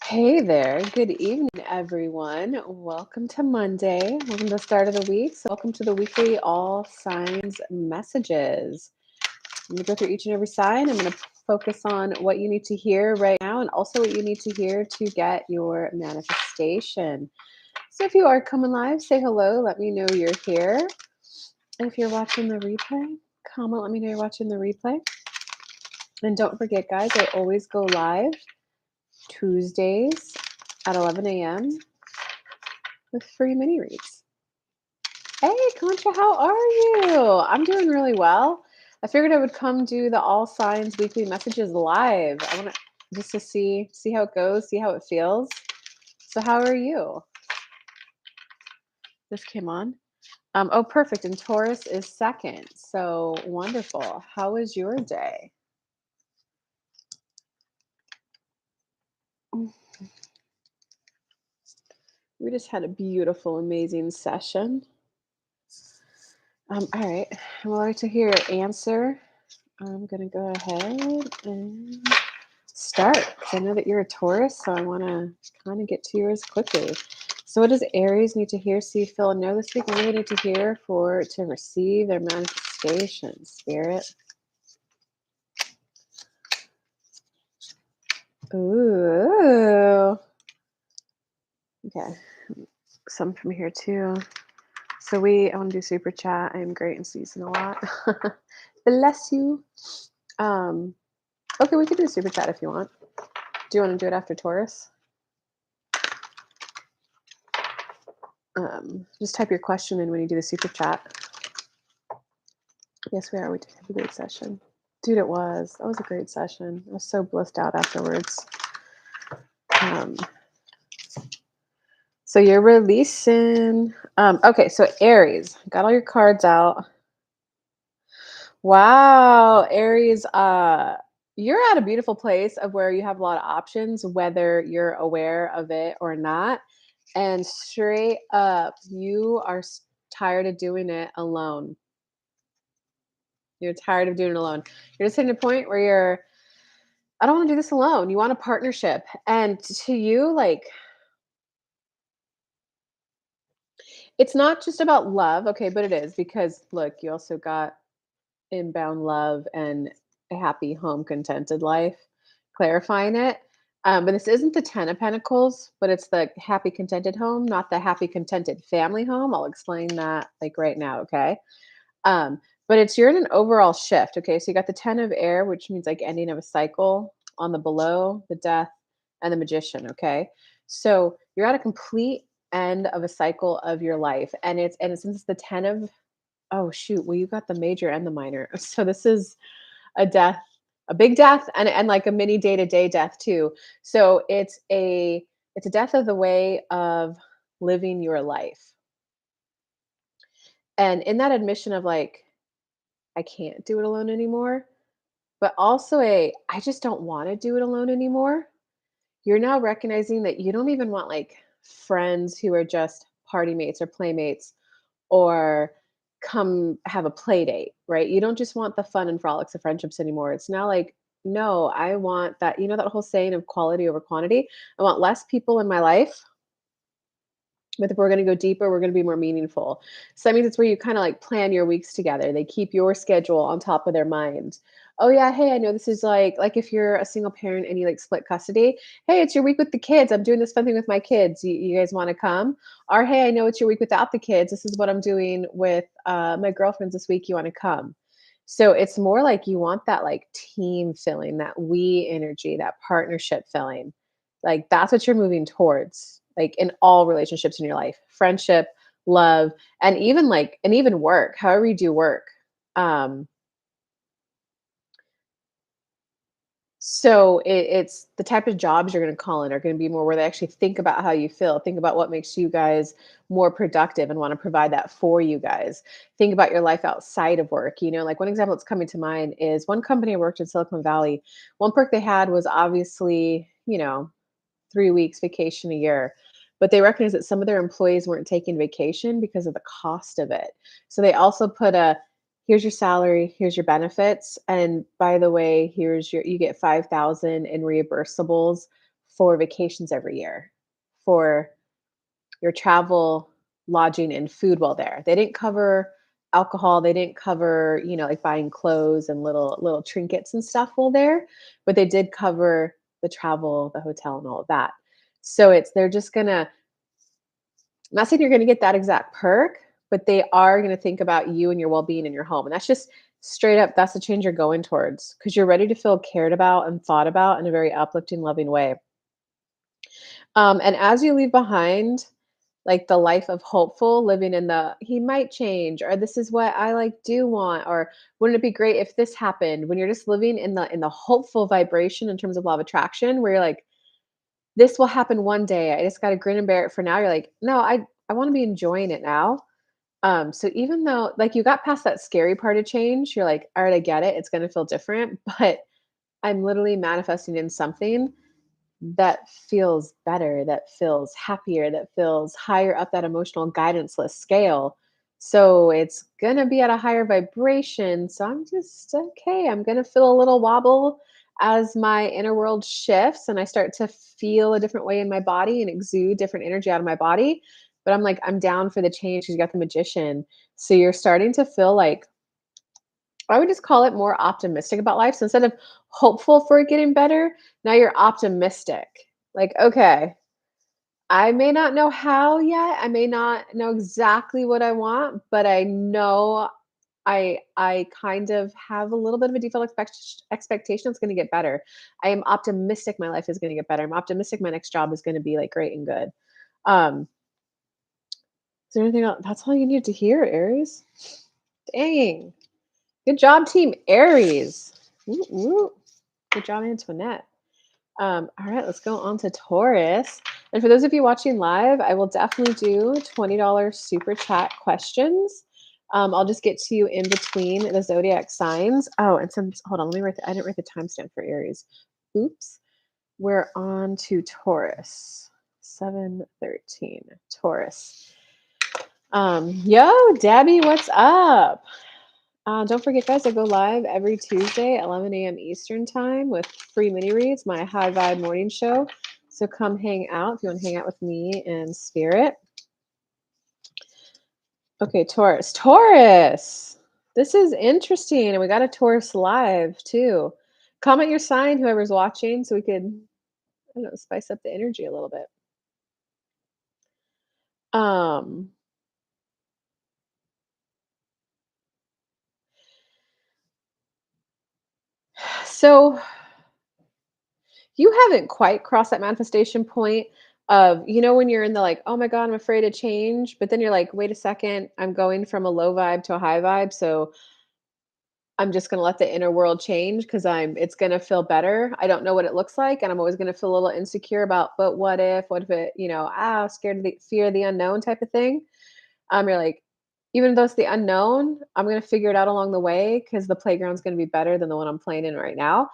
Hey there. Good evening, everyone. Welcome to Monday. Welcome to the start of the week. So, welcome to the weekly All Signs messages. I'm going to go through each and every sign. I'm going to focus on what you need to hear right now and also what you need to hear to get your manifestation. So, if you are coming live, say hello. Let me know you're here. If you're watching the replay, comment. Let me know you're watching the replay. And don't forget, guys, I always go live Tuesdays at 11 a.m. with free mini reads. Hey, Contra, how are you? I'm doing really well. I figured I would come do the All Signs weekly messages live. I want to just to see how it goes, see how it feels. So, how are you? This came on. Oh, perfect. And Taurus is second. So wonderful. How was your day? We just had a beautiful, amazing session. All right. I would like to hear your answer. I'm going to go ahead and start because I know that you're a Taurus, so I want to kind of get to yours quickly. So, what does Aries need to hear, see, feel, and know this week? What do they need to hear to receive their manifestation? Spirit. Ooh. Okay. Some from here too. So I want to do super chat. I am great in season a lot. Bless you. Okay, we could do super chat if you want. Do you want to do it after Taurus? Just type your question in when you do the super chat. Yes, we are. We did have a great session. Dude, it was. That was a great session. I was so blissed out afterwards. So you're releasing. Okay, so Aries. Got all your cards out. Wow, Aries, you're at a beautiful place of where you have a lot of options, whether you're aware of it or not. And straight up, you are tired of doing it alone. You're tired of doing it alone. You're just hitting a point where I don't want to do this alone. You want a partnership. And to you, like, it's not just about love. Okay, but it is because look, you also got inbound love and a happy home contented life, clarifying it. But this isn't the 10 of Pentacles, but it's the happy contented home, not the happy contented family home. I'll explain that like right now, okay? Um, but you're in an overall shift, okay? So you got the 10 of air, which means like ending of a cycle on the below, the death, and the magician, okay? So you're at a complete end of a cycle of your life. And since it's the 10 of oh shoot, well you got the major and the minor. So this is a death, a big death and like a mini day-to-day death too. So it's a death of the way of living your life. And in that admission of like I can't do it alone anymore, but also I just don't want to do it alone anymore. You're now recognizing that you don't even want like friends who are just party mates or playmates or come have a play date, right? You don't just want the fun and frolics of friendships anymore. It's now like, no, I want that, that whole saying of quality over quantity. I want less people in my life, but if we're going to go deeper, we're going to be more meaningful. So that means it's where you kind of like plan your weeks together. They keep your schedule on top of their mind. Oh yeah, hey, I know this is like if you're a single parent and you like split custody. Hey, it's your week with the kids. I'm doing this fun thing with my kids. You guys want to come? Or hey, I know it's your week without the kids. This is what I'm doing with my girlfriends this week. You want to come? So it's more like you want that like team feeling, that we energy, that partnership feeling. Like that's what you're moving towards, like in all relationships in your life, friendship, love, and even work, however you do work. Um, it's the type of jobs you're going to call in are going to be more where they actually think about how you feel, think about what makes you guys more productive and want to provide that for you guys. Think about your life outside of work. Like one example that's coming to mind is one company I worked in Silicon Valley. One perk they had was obviously, 3 weeks vacation a year. But they recognized that some of their employees weren't taking vacation because of the cost of it. So they also put here's your salary, here's your benefits, and by the way, you get 5,000 in reimbursables for vacations every year, for your travel, lodging, and food while there. They didn't cover alcohol. They didn't cover, like buying clothes and little trinkets and stuff while there, but they did cover the travel, the hotel, and all of that. So they're just gonna. I'm not saying you're gonna get that exact perk, but they are gonna think about you and your well-being in your home, and that's just straight up. That's the change you're going towards because you're ready to feel cared about and thought about in a very uplifting, loving way. And as you leave behind like the life of hopeful living in the he might change or this is what I like do want or wouldn't it be great if this happened when you're just living in the hopeful vibration in terms of law of attraction where you're like this will happen one day I just got to grin and bear it for now you're like no I want to be enjoying it now. So even though like you got past that scary part of change you're like all right I get it it's going to feel different but I'm literally manifesting in something that feels better, that feels happier, that feels higher up that emotional guidance list scale. So it's gonna be at a higher vibration. So I'm just okay. I'm gonna feel a little wobble as my inner world shifts and I start to feel a different way in my body and exude different energy out of my body. But I'm like, I'm down for the change because you got the magician. So you're starting to feel like I would just call it more optimistic about life. So instead of hopeful for it getting better, now you're optimistic. Like, okay, I may not know how yet. I may not know exactly what I want, but I know I kind of have a little bit of a default expectation it's going to get better. I am optimistic my life is going to get better. I'm optimistic my next job is going to be like great and good. Um, is there anything else? That's all you need to hear, Aries. Dang. Good job, Team Aries. Woo, woo. Good job, Antoinette. All right, let's go on to Taurus. And for those of you watching live, I will definitely do $20 super chat questions. I'll just get to you in between the zodiac signs. Oh, and since hold on, let me write. I didn't write the timestamp for Aries. Oops. We're on to Taurus. 7:13. Taurus. Yo, Debbie, what's up? Don't forget, guys, I go live every Tuesday at 11 a.m. Eastern time with free mini reads, my high vibe morning show. So come hang out if you want to hang out with me in spirit. Okay, Taurus. Taurus! This is interesting. And we got a Taurus live too. Comment your sign, whoever's watching, so we could, I don't know, spice up the energy a little bit. Um, so you haven't quite crossed that manifestation point of, when you're in the like, oh my God, I'm afraid of change. But then you're like, wait a second, I'm going from a low vibe to a high vibe. So I'm just gonna let the inner world change because it's gonna feel better. I don't know what it looks like, and I'm always gonna feel a little insecure about, but what if it, scared of the fear of the unknown type of thing. You're like, even though it's the unknown, I'm gonna figure it out along the way because the playground's gonna be better than the one I'm playing in right now.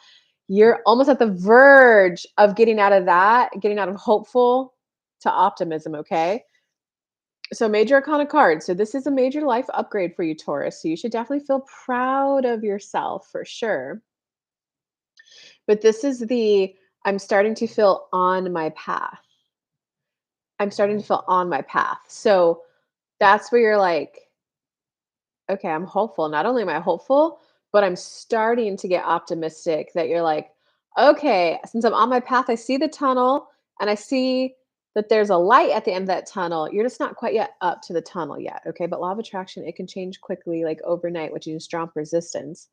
You're almost at the verge of getting out of that, getting out of hopeful to optimism, okay? So major arcana card. So this is a major life upgrade for you, Taurus. So you should definitely feel proud of yourself for sure. But this is I'm starting to feel on my path. I'm starting to feel on my path. So that's where you're like, okay, I'm hopeful. Not only am I hopeful, but I'm starting to get optimistic that you're like, okay, since I'm on my path, I see the tunnel and I see that there's a light at the end of that tunnel. You're just not quite yet up to the tunnel yet. Okay. But law of attraction, it can change quickly, like overnight, which is strong resistance.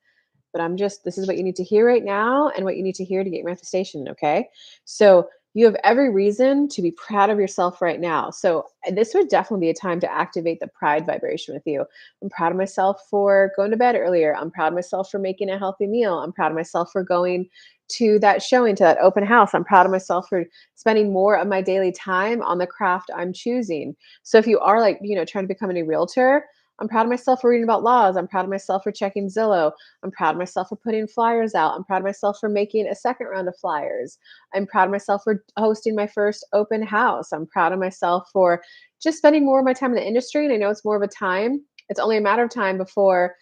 But this is what you need to hear right now and what you need to hear to get manifestation. Okay. So you have every reason to be proud of yourself right now. So this would definitely be a time to activate the pride vibration with you. I'm proud of myself for going to bed earlier. I'm proud of myself for making a healthy meal. I'm proud of myself for going to that showing, to that open house. I'm proud of myself for spending more of my daily time on the craft I'm choosing. So if you are like, trying to become a new realtor, I'm proud of myself for reading about laws. I'm proud of myself for checking Zillow. I'm proud of myself for putting flyers out. I'm proud of myself for making a second round of flyers. I'm proud of myself for hosting my first open house. I'm proud of myself for just spending more of my time in the industry. And I know it's more of a time. It's only a matter of time before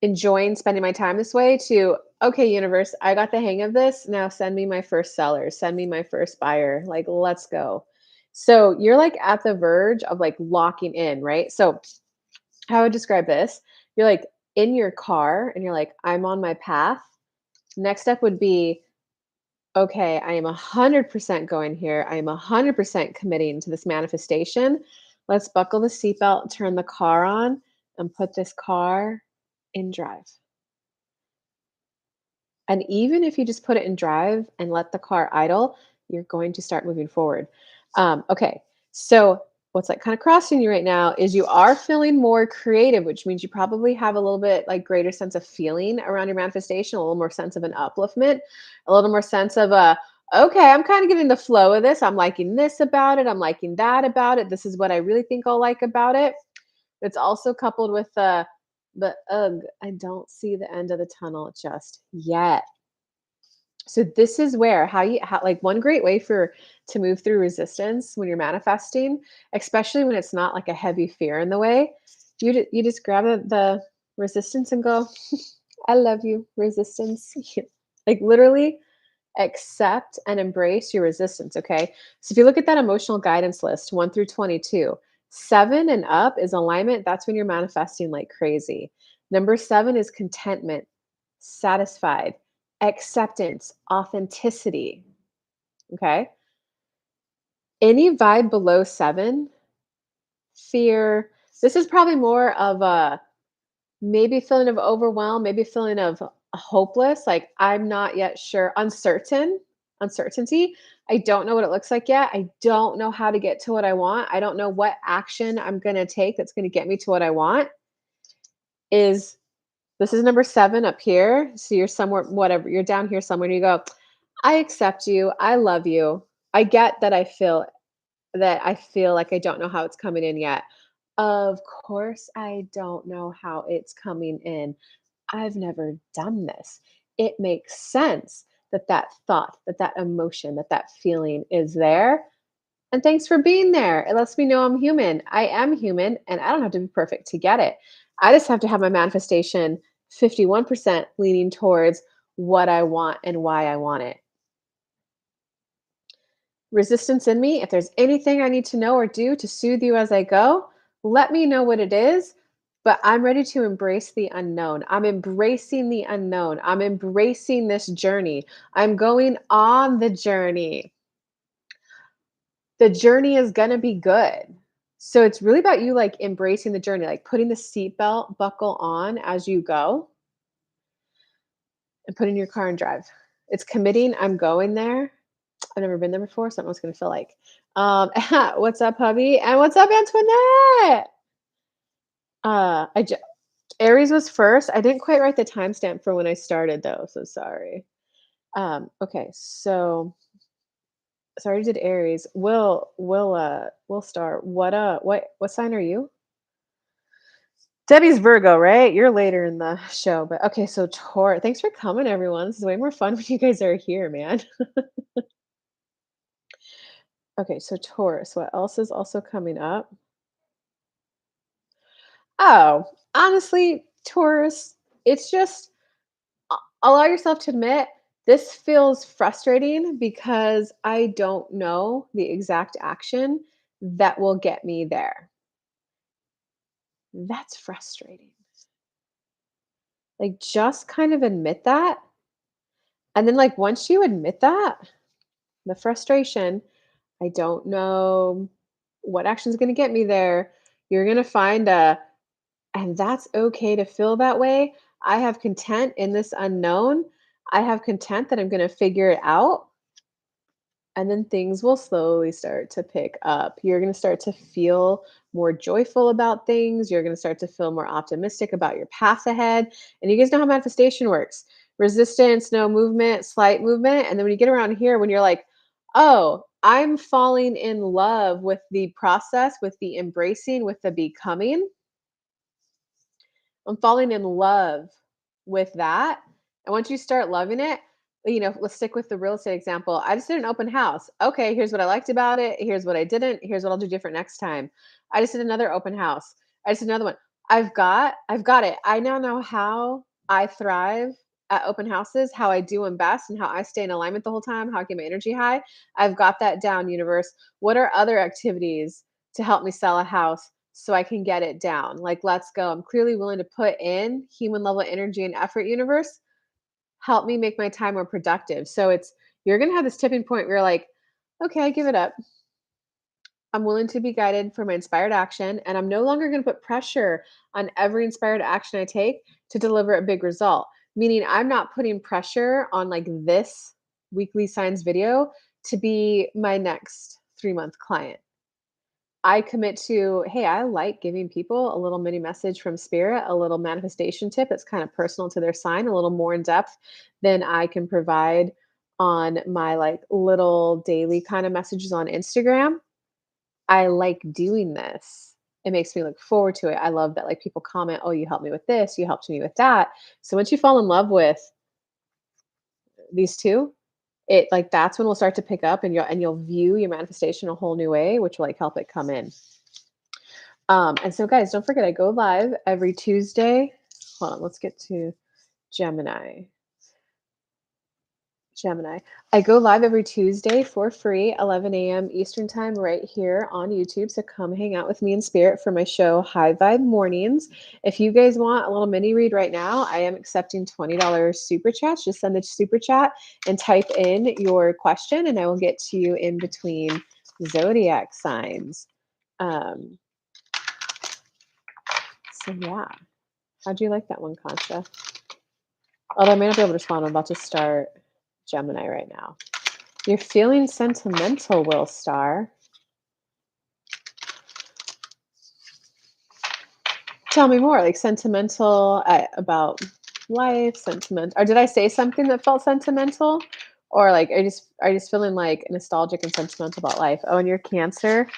enjoying spending my time this way to okay, universe, I got the hang of this. Now send me my first seller, send me my first buyer. Like, let's go. So you're like at the verge of like locking in, right? So how I would describe this, you're like in your car and you're like, I'm on my path. Next step would be, okay, I am 100% going here. I am 100% committing to this manifestation. Let's buckle the seatbelt, turn the car on, and put this car in drive. And even if you just put it in drive and let the car idle, you're going to start moving forward. Okay, so what's like kind of crossing you right now is you are feeling more creative, which means you probably have a little bit like greater sense of feeling around your manifestation, a little more sense of an upliftment, a little more sense of okay, I'm kind of getting the flow of this. I'm liking this about it. I'm liking that about it. This is what I really think I'll like about it. It's also coupled with but ugh, I don't see the end of the tunnel just yet. So this is where how like one great way for to move through resistance when you're manifesting, especially when it's not like a heavy fear in the way, you just grab the resistance and go, I love you, resistance. Like literally accept and embrace your resistance, okay? So if you look at that emotional guidance list, 1 through 22, 7 and up is alignment. That's when you're manifesting like crazy. Number 7 is contentment, satisfied, acceptance, authenticity, okay? Any vibe below 7, fear, this is probably more of a maybe feeling of overwhelm, maybe feeling of hopeless, like I'm not yet sure, uncertainty. I don't know what it looks like yet. I don't know how to get to what I want. I don't know what action I'm going to take that's going to get me to what I want. Is this is number 7 up here. So you're somewhere, whatever, you're down here somewhere and you go, I accept you. I love you. I get that I feel like I don't know how it's coming in yet. Of course, I don't know how it's coming in. I've never done this. It makes sense that that thought, that that emotion, that that feeling is there. And thanks for being there. It lets me know I'm human. I am human and I don't have to be perfect to get it. I just have to have my manifestation 51% leaning towards what I want and why I want it. Resistance in me, if there's anything I need to know or do to soothe you as I go, let me know what it is. But I'm ready to embrace the unknown. I'm embracing the unknown. I'm embracing this journey. I'm going on the journey. The journey is going to be good. So it's really about you like embracing the journey, like putting the seatbelt buckle on as you go and putting your car in drive. It's committing. I'm going there. I've never been there before, so I don't know what it's gonna feel like. What's up, hubby? And what's up, Antoinette? I ju Aries was first. I didn't quite write the timestamp for when I started though, so sorry. Okay, so sorry, I did Aries. We'll start. What sign are you? Debbie's Virgo, right? You're later in the show, but okay, so Taurus. Thanks for coming, everyone. This is way more fun when you guys are here, man. Okay, so Taurus. What else is also coming up? Oh, honestly, Taurus, it's just allow yourself to admit this feels frustrating because I don't know the exact action that will get me there. That's frustrating. Like, just kind of admit that. And then, like, once you admit that, the frustration, I don't know what action is going to get me there. You're going to find a And that's okay to feel that way. I have content in this unknown. I have content that I'm going to figure it out. And then things will slowly start to pick up. You're going to start to feel more joyful about things. You're going to start to feel more optimistic about your path ahead. And you guys know how manifestation works: resistance, no movement, slight movement. And then when you get around here, when you're like, oh, I'm falling in love with the process, with the embracing, with the becoming, I'm falling in love with that. And once you start loving it, let's stick with the real estate example. I just did an open house. Okay, here's what I liked about it. Here's what I didn't. Here's what I'll do different next time. I just did another open house. I just did another one. I've got it. I now know how I thrive at open houses, how I do them best and how I stay in alignment the whole time, how I keep my energy high. I've got that down, universe. What are other activities to help me sell a house so I can get it down? Like, let's go. I'm clearly willing to put in human level energy and effort, universe. Help me make my time more productive. So you're going to have this tipping point where you're like, okay, I give it up. I'm willing to be guided for my inspired action, and I'm no longer going to put pressure on every inspired action I take to deliver a big result. Meaning, I'm not putting pressure on like this weekly signs video to be my next 3-month client. I commit to, hey, I like giving people a little mini message from spirit, a little manifestation tip that's kind of personal to their sign, a little more in depth than I can provide on my like little daily kind of messages on Instagram. I like doing this. It makes me look forward to it. I love that like people comment, "Oh, you helped me with this, you helped me with that." So once you fall in love with these two, it like that's when we'll start to pick up and you'll view your manifestation a whole new way, which will like help it come in. And so guys, don't forget I go live every Tuesday. Hold on, let's get to Gemini. Gemini. I go live every Tuesday for free, 11 a.m. Eastern time, right here on YouTube. So come hang out with me in spirit for my show, High Vibe Mornings. If you guys want a little mini read right now, I am accepting $20 super chats. Just send the super chat and type in your question, and I will get to you in between zodiac signs. Um, so yeah, how'd you like that one, Concha? Although I may not be able to respond, I'm about to start Gemini right now. You're feeling sentimental, Will Star. Tell me more, like sentimental about life, sentiment. Or did I say something that felt sentimental? Or like are you just feeling like nostalgic and sentimental about life? Oh, and you're Cancer.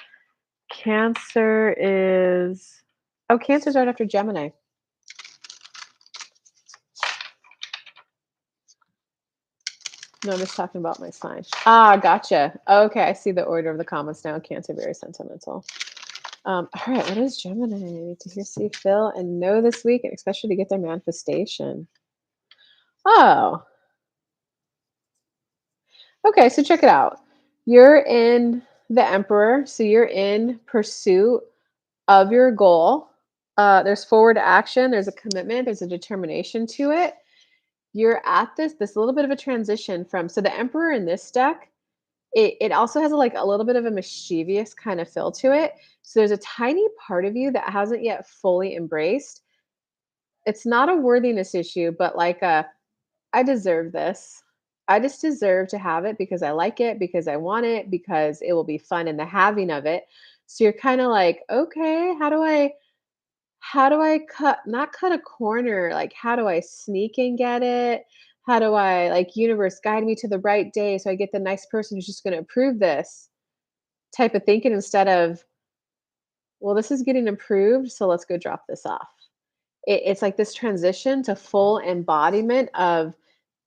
Cancer is Cancer's right after Gemini. No, I'm just talking about my sign. Ah, gotcha. Okay, I see the order of the comments now. Cancer, very sentimental. All right, what is Gemini? I need to hear, see, feel, and know this week, and especially to get their manifestation. Oh, okay. So check it out. You're in the Emperor, so you're in pursuit of your goal. There's forward action. There's a commitment. There's a determination to it. You're at this little bit of a transition from so the Emperor in this deck. It also has a little bit of a mischievous kind of feel to it. So there's a tiny part of you that hasn't yet fully embraced. It's not a worthiness issue, but like I deserve this. I just deserve to have it because I like it, because I want it, because it will be fun in the having of it. So you're kind of like, okay, how do I not cut a corner? Like how do I sneak and get it? How do I like universe guide me to the right day so I get the nice person who's just going to approve this type of thinking instead of, well, this is getting approved, so let's go drop this off. It's like this transition to full embodiment of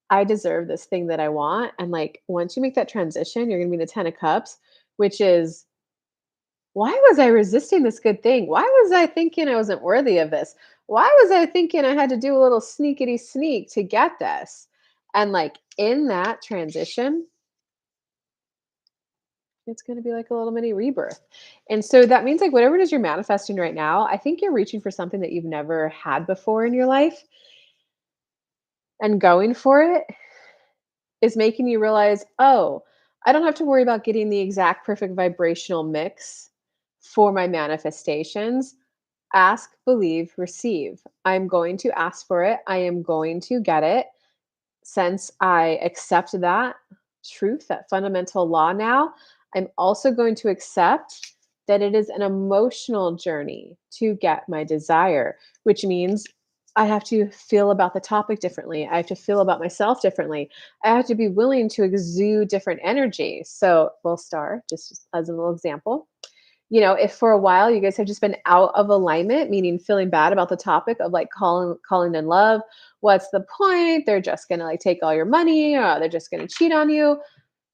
I deserve this thing that I want. And like once you make that transition, you're gonna be in the 10 of cups, which is why was I resisting this good thing? Why was I thinking I wasn't worthy of this? Why was I thinking I had to do a little sneakity sneak to get this? And like in that transition, it's going to be like a little mini rebirth. And so that means like whatever it is you're manifesting right now, I think you're reaching for something that you've never had before in your life, and going for it is making you realize, oh, I don't have to worry about getting the exact perfect vibrational mix for my manifestations. Ask, believe, receive. I'm going to ask for it. I am going to get it. Since I accept that truth, that fundamental law now, I'm also going to accept that it is an emotional journey to get my desire, which means I have to feel about the topic differently. I have to feel about myself differently. I have to be willing to exude different energy. So, well, star, just as a little example, if for a while you guys have just been out of alignment, meaning feeling bad about the topic of like calling in love, what's the point? They're just gonna like take all your money, or they're just gonna cheat on you,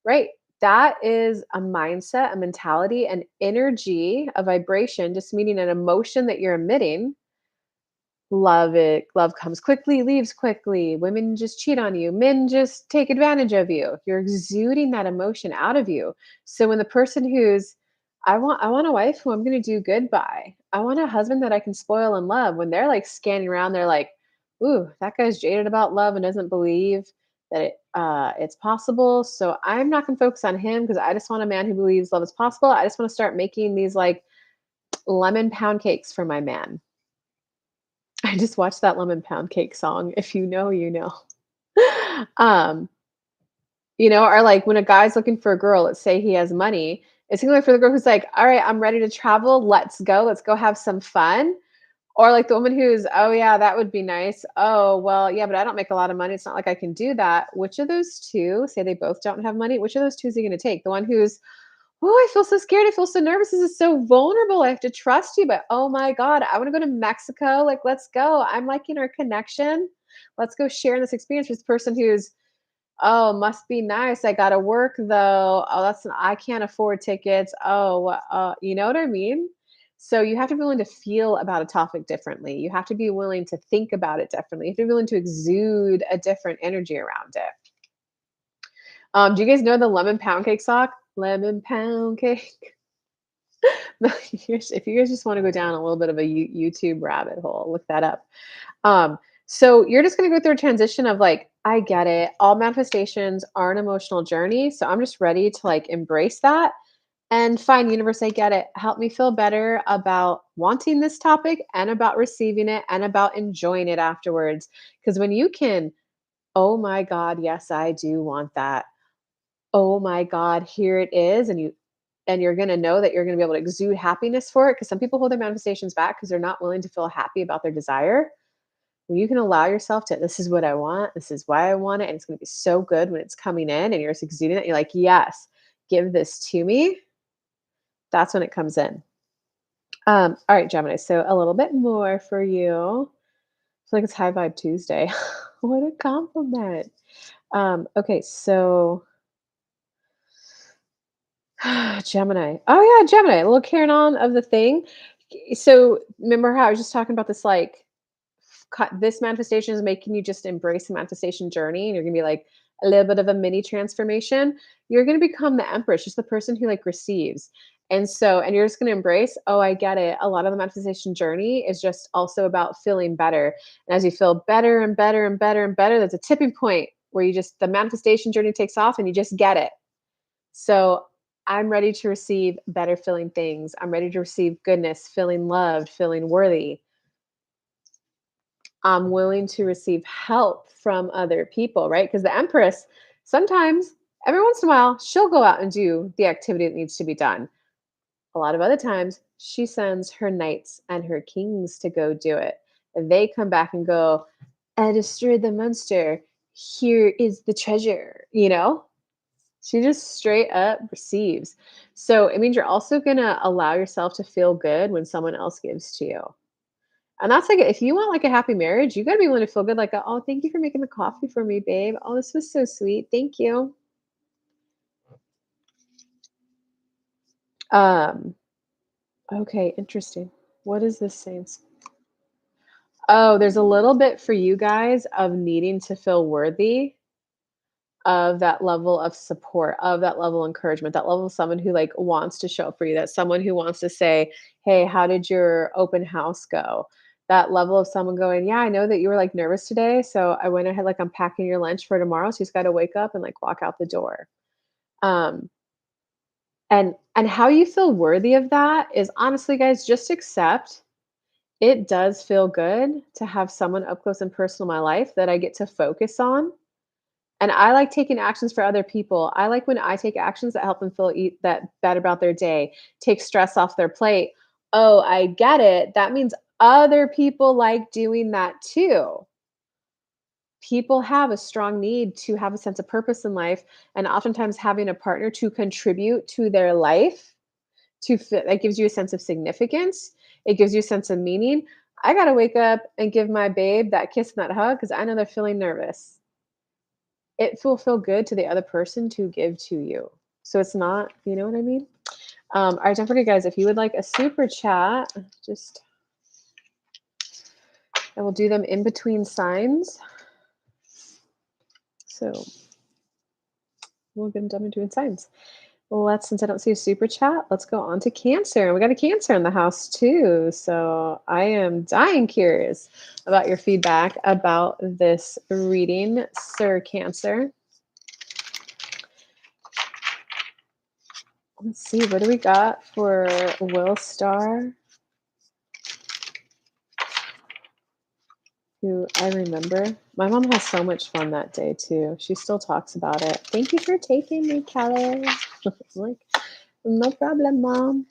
right? That is a mindset, a mentality, an energy, a vibration, just meaning an emotion that you're emitting Love it. Love comes quickly, leaves quickly. Women just cheat on you. Men just take advantage of you. You're exuding that emotion out of you. So when the person who's I want a wife who I'm going to do good by. I want a husband that I can spoil and love. When they're like scanning around, they're like, "Ooh, that guy's jaded about love and doesn't believe that it's possible." So I'm not going to focus on him because I just want a man who believes love is possible. I just want to start making these like lemon pound cakes for my man. I just watched that lemon pound cake song. If you know, you know. Um, or like when a guy's looking for a girl, let's say he has money, it's gonna look for the girl who's like, "All right, I'm ready to travel. Let's go. Let's go have some fun." Or like the woman who's, "Oh yeah, that would be nice. Oh, well, yeah, but I don't make a lot of money. It's not like I can do that." Which of those two, say they both don't have money, which of those two is he gonna take? The one who's, "Oh, I feel so scared. I feel so nervous. This is so vulnerable. I have to trust you, but oh my God, I want to go to Mexico. Like, let's go. I'm liking our connection. Let's go share this experience with this person who's, oh, must be nice. I got to work though. Oh, I can't afford tickets. Oh, you know what I mean? So you have to be willing to feel about a topic differently. You have to be willing to think about it differently. You have to be willing to exude a different energy around it. Do you guys know the lemon pound cake sock? Lemon pound cake. No, if you guys just want to go down a little bit of a YouTube rabbit hole, look that up. So you're just going to go through a transition of like, I get it. All manifestations are an emotional journey. So I'm just ready to like embrace that and fine, universe, I get it. Help me feel better about wanting this topic and about receiving it and about enjoying it afterwards. Because when you can, oh my God, yes, I do want that. Oh my God, here it is. And you're gonna know that you're gonna be able to exude happiness for it. Because some people hold their manifestations back because they're not willing to feel happy about their desire. When you can allow yourself to, this is what I want, this is why I want it, and it's gonna be so good when it's coming in and you're just exuding it. You're like, yes, give this to me. That's when it comes in. All right, Gemini. So a little bit more for you. I feel like it's High Vibe Tuesday. What a compliment. Okay, so Gemini. Oh yeah, Gemini. A little carrying on of the thing. So remember how I was just talking about this like this manifestation is making you just embrace the manifestation journey and you're gonna be like a little bit of a mini transformation. You're gonna become the empress, just the person who like receives. And you're just gonna embrace, oh, I get it. A lot of the manifestation journey is just also about feeling better. And as you feel better and better and better and better, there's a tipping point where the manifestation journey takes off and you just get it. So I'm ready to receive better feeling things. I'm ready to receive goodness, feeling loved, feeling worthy. I'm willing to receive help from other people, right? Because the Empress, sometimes, every once in a while, she'll go out and do the activity that needs to be done. A lot of other times, she sends her knights and her kings to go do it. And they come back and go, I destroyed the monster. Here is the treasure, She just straight up receives. So it means you're also going to allow yourself to feel good when someone else gives to you. And that's like if you want like a happy marriage, you gotta be willing to feel good, like, oh, thank you for making the coffee for me, babe. Oh, this was so sweet. Thank you. Um, okay, interesting. What is this saying? Oh, there's a little bit for you guys of needing to feel worthy of that level of support, of that level of encouragement, that level of someone who like wants to show up for you, that someone who wants to say, "Hey, how did your open house go?" That level of someone going, "Yeah, I know that you were like nervous today, so I went ahead like I'm packing your lunch for tomorrow, so you just got to wake up and like walk out the door." Um and how you feel worthy of that is honestly guys just accept it does feel good to have someone up close and personal in my life that I get to focus on, and I like taking actions for other people. I like when I take actions that help them feel that better about their day, take stress off their plate. Oh, I get it. That means other people like doing that too. People have a strong need to have a sense of purpose in life, and oftentimes having a partner to contribute to their life that gives you a sense of significance. It gives you a sense of meaning. I got to wake up and give my babe that kiss and that hug because I know they're feeling nervous. It will feel good to the other person to give to you. So it's not, you know what I mean? All right, don't forget, guys, if you would like a super chat, just I will do them in between signs. So we'll get them done between signs. Well, since I don't see a super chat, let's go on to Cancer. We got a Cancer in the house too. So I am dying curious about your feedback about this reading, Sir Cancer. Let's see, what do we got for Will Star? Who I remember. My mom has so much fun that day too. She still talks about it. Thank you for taking me, Kelly. Like, no problem, Mom.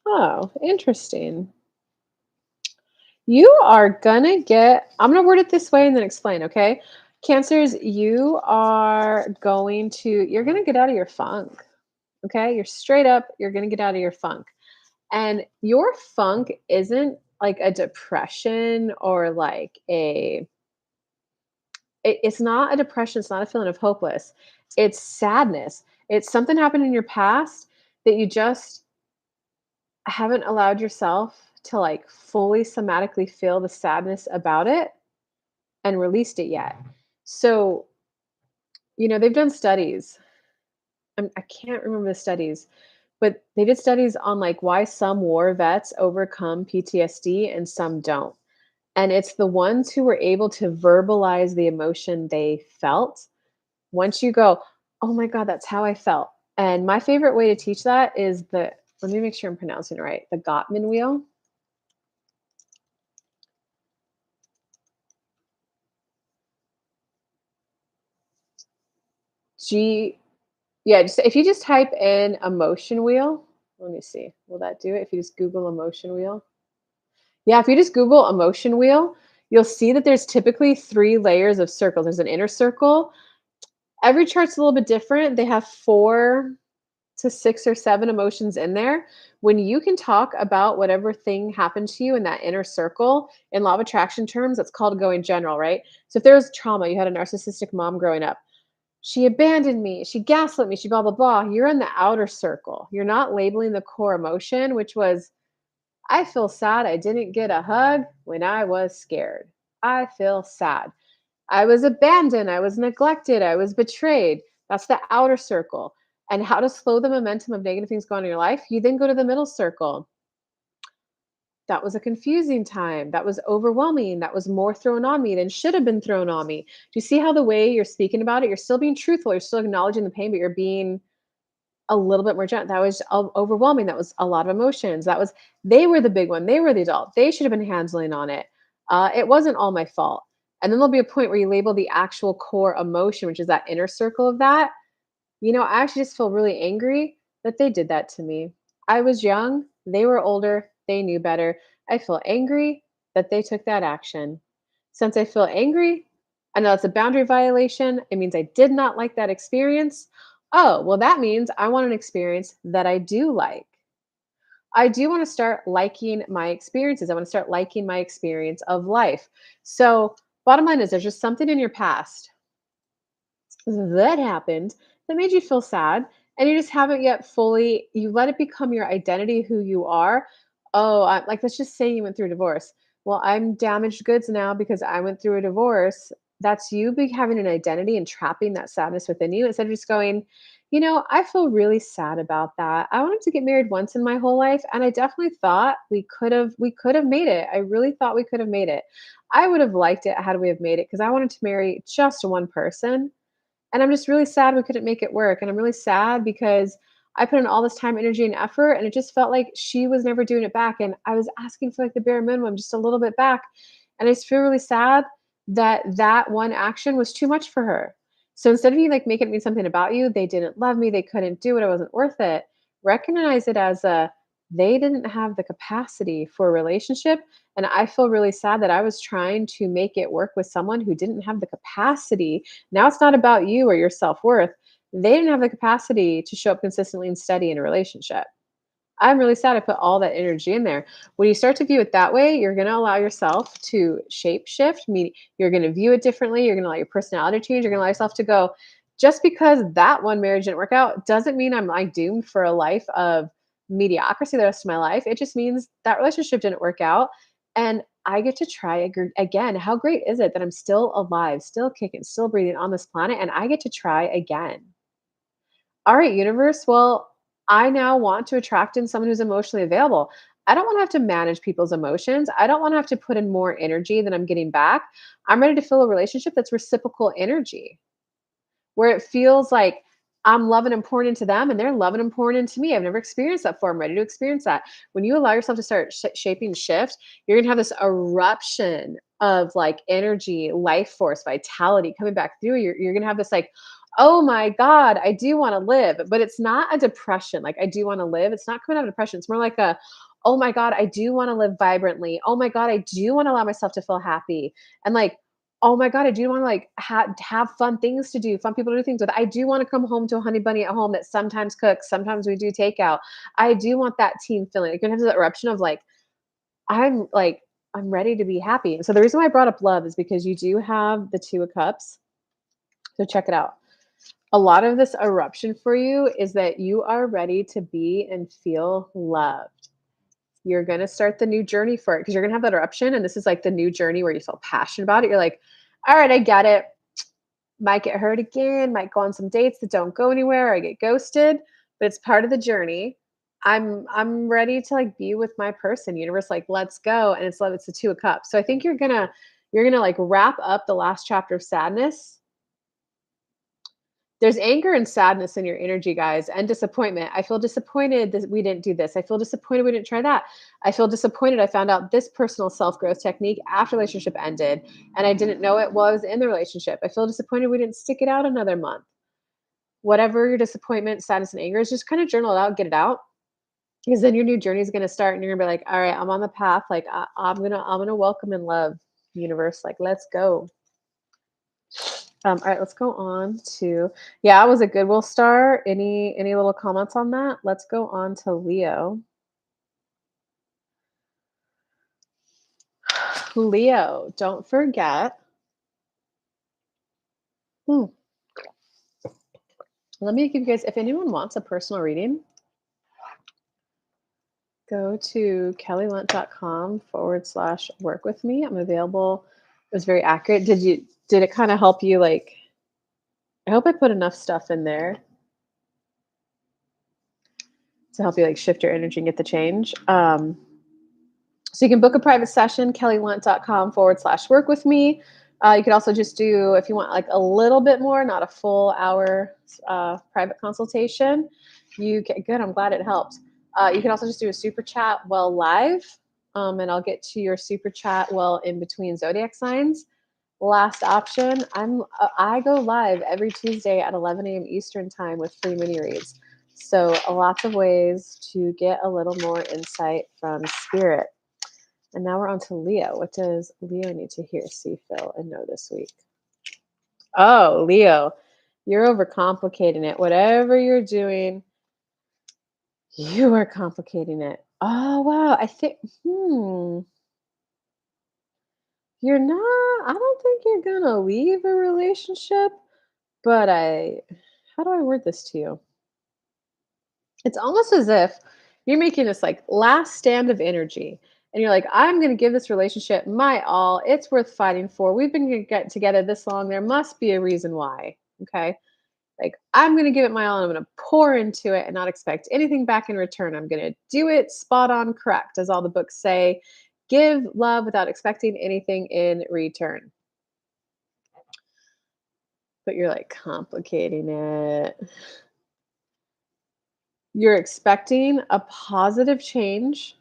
Oh, interesting. You are gonna get, I'm gonna word it this way and then explain, okay? Cancers, you're gonna get out of your funk. Okay? You're straight up, you're gonna get out of your funk. And your funk isn't like a depression or like it's not a depression, it's not a feeling of hopeless. It's sadness. It's something happened in your past that you just haven't allowed yourself to like fully somatically feel the sadness about it and released it yet. So, they've done studies. I can't remember the studies, but they did studies on like why some war vets overcome PTSD and some don't. And it's the ones who were able to verbalize the emotion they felt. Once you go, "Oh my god, that's how I felt." And my favorite way to teach that is let me make sure I'm pronouncing it right, the Gottman wheel. G Yeah, just if you just type in emotion wheel, let me see. Will that do it if you just Google emotion wheel? Yeah, if you just Google emotion wheel, you'll see that there's typically 3 layers of circles. There's an inner circle. Every chart's a little bit different. They have 4 to 6 or 7 emotions in there. When you can talk about whatever thing happened to you in that inner circle, in law of attraction terms, that's called going general, right? So if there was trauma, you had a narcissistic mom growing up, she abandoned me, she gaslit me, she blah, blah, blah. You're in the outer circle. You're not labeling the core emotion, which was, I feel sad I didn't get a hug when I was scared. I feel sad. I was abandoned, I was neglected, I was betrayed. That's the outer circle. And how to slow the momentum of negative things going on in your life, you then go to the middle circle. That was a confusing time. That was overwhelming. That was more thrown on me than should have been thrown on me. Do you see how the way you're speaking about it, you're still being truthful, you're still acknowledging the pain, but you're being a little bit more gentle. That was overwhelming. That was a lot of emotions. They were the big one. They were the adult. They should have been handling on it. It wasn't all my fault. And then there'll be a point where you label the actual core emotion, which is that inner circle of that. I actually just feel really angry that they did that to me. I was young. They were older. They knew better. I feel angry that they took that action. Since I feel angry, I know it's a boundary violation. It means I did not like that experience. Oh, well, that means I want an experience that I do like. I do want to start liking my experiences. I want to start liking my experience of life. So, bottom line is there's just something in your past that happened that made you feel sad, and you just haven't yet fully you let it become your identity, who you are. Oh, like, let's just say you went through a divorce. Well, I'm damaged goods now because I went through a divorce. That's you having an identity and trapping that sadness within you instead of just going, I feel really sad about that. I wanted to get married once in my whole life, and I definitely thought we could have made it. I really thought we could have made it. I would have liked it had we have made it because I wanted to marry just one person, and I'm just really sad we couldn't make it work. And I'm really sad because I put in all this time, energy, and effort, and it just felt like she was never doing it back. And I was asking for like the bare minimum, just a little bit back. And I just feel really sad that that one action was too much for her. So instead of you like making it mean something about you, they didn't love me, they couldn't do it, I wasn't worth it. Recognize it as they didn't have the capacity for a relationship. And I feel really sad that I was trying to make it work with someone who didn't have the capacity. Now it's not about you or your self-worth. They didn't have the capacity to show up consistently and steady in a relationship. I'm really sad I put all that energy in there. When you start to view it that way, you're going to allow yourself to shape shift, meaning you're going to view it differently. You're going to allow your personality to change. You're going to allow yourself to go, just because that one marriage didn't work out doesn't mean I'm like doomed for a life of mediocrity the rest of my life. It just means that relationship didn't work out. And I get to try again. How great is it that I'm still alive, still kicking, still breathing on this planet, and I get to try again? All right, universe. Well, I now want to attract in someone who's emotionally available. I don't want to have to manage people's emotions. I don't want to have to put in more energy than I'm getting back. I'm ready to fill a relationship that's reciprocal energy, where it feels like I'm loving and pouring into them and they're loving and pouring into me. I've never experienced that before. I'm ready to experience that. When you allow yourself to start shaping shift, you're going to have this eruption of like energy, life force, vitality coming back through. You're going to have this like, oh my God, I do want to live. But it's not a depression. Like, I do want to live. It's not coming out of depression. It's more like a, oh my God, I do want to live vibrantly. Oh my God, I do want to allow myself to feel happy. And like, oh my God, I do wanna, like, have fun things to do, fun people to do things with. I do wanna come home to a honey bunny at home that sometimes cooks, sometimes we do takeout. I do want that team feeling. You're gonna have that eruption of, like, I'm ready to be happy. So the reason why I brought up love is because you do have the 2 of cups. So check it out. A lot of this eruption for you is that you are ready to be and feel loved. You're gonna start the new journey for it because you're gonna have that eruption, and this is, like, the new journey where you feel passionate about it. You're like, "Alright, I get it. Might get hurt again, might go on some dates that don't go anywhere, I get ghosted, but it's part of the journey. I'm ready to, like, be with my person. Universe, like, let's go, and it's the 2 of cups. So I think you're gonna, like, wrap up the last chapter of sadness. There's anger and sadness in your energy, guys, and disappointment. I feel disappointed that we didn't do this. I feel disappointed we didn't try that. I feel disappointed I found out this personal self-growth technique after the relationship ended, and I didn't know it while I was in the relationship. I feel disappointed we didn't stick it out another month. Whatever your disappointment, sadness, and anger is, just kind of journal it out, get it out, because then your new journey is going to start, and you're gonna be like, all right, I'm on the path. Like I'm gonna welcome and love, universe. Like, let's go. All right, let's go on to, yeah, I was a Goodwill star. Any little comments on that? Let's go on to Leo. Leo, don't forget. Hmm, let me give you guys, if anyone wants a personal reading, go to kellylunt.com/work with me. I'm available. It was very accurate. Did it kind of help you, like, I hope I put enough stuff in there to help you like shift your energy and get the change. So you can book a private session, kellylunt.com/work with me. You could also just do, if you want like a little bit more, not a full hour private consultation, you can, good, I'm glad it helped. You can also just do a super chat while live, and I'll get to your super chat while in between zodiac signs. Last option, I go live every Tuesday at 11 a.m. Eastern time with free mini reads. So lots of ways to get a little more insight from spirit. And now we're on to Leo. What does Leo need to hear, see, feel, and know this week? Oh, Leo, you're overcomplicating it. Whatever you're doing, you are complicating it. Oh, wow. I think, you're not, I don't think you're going to leave a relationship, but how do I word this to you? It's almost as if you're making this like last stand of energy. And you're like, I'm going to give this relationship my all. It's worth fighting for. We've been get together this long. There must be a reason why. Okay. Like, I'm going to give it my all and I'm going to pour into it and not expect anything back in return. I'm going to do it spot on correct, as all the books say. Give love without expecting anything in return. But you're like complicating it. You're expecting a positive change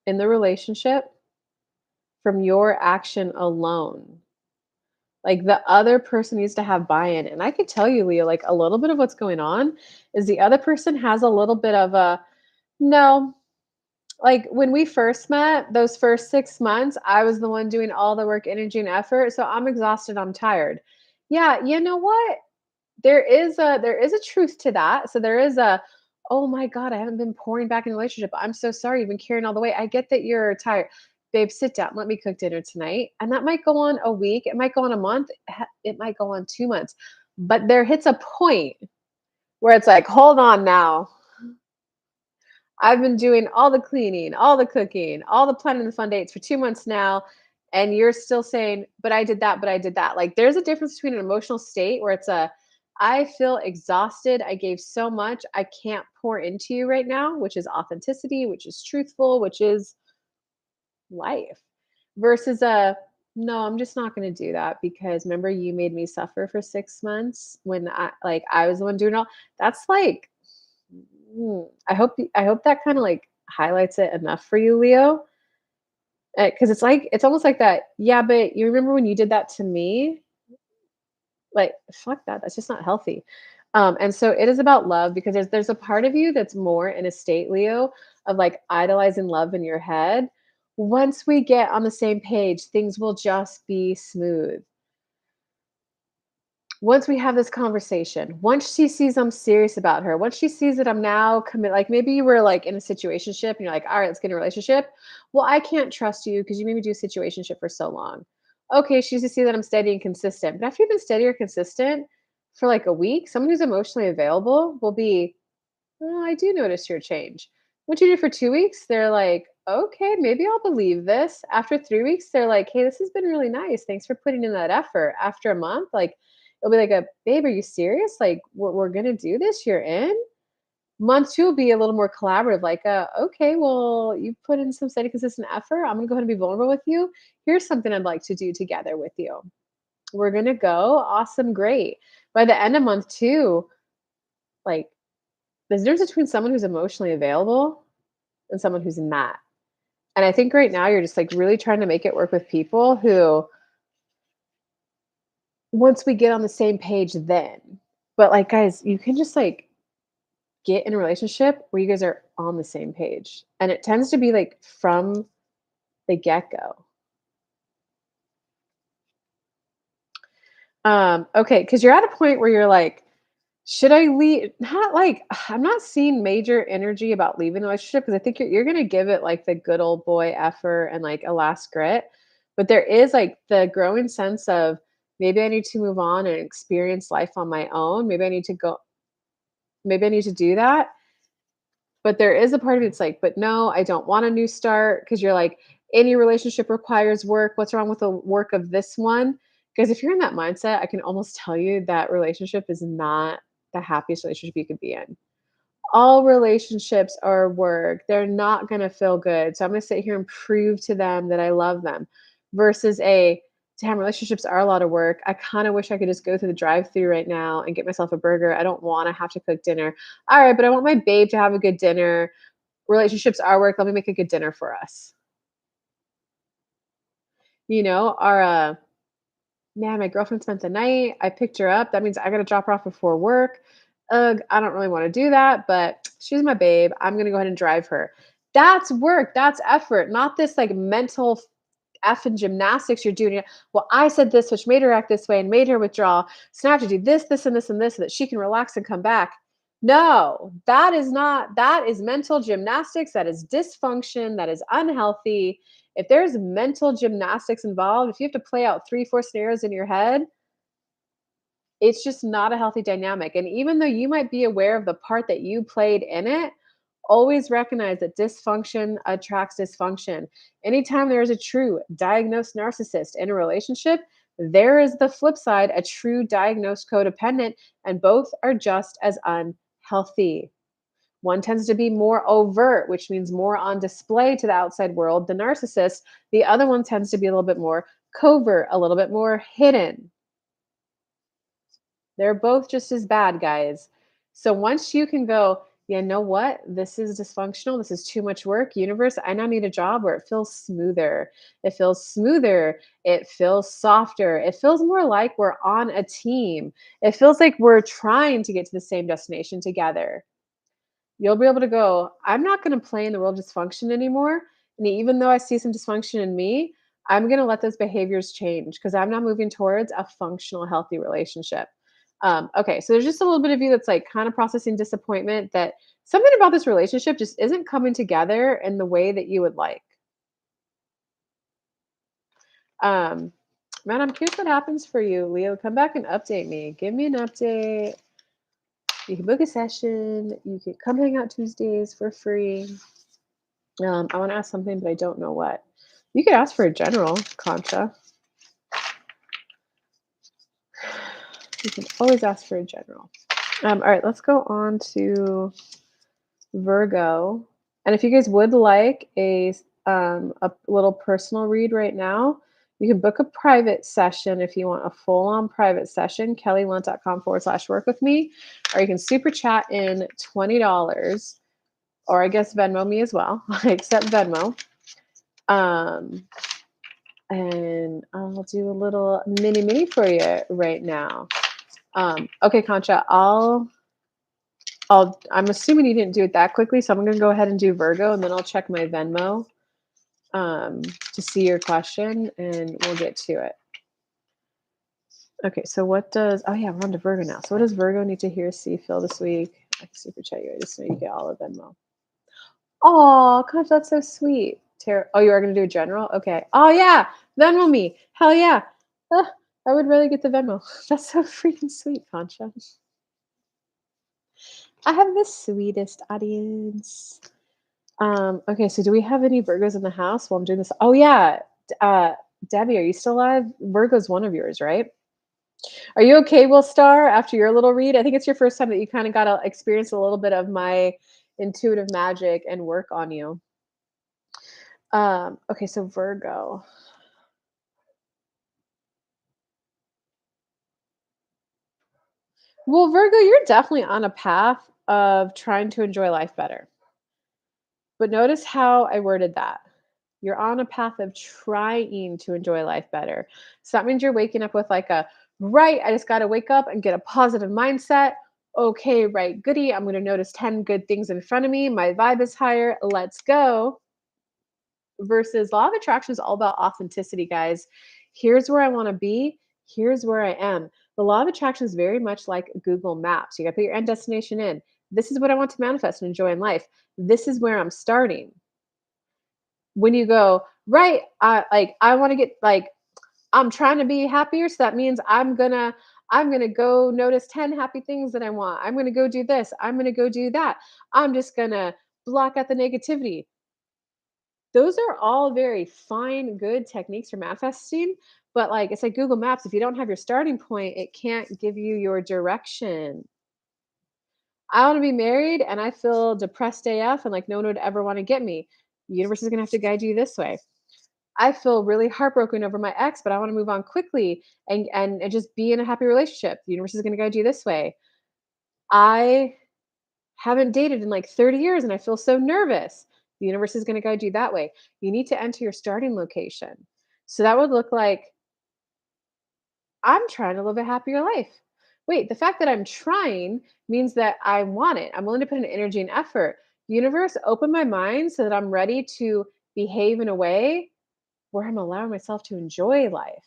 in the relationship from your action alone. Like, the other person needs to have buy-in. And I could tell you, Leo, like, a little bit of what's going on is the other person has a little bit of a no. Like, when we first met, those first 6 months, I was the one doing all the work, energy, and effort. So I'm exhausted. I'm tired. Yeah, you know what? There is a truth to that. So there is a, "Oh my god, I haven't been pouring back in the relationship. I'm so sorry you've been carrying all the weight. I get that you're tired. Babe, sit down. Let me cook dinner tonight." And that might go on a week, it might go on a month, it might go on 2 months. But there hits a point where it's like, "Hold on now. I've been doing all the cleaning, all the cooking, all the planning the fun dates for 2 months now, and you're still saying, "But I did that, but I did that." Like, there's a difference between an emotional state where it's a, "I feel exhausted, I gave so much, I can't pour into you right now," which is authenticity, which is truthful, which is life, versus a, "No, I'm just not gonna do that because remember you made me suffer for 6 months when I was the one doing all." That's like, I hope that kinda, like, highlights it enough for you, Leo, because it's like it's almost like that, "Yeah, but you remember when you did that to me?" Like, fuck that, that's just not healthy. And so it is about love because there's a part of you that's more in a state, Leo, of, like, idolizing love in your head. Once we get on the same page, things will just be smooth. Once we have this conversation, once she sees I'm serious about her, once she sees that I'm now commit, like maybe you were like in a situationship and you're like, all right, let's get in a relationship. Well, I can't trust you because you made me do a situationship for so long. Okay, she's to see that I'm steady and consistent. But after you've been steady or consistent for like a week, someone who's emotionally available will be, "Oh, I do notice your change." What you do for 2 weeks, they're like, okay, maybe I'll believe this. After 3 weeks, they're like, hey, this has been really nice. Thanks for putting in that effort. After a month, like, it'll be like a, babe, are you serious? Like, we're going to do this? You're in? Month two will be a little more collaborative, like, okay, well, you put in some steady, consistent effort. I'm going to go ahead and be vulnerable with you. Here's something I'd like to do together with you. We're going to go. Awesome. Great. By the end of month two, like, there's a difference between someone who's emotionally available and someone who's not. And I think right now you're just like really trying to make it work with people who, once we get on the same page, then. But like, guys, you can just like get in a relationship where you guys are on the same page. And it tends to be like from the get go. Okay, because you're at a point where you're like, should I leave? Not like I'm not seeing major energy about leaving the relationship because I think you're gonna give it like the good old boy effort and like a last grit. But there is like the growing sense of maybe I need to move on and experience life on my own. Maybe I need to do that. But there is a part of me that's like, but no, I don't want a new start because you're like, any relationship requires work. What's wrong with the work of this one? Because if you're in that mindset, I can almost tell you that relationship is not the happiest relationship you could be in. All relationships are work. They're not going to feel good. So I'm going to sit here and prove to them that I love them versus a, damn, relationships are a lot of work. I kind of wish I could just go through the drive through right now and get myself a burger. I don't want to have to cook dinner. All right, but I want my babe to have a good dinner. Relationships are work. Let me make a good dinner for us. Our man, my girlfriend spent the night. I picked her up. That means I got to drop her off before work. Ugh, I don't really want to do that, but she's my babe. I'm going to go ahead and drive her. That's work. That's effort, not this like mental effing gymnastics you're doing. Well, I said this, which made her act this way and made her withdraw. So now I have to do this, this, and this, and this so that she can relax and come back. No, that is not, that is mental gymnastics. That is dysfunction. That is unhealthy. If there's mental gymnastics involved, if you have to play out three, four scenarios in your head, it's just not a healthy dynamic. And even though you might be aware of the part that you played in it, always recognize that dysfunction attracts dysfunction. Anytime there is a true diagnosed narcissist in a relationship, there is the flip side, a true diagnosed codependent, and both are just as unhealthy. One tends to be more overt, which means more on display to the outside world, the narcissist. The other one tends to be a little bit more covert, a little bit more hidden. They're both just as bad, guys. So once you can go, yeah, know what? This is dysfunctional. This is too much work. Universe, I now need a job where it feels smoother. It feels smoother. It feels softer. It feels more like we're on a team. It feels like we're trying to get to the same destination together. You'll be able to go, I'm not going to play in the world of dysfunction anymore. And even though I see some dysfunction in me, I'm going to let those behaviors change because I'm now moving towards a functional, healthy relationship. Okay, so there's just a little bit of you that's like kind of processing disappointment that something about this relationship just isn't coming together in the way that you would like. Um, Man, I'm curious what happens for you, Leo. Come back and update me. Give me an update. You can book a session. You can come hang out Tuesdays for free. I want to ask something, but I don't know what. You could ask for a general, Concha. You can always ask for a general. All right, let's go on to Virgo. And if you guys would like a little personal read right now, you can book a private session if you want a full on private session, kellylunt.com/work with me, or you can super chat in $20, or I guess Venmo me as well. I accept Venmo. Um, and I'll do a little mini for you right now. Okay, Concha, I'm assuming you didn't do it that quickly, so I'm gonna go ahead and do Virgo, and then I'll check my Venmo to see your question, and we'll get to it. Okay, so oh yeah, we're on to Virgo now. So what does Virgo need to hear, see, feel this week? I can super chat you. I just know you get all of Venmo. Oh, gosh, that's so sweet. Oh, you are going to do a general? Okay. Oh, yeah. Venmo me. Hell yeah. Ah, I would really get the Venmo. That's so freaking sweet, Concha. I have the sweetest audience. Okay, so do we have any Virgos in the house while I'm doing this? Oh, yeah. Uh, Debbie, are you still alive? Virgo's one of yours, right? Are you okay, Will Star, after your little read? I think it's your first time that you kind of got to experience a little bit of my intuitive magic and work on you. Okay, so Virgo. Well, Virgo, you're definitely on a path of trying to enjoy life better. But notice how I worded that. You're on a path of trying to enjoy life better. So that means you're waking up with like right, I just got to wake up and get a positive mindset. Okay, right, goody. I'm going to notice 10 good things in front of me. My vibe is higher. Let's go. Versus law of attraction is all about authenticity, guys. Here's where I want to be. Here's where I am. The law of attraction is very much like Google Maps. You got to put your end destination in. This is what I want to manifest and enjoy in life. This is where I'm starting. When you go, right, I want to get I'm trying to be happier, so that means I'm gonna go notice 10 happy things that I want. I'm gonna go do this. I'm gonna go do that. I'm just gonna block out the negativity. Those are all very fine, good techniques for manifesting, but, like, it's like Google Maps, if you don't have your starting point, it can't give you your direction. I wanna be married, and I feel depressed AF, and, like, no one would ever wanna get me. The universe is gonna have to guide you this way. I feel really heartbroken over my ex, but I wanna move on quickly and just be in a happy relationship. The universe is gonna guide you this way. I haven't dated in like 30 years and I feel so nervous. The universe is going to guide you that way. You need to enter your starting location. So that would look like I'm trying to live a happier life. Wait, the fact that I'm trying means that I want it. I'm willing to put in energy and effort. Universe, open my mind so that I'm ready to behave in a way where I'm allowing myself to enjoy life.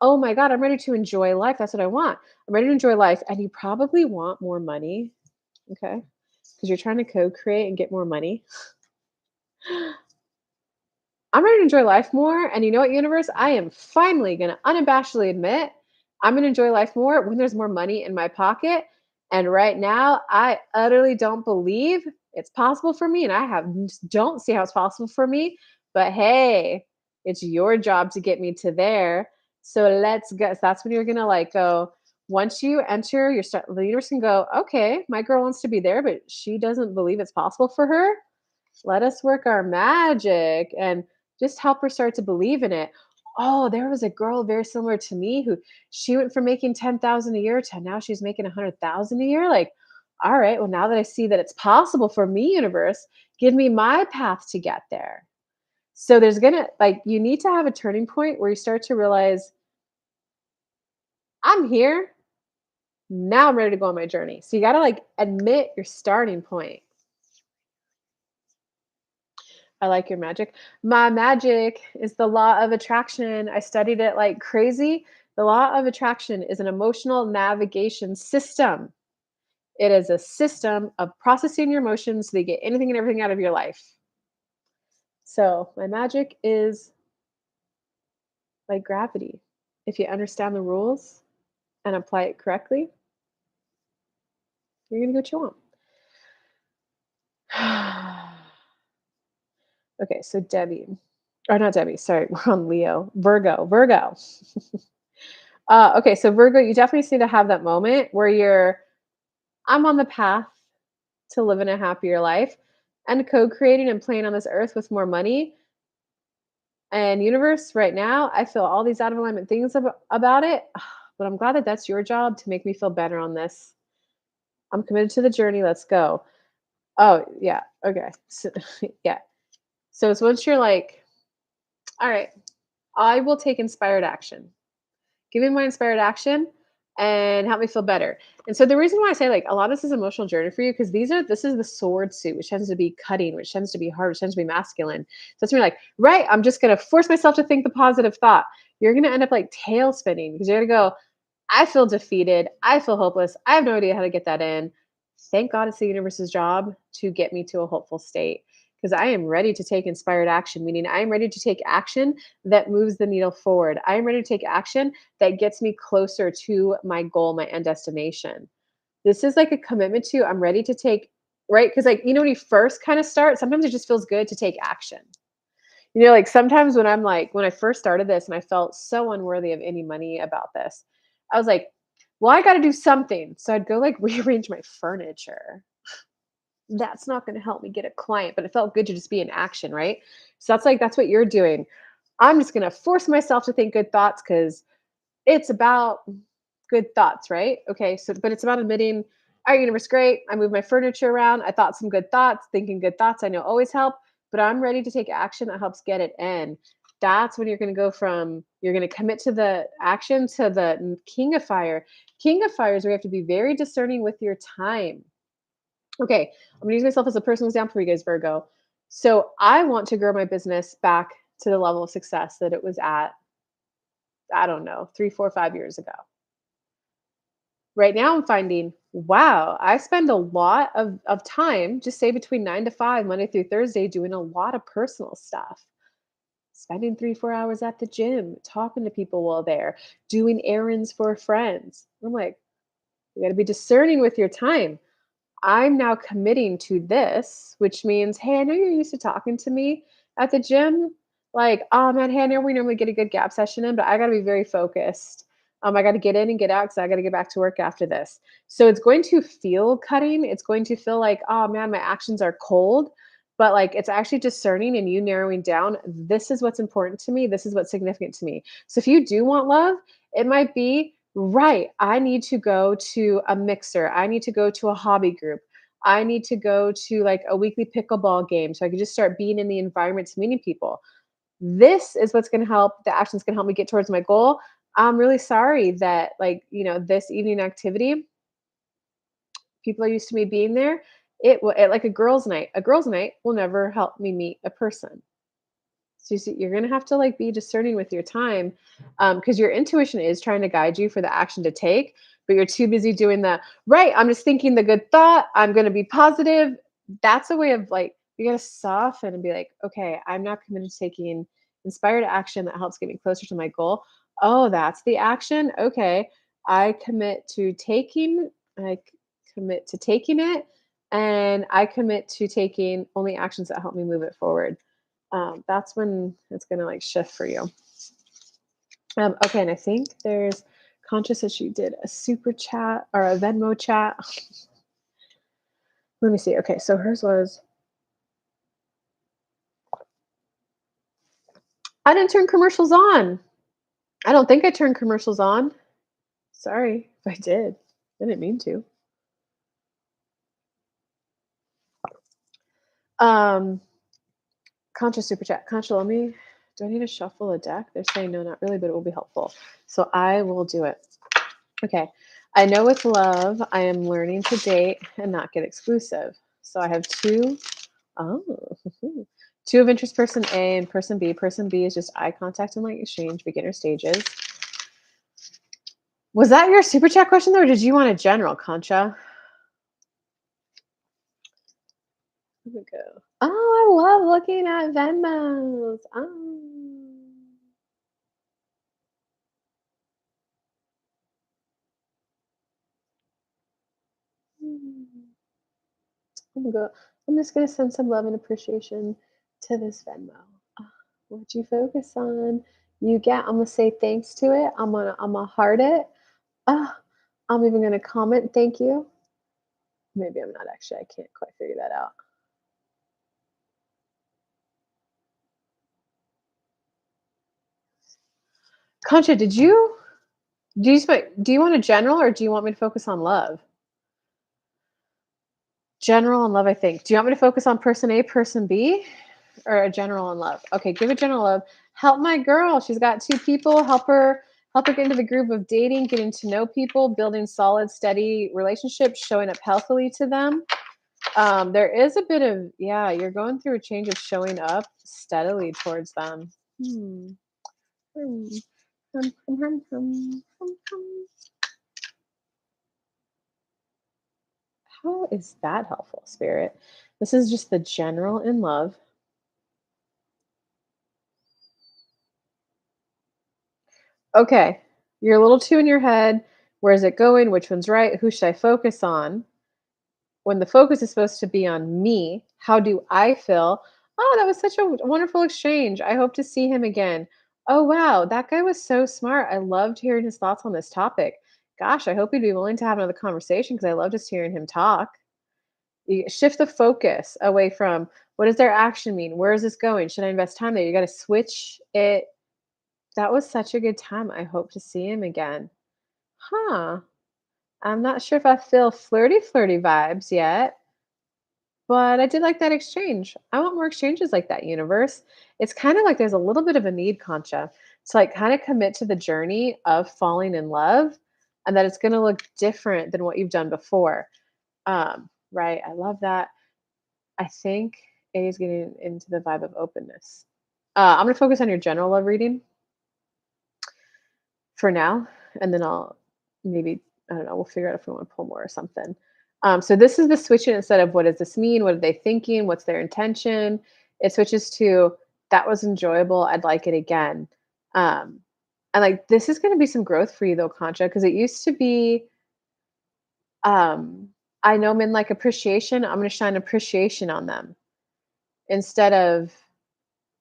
Oh my God, I'm ready to enjoy life. That's what I want. I'm ready to enjoy life. And you probably want more money. Okay. Because you're trying to co create and get more money. I'm ready to enjoy life more. And you know what, universe? I am finally going to unabashedly admit I'm going to enjoy life more when there's more money in my pocket. And right now, I utterly don't believe it's possible for me. And don't see how it's possible for me. But hey, it's your job to get me to there. So let's go. So that's when you're going to like go. Once you enter your start, the universe can go, okay, my girl wants to be there, but she doesn't believe it's possible for her. Let us work our magic and just help her start to believe in it. Oh, there was a girl very similar to me who she went from making 10,000 a year to now she's making 100,000 a year. Like, all right, well, now that I see that it's possible for me, universe, give me my path to get there. So there's gonna like you need to have a turning point where you start to realize I'm here. Now I'm ready to go on my journey. So you gotta like admit your starting point. I like your magic. My magic is the law of attraction. I studied it like crazy. The law of attraction is an emotional navigation system. It is a system of processing your emotions so that you get anything and everything out of your life. So, my magic is like gravity. If you understand the rules and apply it correctly, You're gonna get what you want. Okay, so Debbie, or not Debbie, sorry, we're on Leo. Virgo. Okay, so Virgo, you definitely just need to have that moment where I'm on the path to living a happier life and co-creating and playing on this earth with more money and universe right now. I feel all these out of alignment things about it, but I'm glad that that's your job to make me feel better on this. I'm committed to the journey. Let's go. Oh, yeah. Okay. So, yeah. So it's once you're like, all right, I will take inspired action. Give me my inspired action and help me feel better. And so the reason why I say like a lot of this is emotional journey for you because this is the sword suit, which tends to be cutting, which tends to be hard, which tends to be masculine. So it's me like, right, I'm just gonna force myself to think the positive thought. You're gonna end up like tail spinning because you're gonna go, I feel defeated. I feel hopeless. I have no idea how to get that in. Thank God it's the universe's job to get me to a hopeful state because I am ready to take inspired action, meaning I am ready to take action that moves the needle forward. I am ready to take action that gets me closer to my goal, my end destination. This is like a commitment to, I'm ready to take, right? Because, like, when you first kind of start, sometimes it just feels good to take action. Like sometimes when I first started this and I felt so unworthy of any money about this, I was like, well, I got to do something. So I'd go like rearrange my furniture. That's not going to help me get a client, but it felt good to just be in action, right? So that's what you're doing. I'm just going to force myself to think good thoughts because it's about good thoughts, right? Okay, so but it's about admitting, our universe, great. I moved my furniture around. I thought some good thoughts. Thinking good thoughts, I know always help, but I'm ready to take action that helps get it in. That's when you're going to go from you're going to commit to the action to the king of fire. King of fire is where you have to be very discerning with your time. Okay, I'm going to use myself as a personal example for you guys, Virgo. So I want to grow my business back to the level of success that it was at, I don't know, 3, 4, 5 years ago. Right now, I'm finding, wow, I spend a lot of time, just say between 9 to 5, Monday through Thursday, doing a lot of personal stuff. Spending 3, 4 hours at the gym, talking to people while there, doing errands for friends. I'm like, you got to be discerning with your time. I'm now committing to this, which means, hey, I know you're used to talking to me at the gym. Like, oh man, hey, I know we normally get a good gap session in, but I got to be very focused. I got to get in and get out because I got to get back to work after this. So it's going to feel cutting. It's going to feel like, oh man, my actions are cold, but like it's actually discerning and you narrowing down. This is what's important to me. This is what's significant to me. So if you do want love, it might be right. I need to go to a mixer. I need to go to a hobby group. I need to go to like a weekly pickleball game so I can just start being in the environments, meeting people. This is what's going to help. The action's going to help me get towards my goal. I'm really sorry that, like, this evening activity, people are used to me being there. Like a girls' night. A girls' night will never help me meet a person. So you're going to have to like be discerning with your time, because your intuition is trying to guide you for the action to take, but you're too busy doing the right. I'm just thinking the good thought. I'm going to be positive. That's a way of like, you got to soften and be like, okay, I'm not committed to taking inspired action that helps get me closer to my goal. Oh, that's the action. Okay. I commit to taking, I commit to taking it, and I commit to taking only actions that help me move it forward. That's when it's gonna like shift for you. Okay, and I think there's Conscious that she did a super chat or a Venmo chat. Let me see. Okay, so hers was, I didn't turn commercials on. I don't think I turned commercials on. Sorry if I did. I didn't mean to. Um, Conscious super chat. Conscious, do I need to shuffle a deck? They're saying no, not really, but it will be helpful. So I will do it. Okay. I know with love, I am learning to date and not get exclusive. So I have two. Oh, two of interest, person A and person B. Person B is just eye contact and like exchange, beginner stages. Was that your super chat question though, or did you want a general, Concha? Here we go. Oh, I love looking at Venmos. I'm gonna go I'm just gonna send some love and appreciation to this Venmo. Ah, what you focus on, you get. I'm gonna say thanks to it. I'm gonna heart it. Ah, I'm even gonna comment thank you. Maybe I'm not actually. I can't quite figure that out. Concha, do you want a general or do you want me to focus on love? General and love, I think. Do you want me to focus on person A, person B, or a general and love? Okay, give a general love. Help my girl. She's got two people. Help her get into the groove of dating, getting to know people, building solid, steady relationships, showing up healthily to them. There is a bit of, yeah, you're going through a change of showing up steadily towards them. Hmm. Hmm. Hum. How is that helpful, spirit? This is just the general in love. Okay. You're a little too in your head. Where is it going? Which one's right? Who should I focus on? When the focus is supposed to be on me, how do I feel? Oh, that was such a wonderful exchange. I hope to see him again. Oh, wow. That guy was so smart. I loved hearing his thoughts on this topic. Gosh, I hope he'd be willing to have another conversation because I love just hearing him talk. You shift the focus away from what does their action mean? Where is this going? Should I invest time there? You got to switch it. That was such a good time. I hope to see him again. Huh. I'm not sure if I feel flirty vibes yet, but I did like that exchange. I want more exchanges like that, universe. It's kind of like there's a little bit of a need, Concha, to like kind of commit to the journey of falling in love and that it's going to look different than what you've done before. Right. I love that. I think A is getting into the vibe of openness. I'm going to focus on your general love reading for now, and then I'll maybe I don't know. We'll figure out if we want to pull more or something. So this is the switching instead of what does this mean? What are they thinking? What's their intention? It switches to that was enjoyable. I'd like it again. Um, and like this is going to be some growth for you though, Concha, because it used to be um, I know men like appreciation. I'm going to shine appreciation on them instead of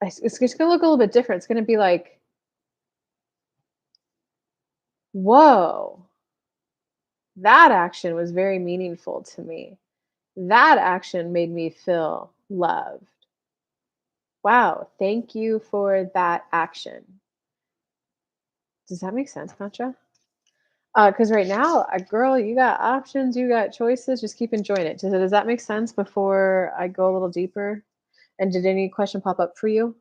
it's just going to look a little bit different. It's going to be like, whoa, that action was very meaningful to me. That action made me feel loved. Wow, thank you for that action. Does that make sense, Concha? Because right now, girl, you got options, you got choices. Just keep enjoying it. Does that make sense? Before I go a little deeper, and did any question pop up for you?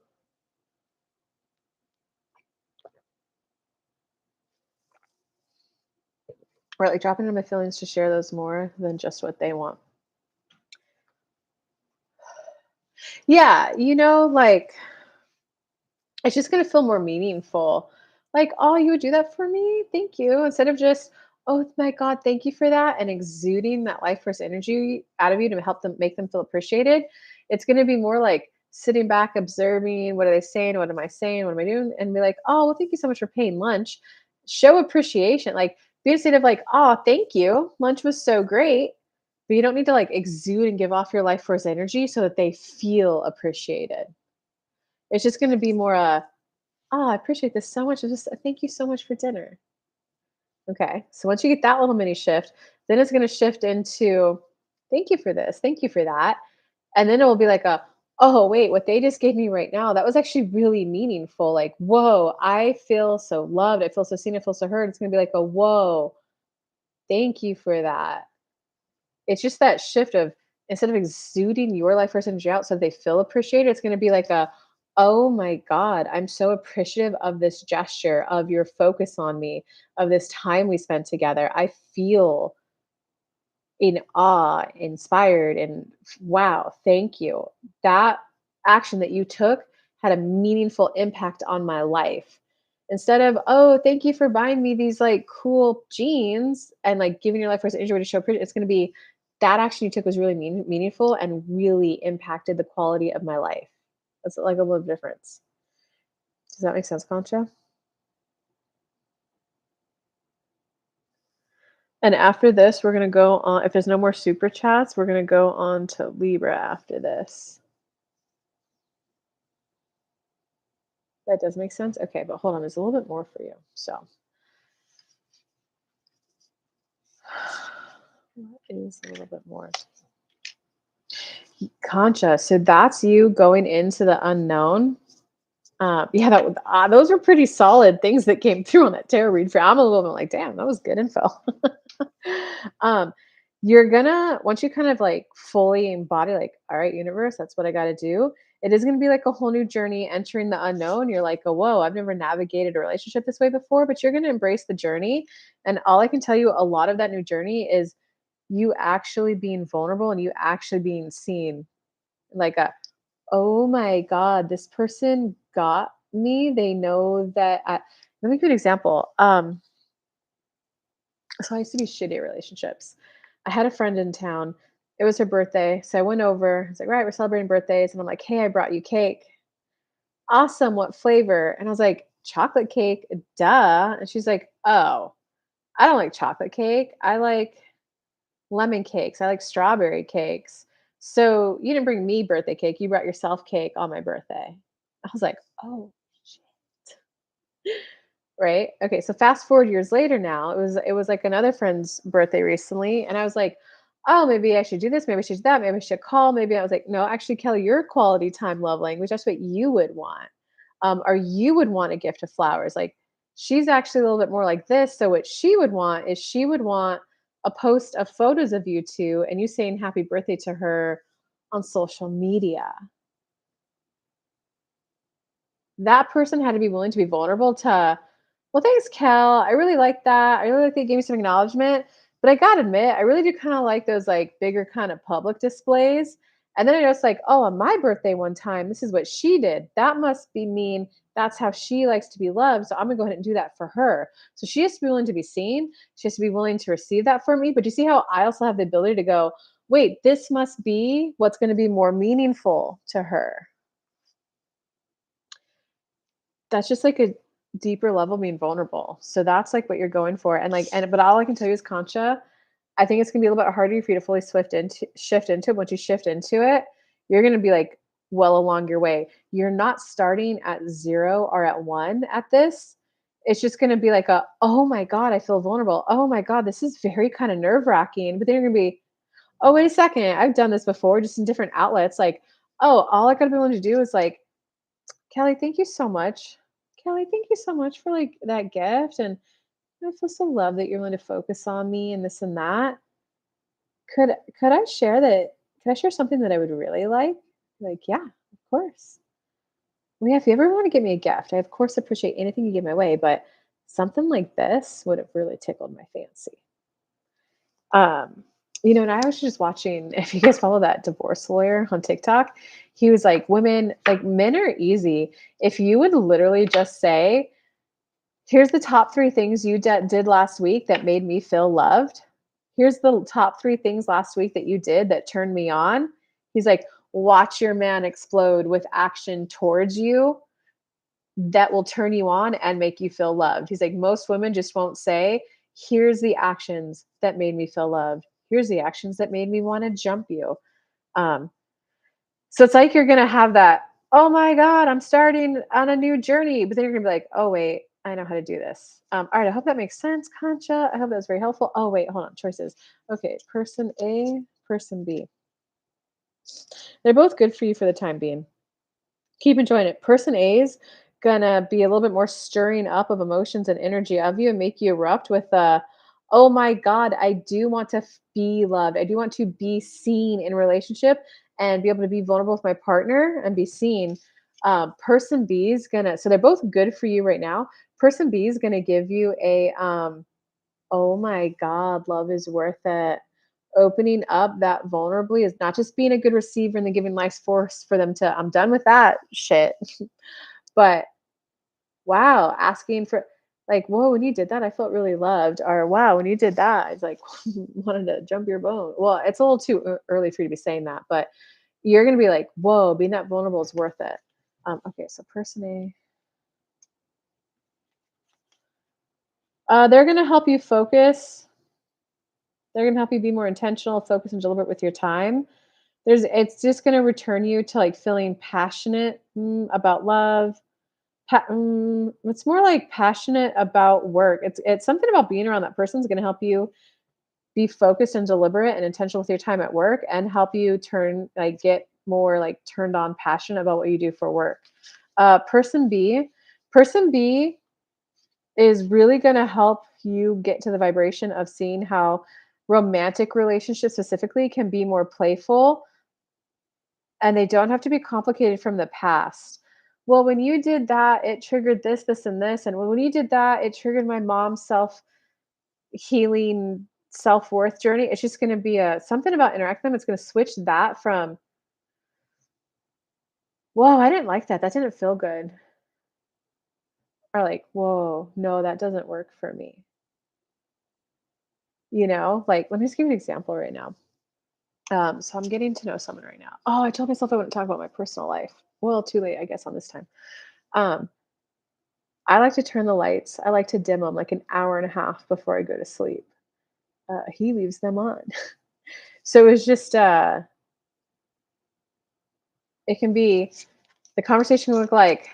Or like dropping into my feelings to share those more than just what they want? Yeah, like it's just gonna feel more meaningful. Like, "Oh, you would do that for me? Thank you." Instead of just, "Oh my god, thank you for that," and exuding that life force energy out of you to help them make them feel appreciated. It's gonna be more like sitting back, observing, "What are they saying? What am I saying? What am I doing?" And be like, "Oh, well, thank you so much for paying lunch." Show appreciation. Like, be instead of like, "Oh, thank you. Lunch was so great." But you don't need to like exude and give off your life force energy so that they feel appreciated. It's just gonna be more "Oh, I appreciate this so much. Just thank you so much for dinner." Okay. So once you get that little mini shift, then it's going to shift into thank you for this. Thank you for that. And then it will be like oh, wait, what they just gave me right now, that was actually really meaningful. Like, whoa, I feel so loved. I feel so seen. I feel so heard. It's going to be like whoa, thank you for that. It's just that shift of instead of exuding your life force energy out so they feel appreciated, it's gonna be like "Oh my god, I'm so appreciative of this gesture, of your focus on me, of this time we spent together. I feel in awe, inspired, and wow, thank you. That action that you took had a meaningful impact on my life. Instead of, oh, thank you for buying me these like cool jeans and like giving your life force injury to show appreciation, it's going to be that action you took was really meaningful and really impacted the quality of my life. That's like a little difference. Does that make sense, Concha? And after this, we're gonna go on if there's no more super chats, we're gonna go on to Libra after this. That does make sense? Okay, but hold on, there's a little bit more for you. So, what is a little bit more? Concha, so that's you going into the unknown. Yeah, those were pretty solid things that came through on that tarot read. For I'm a little bit like, damn, that was good info. um, you're gonna once you kind of like fully embody, like, all right, universe, that's what I got to do. It is gonna be like a whole new journey entering the unknown. You're like, oh, whoa, I've never navigated a relationship this way before, but you're gonna embrace the journey. And all I can tell you, a lot of that new journey is you actually being vulnerable and you actually being seen. Like a oh my god, this person got me. They know that let me give you an example. So I used to be shitty at relationships. I had a friend in town. It was her birthday. So I went over. It's like, right, we're celebrating birthdays. And I'm like, hey, I brought you cake. Awesome. What flavor? And I was like, chocolate cake. Duh. And she's like, oh, I don't like chocolate cake. I like lemon cakes. I like strawberry cakes. So you didn't bring me birthday cake. You brought yourself cake on my birthday. I was like, oh, shit. Right? Okay, so fast forward years later now, it was like another friend's birthday recently, and I was like, "Oh, maybe I should do this, maybe I should do that, maybe I should call." Maybe I was like, "No, actually, Kelly, your quality time love language, that's what you would want. Or you would want a gift of flowers." Like, she's actually a little bit more like this, so what she would want is she would want a post of photos of you 2 and you saying happy birthday to her on social media. That person had to be willing to be vulnerable to, "Well, thanks, Kel. I really like that. I really like they gave me some acknowledgement, but I gotta admit, I really do kinda like those, like, bigger kind of public displays." And then I noticed, like, "Oh, on my birthday one time, this is what she did. That must be mean that's how she likes to be loved, so I'm gonna go ahead and do that for her." So she has to be willing to be seen. She has to be willing to receive that from me, but you see how I also have the ability to go, "Wait, this must be what's gonna be more meaningful to her." That's just like a deeper level being vulnerable. So that's like what you're going for. And like, and but all I can tell you is Concha, I think it's gonna be a little bit harder for you to fully shift into it. Once you shift into it, you're gonna be like well along your way. You're not starting at 0 or at 1 at this. It's just gonna be like a, oh my God, I feel vulnerable. Oh my God, this is very kind of nerve-wracking. But then you're gonna be, oh, wait a second, I've done this before, just in different outlets. Like, oh, all I gotta be willing to do is like, Kelly, thank you so much. Kelly, thank you so much for like that gift. And I feel so loved that you're willing to focus on me and this and that. Could I share that? Could I share something that I would really like? Like, yeah, of course. Well, yeah, if you ever want to get me a gift, I of course appreciate anything you give my way, but something like this would have really tickled my fancy. Um, and I was just watching, if you guys follow that divorce lawyer on TikTok, he was like, women, like men are easy. If you would literally just say, here's the top 3 things you did last week that made me feel loved. Here's the top 3 things last week that you did that turned me on. He's like, watch your man explode with action towards you that will turn you on and make you feel loved. He's like, most women just won't say, here's the actions that made me feel loved. Here's the actions that made me want to jump you. Um, so it's like you're gonna have that, oh my God, I'm starting on a new journey. But then you're gonna be like, oh wait, I know how to do this. All right, I hope that makes sense, Concha. I hope that was very helpful. Oh wait, hold on, choices. Okay, person A, person B. They're both good for you for the time being. Keep enjoying it. Person A's gonna be a little bit more stirring up of emotions and energy of you and make you erupt with oh my God, I do want to be loved. I do want to be seen in a relationship and be able to be vulnerable with my partner and be seen. Person B is gonna, so they're both good for you right now. Person B is gonna give you a oh my God, love is worth it. Opening up that vulnerably is not just being a good receiver and then giving life's force for them to, I'm done with that shit. But wow, asking for like, whoa, when you did that, I felt really loved. Or wow, when you did that, it's like wanted to jump your bone. Well, it's a little too early for you to be saying that, but you're gonna be like, whoa, being that vulnerable is worth it. Okay, so person A, they're gonna help you focus. They're gonna help you be more intentional, focused, and deliberate with your time. It's just gonna return you to, like, feeling passionate, about love. It's more like passionate about work. It's something about being around that person is gonna help you be focused and deliberate and intentional with your time at work and help you get more, like, turned on passionate about what you do for work. Person B is really gonna help you get to the vibration of seeing how romantic relationships specifically can be more playful, and they don't have to be complicated from the past. Well, when you did that, it triggered this, this, and this, and when you did that, it triggered my mom's self-healing, self-worth journey. It's just gonna be a something about interacting them, it's gonna switch that from, "Whoa, I didn't like that. That didn't feel good," or like, "Whoa, no, that doesn't work for me." Like, let me just give you an example right now. So I'm getting to know someone right now. Oh, I told myself I wouldn't talk about my personal life. Well, too late, I guess, on this time. Um, I like to turn the lights. I like to dim them like an hour and a half before I go to sleep. He leaves them on. So it's just, it can be the conversation can look like,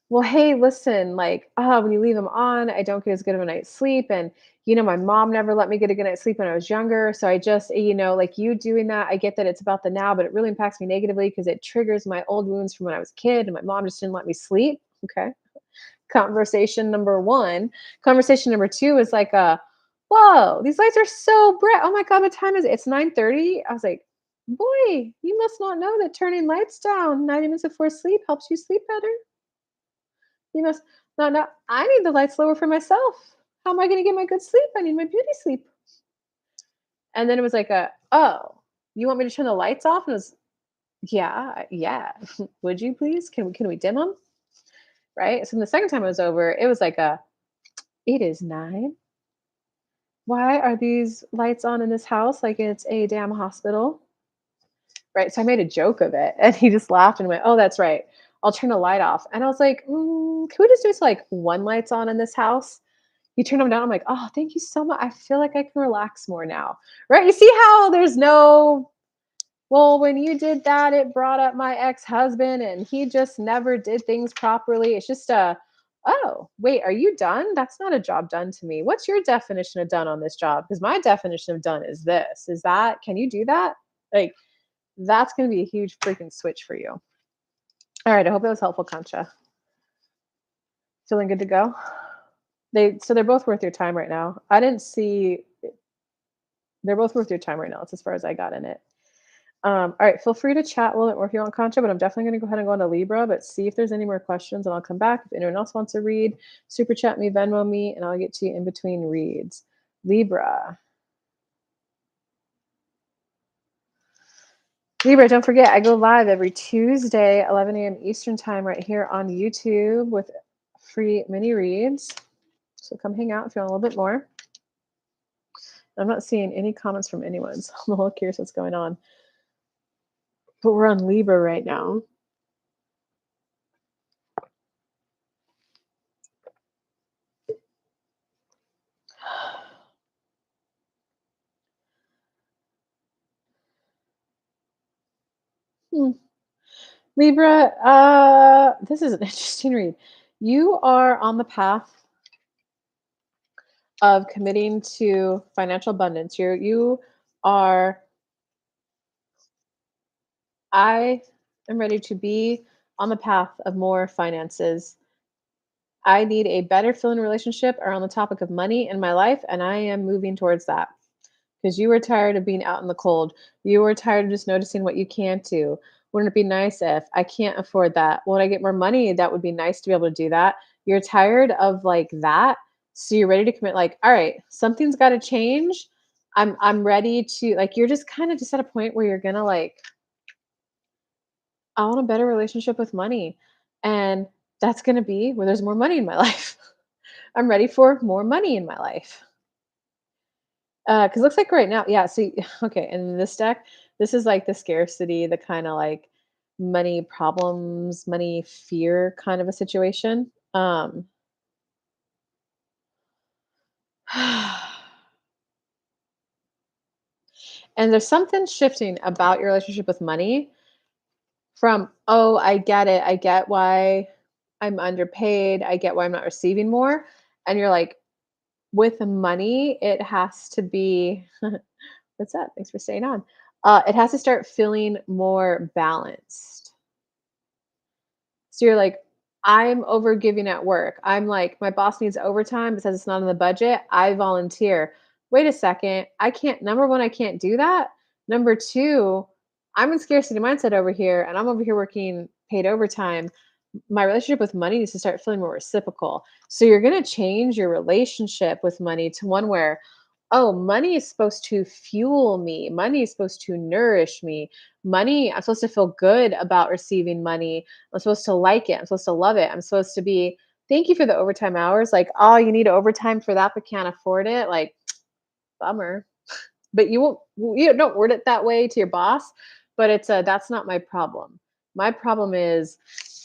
well, hey, listen, like, when you leave them on, I don't get as good of a night's sleep. And, my mom never let me get a good night's sleep when I was younger. So I just, like you doing that, I get that it's about the now, but it really impacts me negatively because it triggers my old wounds from when I was a kid and my mom just didn't let me sleep. Okay. Conversation number one. Conversation number two is like, whoa, these lights are so bright. Oh my God, what time is it? It's 9:30. I was like, boy, you must not know that turning lights down 90 minutes before sleep helps you sleep better. You must not know. I need the lights lower for myself. How am I going to get my good sleep? I need my beauty sleep. And then it was like, oh, you want me to turn the lights off? And it was, yeah, yeah. Would you please? Can we dim them? Right. So then the second time it was over, it was like it is 9. Why are these lights on in this house like it's a damn hospital? Right. So I made a joke of it and he just laughed and went, oh, that's right. I'll turn the light off. And I was like, can we just do it so like one light's on in this house? You turn them down. I'm like, oh, thank you so much. I feel like I can relax more now. Right. You see how there's no, well, when you did that, it brought up my ex-husband and he just never did things properly. It's just oh, wait, are you done? That's not a job done to me. What's your definition of done on this job? Because my definition of done is this. Is that, can you do that? Like, that's going to be a huge freaking switch for you. All right. I hope that was helpful, Concha. Feeling good to go? They're both worth your time right now. I didn't see, they're both worth your time right now. That's as far as I got in it. All right, feel free to chat a little bit more if you want, Concha, but I'm definitely going to go ahead and go into Libra, but see if there's any more questions and I'll come back. If anyone else wants to read, super chat me, Venmo me, and I'll get to you in between reads. Libra. Libra, don't forget, I go live every Tuesday, 11 a.m. Eastern time right here on YouTube with free mini reads. So come hang out if you want a little bit more. I'm not seeing any comments from anyone, so I'm a little curious what's going on. But we're on Libra right now. Hmm. Libra, this is an interesting read. You are on the path of committing to financial abundance. You are, I am ready to be on the path of more finances. I need a better feeling relationship around the topic of money in my life, and I am moving towards that. Because you were tired of being out in the cold. You were tired of just noticing what you can't do. Wouldn't it be nice if I can't afford that? When I get more money, that would be nice to be able to do that. You're tired of like that. So you're ready to commit, like, all right, something's got to change. I'm ready to, like, you're just kind of just at a point where you're gonna like, I want a better relationship with money. And that's gonna be where there's more money in my life. I'm ready for more money in my life. Because looks like right now, yeah, see, okay, in this deck, this is like the scarcity, the kinda like money problems, money fear kind of a situation. And there's something shifting about your relationship with money from, "Oh, I get it. I get why I'm underpaid. I get why I'm not receiving more." And you're like, with the money, it has to be what's up? Thanks for staying on. It has to start feeling more balanced. So you're like, I'm over giving at work. I'm like, my boss needs overtime, but says it's not in the budget. I volunteer. Wait a second. I can't, number one, I can't do that. Number two, I'm in scarcity mindset over here and I'm over here working paid overtime. My relationship with money needs to start feeling more reciprocal. So you're going to change your relationship with money to one where, oh, money is supposed to fuel me. Money is supposed to nourish me. Money, I'm supposed to feel good about receiving money. I'm supposed to like it. I'm supposed to love it. I'm supposed to be, thank you for the overtime hours. Like, oh, you need overtime for that, but can't afford it. Like, bummer. But you won't, you don't word it that way to your boss, but it's a, that's not my problem. My problem is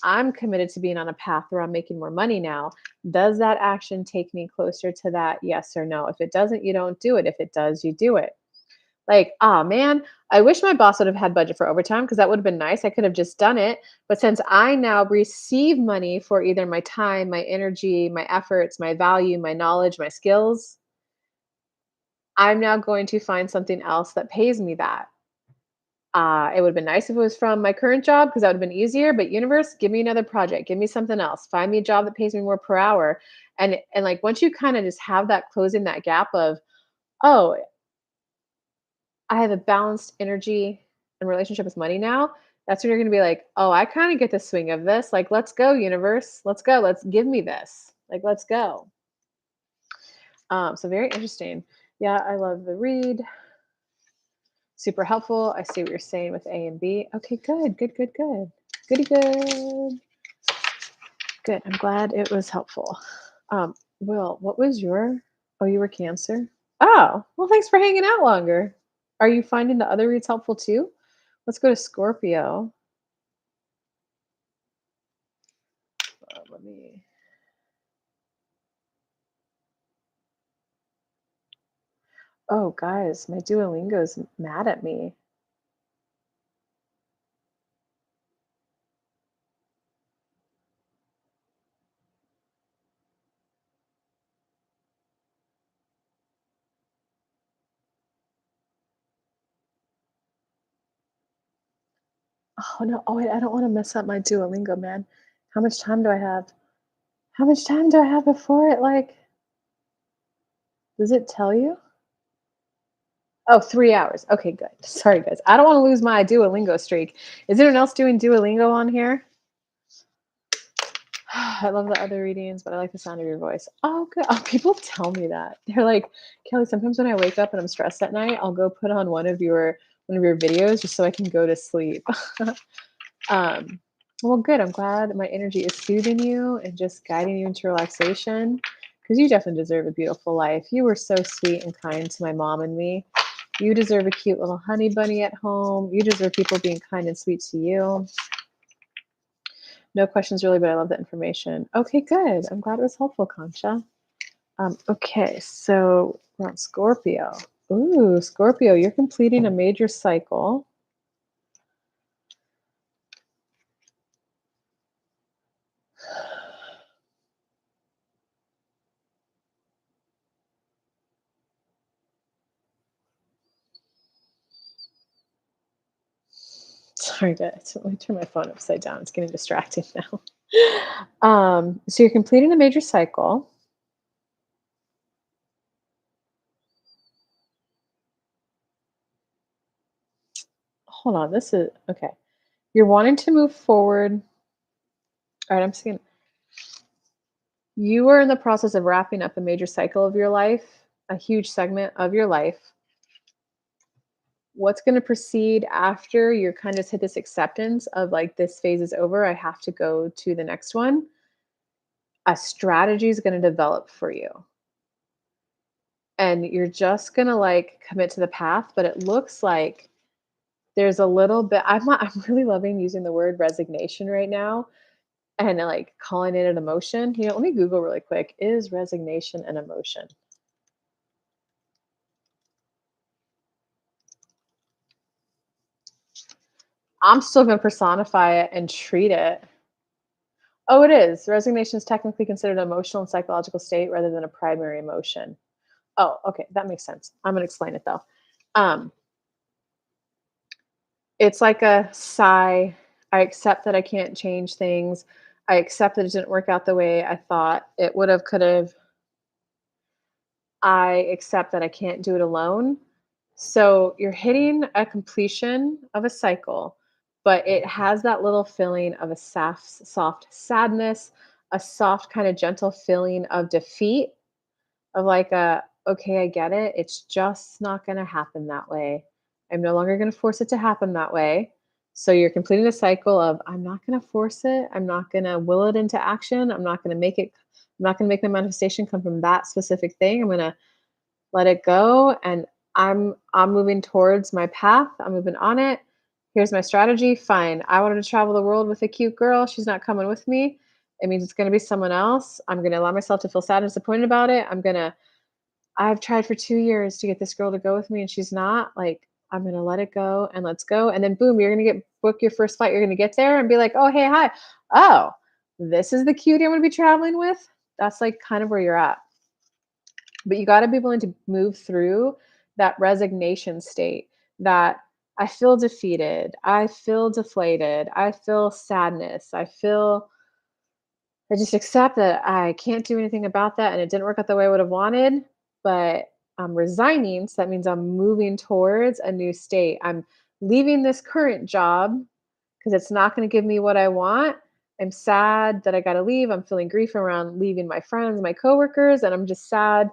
I'm committed to being on a path where I'm making more money now. Does that action take me closer to that? Yes or no? If it doesn't, you don't do it. If it does, you do it. Like, ah, man, I wish my boss would have had budget for overtime because that would have been nice. I could have just done it. But since I now receive money for either my time, my energy, my efforts, my value, my knowledge, my skills, I'm now going to find something else that pays me that. It would have been nice if it was from my current job because that would have been easier. But universe, give me another project, give me something else, find me a job that pays me more per hour. And like once you kind of just have that closing that gap of, oh, I have a balanced energy and relationship with money now. That's when you're gonna be like, oh, I kind of get the swing of this. Like, let's go, universe. Let's go. Let's give me this. Like, let's go. So very interesting. Yeah, I love the read. Super helpful. I see what you're saying with A and B. Okay, good, good, good, good. Goody good. Good. I'm glad it was helpful. Will, what was your oh, you were Cancer? Oh, well, thanks for hanging out longer. Are you finding the other reads helpful too? Let's go to Scorpio. Let me oh, guys, my Duolingo's mad at me. Oh, no. Oh, wait, I don't wanna mess up my Duolingo, man. How much time do I have? How much time do I have before it, like does it tell you? Oh, 3 hours. Okay, good. Sorry, guys. I don't wanna lose my Duolingo streak. Is anyone else doing Duolingo on here? I love the other readings, but I like the sound of your voice. Oh, good. Oh, people tell me that. They're like, "Kelly, sometimes when I wake up and I'm stressed at night, I'll go put on one of your videos just so I can go to sleep." Um, well, good. I'm glad my energy is soothing you and just guiding you into relaxation because you definitely deserve a beautiful life. You were so sweet and kind to my mom and me. You deserve a cute little honey bunny at home. You deserve people being kind and sweet to you. No questions really, but I love that information. Okay, good. I'm glad it was helpful, Concha. Okay, so we're on Scorpio. Ooh, Scorpio, you're completing a major cycle. Sorry, guys. Let me turn my phone upside down. It's getting distracting now. So you're completing a major cycle. Hold on. This is okay. You're wanting to move forward. All right, I'm seeing you are in the process of wrapping up a major cycle of your life, a huge segment of your life. What's going to proceed after you're kind of hit this acceptance of like this phase is over, I have to go to the next one. A strategy is going to develop for you. And you're just going to like commit to the path, but it looks like there's a little bit I'm really loving using the word resignation right now and like calling it an emotion. You know, let me Google really quick. Is resignation an emotion? I'm still gonna personify it and treat it. Oh, it is. Resignation is technically considered an emotional and psychological state rather than a primary emotion. Oh, okay, that makes sense. I'm gonna explain it though. Um, it's like a sigh. I accept that I can't change things. I accept that it didn't work out the way I thought it would have, could have. I accept that I can't do it alone. So you're hitting a completion of a cycle, but it has that little feeling of a soft sadness, a soft kind of gentle feeling of defeat, of like a, okay, I get it. It's just not going to happen that way. I'm no longer going to force it to happen that way. So you're completing a cycle of, I'm not going to force it. I'm not going to will it into action. I'm not going to make it, I'm not going to make the manifestation come from that specific thing. I'm going to let it go, and I'm moving towards my path. I'm moving on it. Here's my strategy. Fine. I wanted to travel the world with a cute girl. She's not coming with me. It means it's going to be someone else. I'm going to allow myself to feel sad and disappointed about it. I've tried for 2 years to get this girl to go with me and she's not. Like, I'm going to let it go and let's go. And then boom, you're going to get book your first flight. You're going to get there and be like, "Oh, hey, hi. Oh, this is the cutie I'm going to be traveling with." That's like kind of where you're at. But you got to be willing to move through that resignation state, that I feel defeated, I feel deflated, I feel sadness, I just accept that I can't do anything about that and it didn't work out the way I would have wanted, but I'm resigning. So that means I'm moving towards a new state. I'm leaving this current job because it's not going to give me what I want. I'm sad that I got to leave. I'm feeling grief around leaving my friends, my coworkers, and I'm just sad.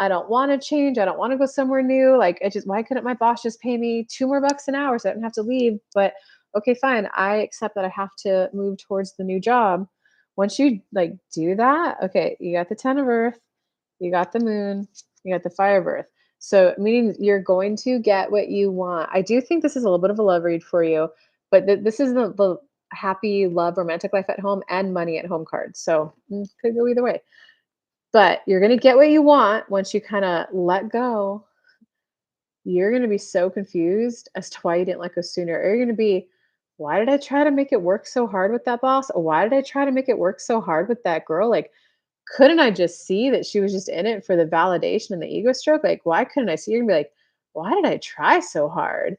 I don't want to change. I don't want to go somewhere new. Like, it just, why couldn't my boss just pay me 2 more bucks an hour so I don't have to leave? But okay, fine. I accept that I have to move towards the new job. Once you like do that, okay, you got the 10 of earth, you got the moon, you got the fire of earth. So meaning you're going to get what you want. I do think this is a little bit of a love read for you, but this is the happy, love, romantic life at home and money at home card. So could go either way. But you're gonna get what you want once you kind of let go. You're gonna be so confused as to why you didn't let go sooner. Or you're gonna be, why did I try to make it work so hard with that boss? Or why did I try to make it work so hard with that girl? Like, couldn't I just see that she was just in it for the validation and the ego stroke? Like, why couldn't I see? You're gonna be like, why did I try so hard?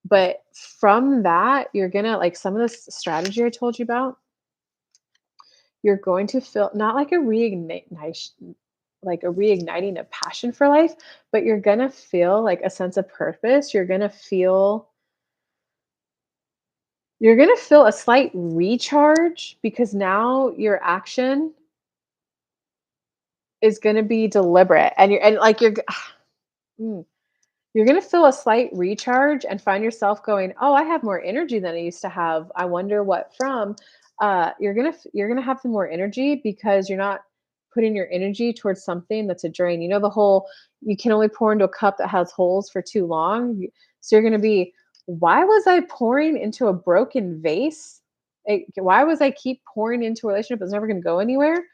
But from that, you're gonna like some of this strategy I told you about, you're going to feel not like a reigniting of passion for life, but you're gonna feel like a sense of purpose. You're gonna feel a slight recharge because now your action is gonna be deliberate and mm, you're gonna feel a slight recharge and find yourself going, "Oh, I have more energy than I used to have. I wonder what from." You're gonna have some more energy because you're not putting your energy towards something that's a drain. You know the whole you can only pour into a cup that has holes for too long. So you're gonna be, why was I pouring into a broken vase? Why was I keep pouring into a relationship that's never gonna go anywhere?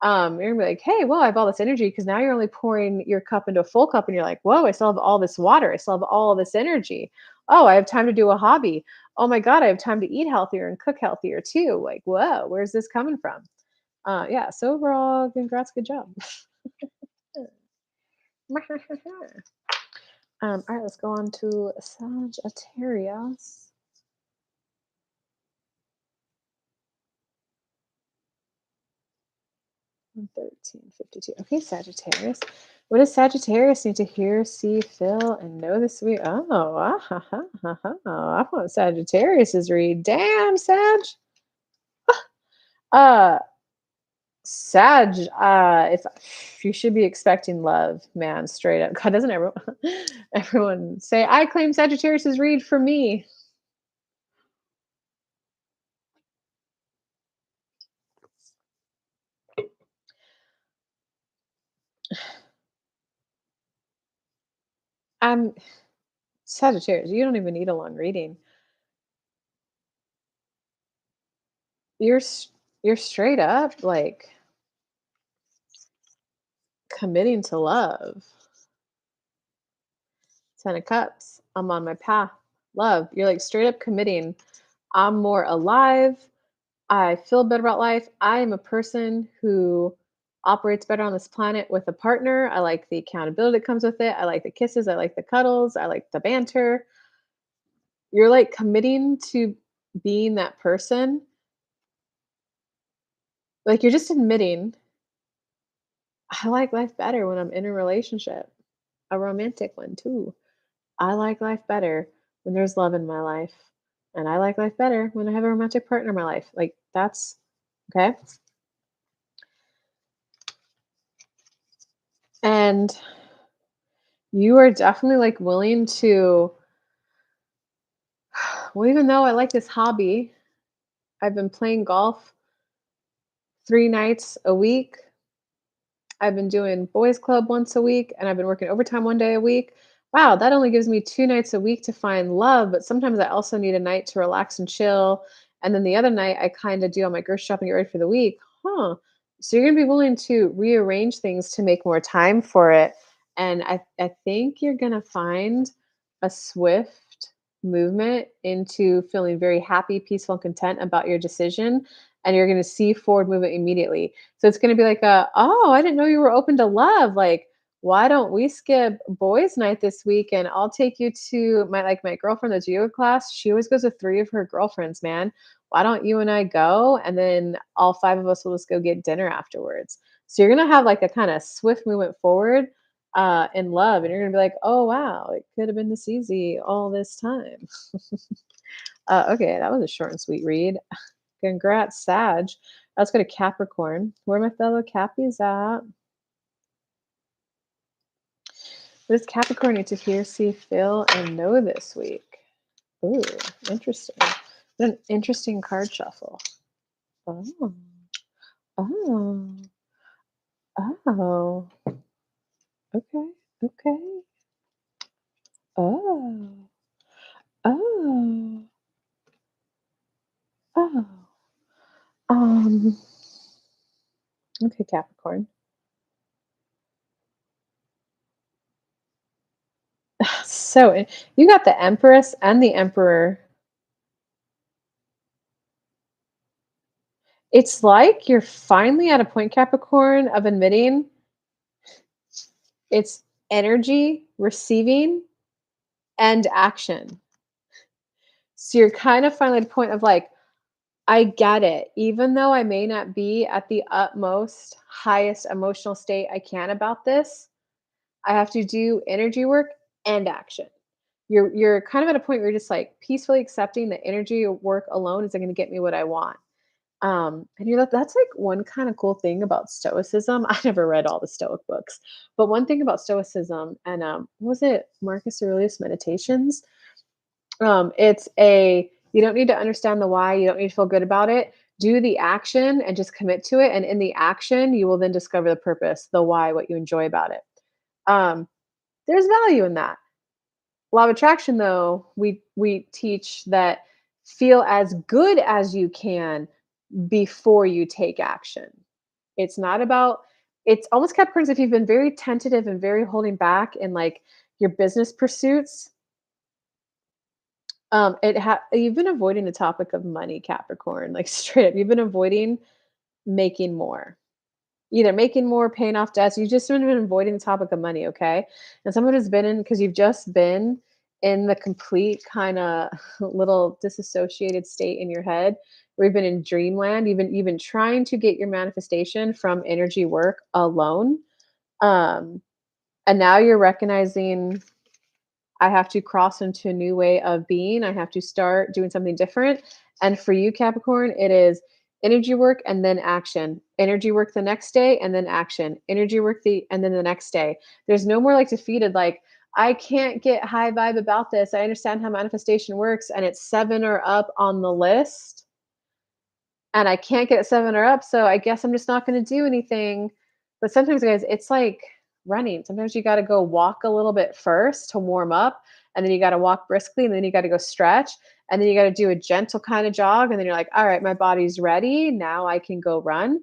You're gonna be like, "Hey, well, I have all this energy," because now you're only pouring your cup into a full cup, and you're like, "Whoa, I still have all this water. I still have all this energy. Oh, I have time to do a hobby. Oh my god, I have time to eat healthier and cook healthier too." Like, whoa, where's this coming from? Yeah. So overall, congrats, good job. All right, let's go on to Sagittarius. 1352. Okay, Sagittarius. What does Sagittarius need to hear, see, feel, and know this week? Oh, ha, ha, ha, ha. I want Sagittarius's read. Damn, Sag. Uh, Sag, if you should be expecting love, man, straight up. God, doesn't everyone say, I claim Sagittarius's read for me? I'm Sagittarius. You don't even need a long reading. You're s- you're straight up like committing to love. 10 of Cups. I'm on my path. love. You're like straight up committing. I'm more alive. I feel better about life. I am a person who operates better on this planet with a partner. I like the accountability that comes with it. I like the kisses. I like the cuddles. I like the banter. You're like committing to being that person. Like you're just admitting, I like life better when I'm in a relationship, a romantic one too. I like life better when there's love in my life. And I like life better when I have a romantic partner in my life. Like that's okay. And you are definitely like willing to, well, even though I like this hobby, I've been playing golf 3 nights a week. I've been doing boys club once a week and I've been working overtime 1 day a week. Wow, that only gives me 2 nights a week to find love, but sometimes I also need a night to relax and chill. And then the other night I kind of do all my grocery shopping, get ready for the week. Huh. So you're gonna be willing to rearrange things to make more time for it. And I think you're gonna find a swift movement into feeling very happy, peaceful, and content about your decision. And you're gonna see forward movement immediately. So it's gonna be like "Oh, I didn't know you were open to love. Like, why don't we skip boys' night this week and I'll take you to my girlfriend that's yoga class. She always goes with 3 of her girlfriends, man. Why don't you and I go? And then all 5 of us will just go get dinner afterwards." So you're gonna have like a kind of swift movement forward in love, and you're gonna be like, "Oh wow, it could have been this easy all this time." Okay, that was a short and sweet read. Congrats, Sag. Let's go to Capricorn. Where my fellow Cappies at? What does Capricorn need to hear, see, feel, and know this week? Ooh, interesting. What an interesting card shuffle. Oh, oh, oh. Okay, okay. Oh, oh, oh. Um. Okay, Capricorn. So you got the Empress and the Emperor. It's like you're finally at a point, Capricorn, of admitting it's energy, receiving, and action. So you're kind of finally at a point of like, I get it. Even though I may not be at the utmost, highest emotional state I can about this, I have to do energy work and action. You're kind of at a point where you're just like peacefully accepting that energy work alone isn't going to get me what I want. And that's like one kind of cool thing about Stoicism. I never read all the Stoic books, but one thing about Stoicism and what was it Marcus Aurelius Meditations? It's a you don't need to understand the why, you don't need to feel good about it. Do the action and just commit to it. And in the action, you will then discover the purpose, the why, what you enjoy about it. Um, there's value in that. Law of attraction, though, we teach that feel as good as you can before you take action. It's not about it's almost Capricorns if you've been very tentative and very holding back in like your business pursuits. You've been avoiding the topic of money, Capricorn, like straight up. You've been avoiding making more. Either making more, paying off debts. You've just been avoiding the topic of money, okay? And someone has been in because you've just been in the complete kind of little disassociated state in your head where you've been in dreamland. You've been trying to get your manifestation from energy work alone. Um, and now you're recognizing I have to cross into a new way of being. I have to start doing something different. And for you, Capricorn, it is energy work and then action. Energy work the next day and then action. Energy work and then the next day. There's no more like defeated, like, I can't get high vibe about this. I understand how manifestation works and it's 7 or up on the list. And I can't get 7 or up, so I guess I'm just not going to do anything. But sometimes, guys, it's like running. Sometimes you got to go walk a little bit first to warm up, and then you got to walk briskly, and then you got to go stretch, and then you got to do a gentle kind of jog, and then you're like, all right, my body's ready. Now I can go run.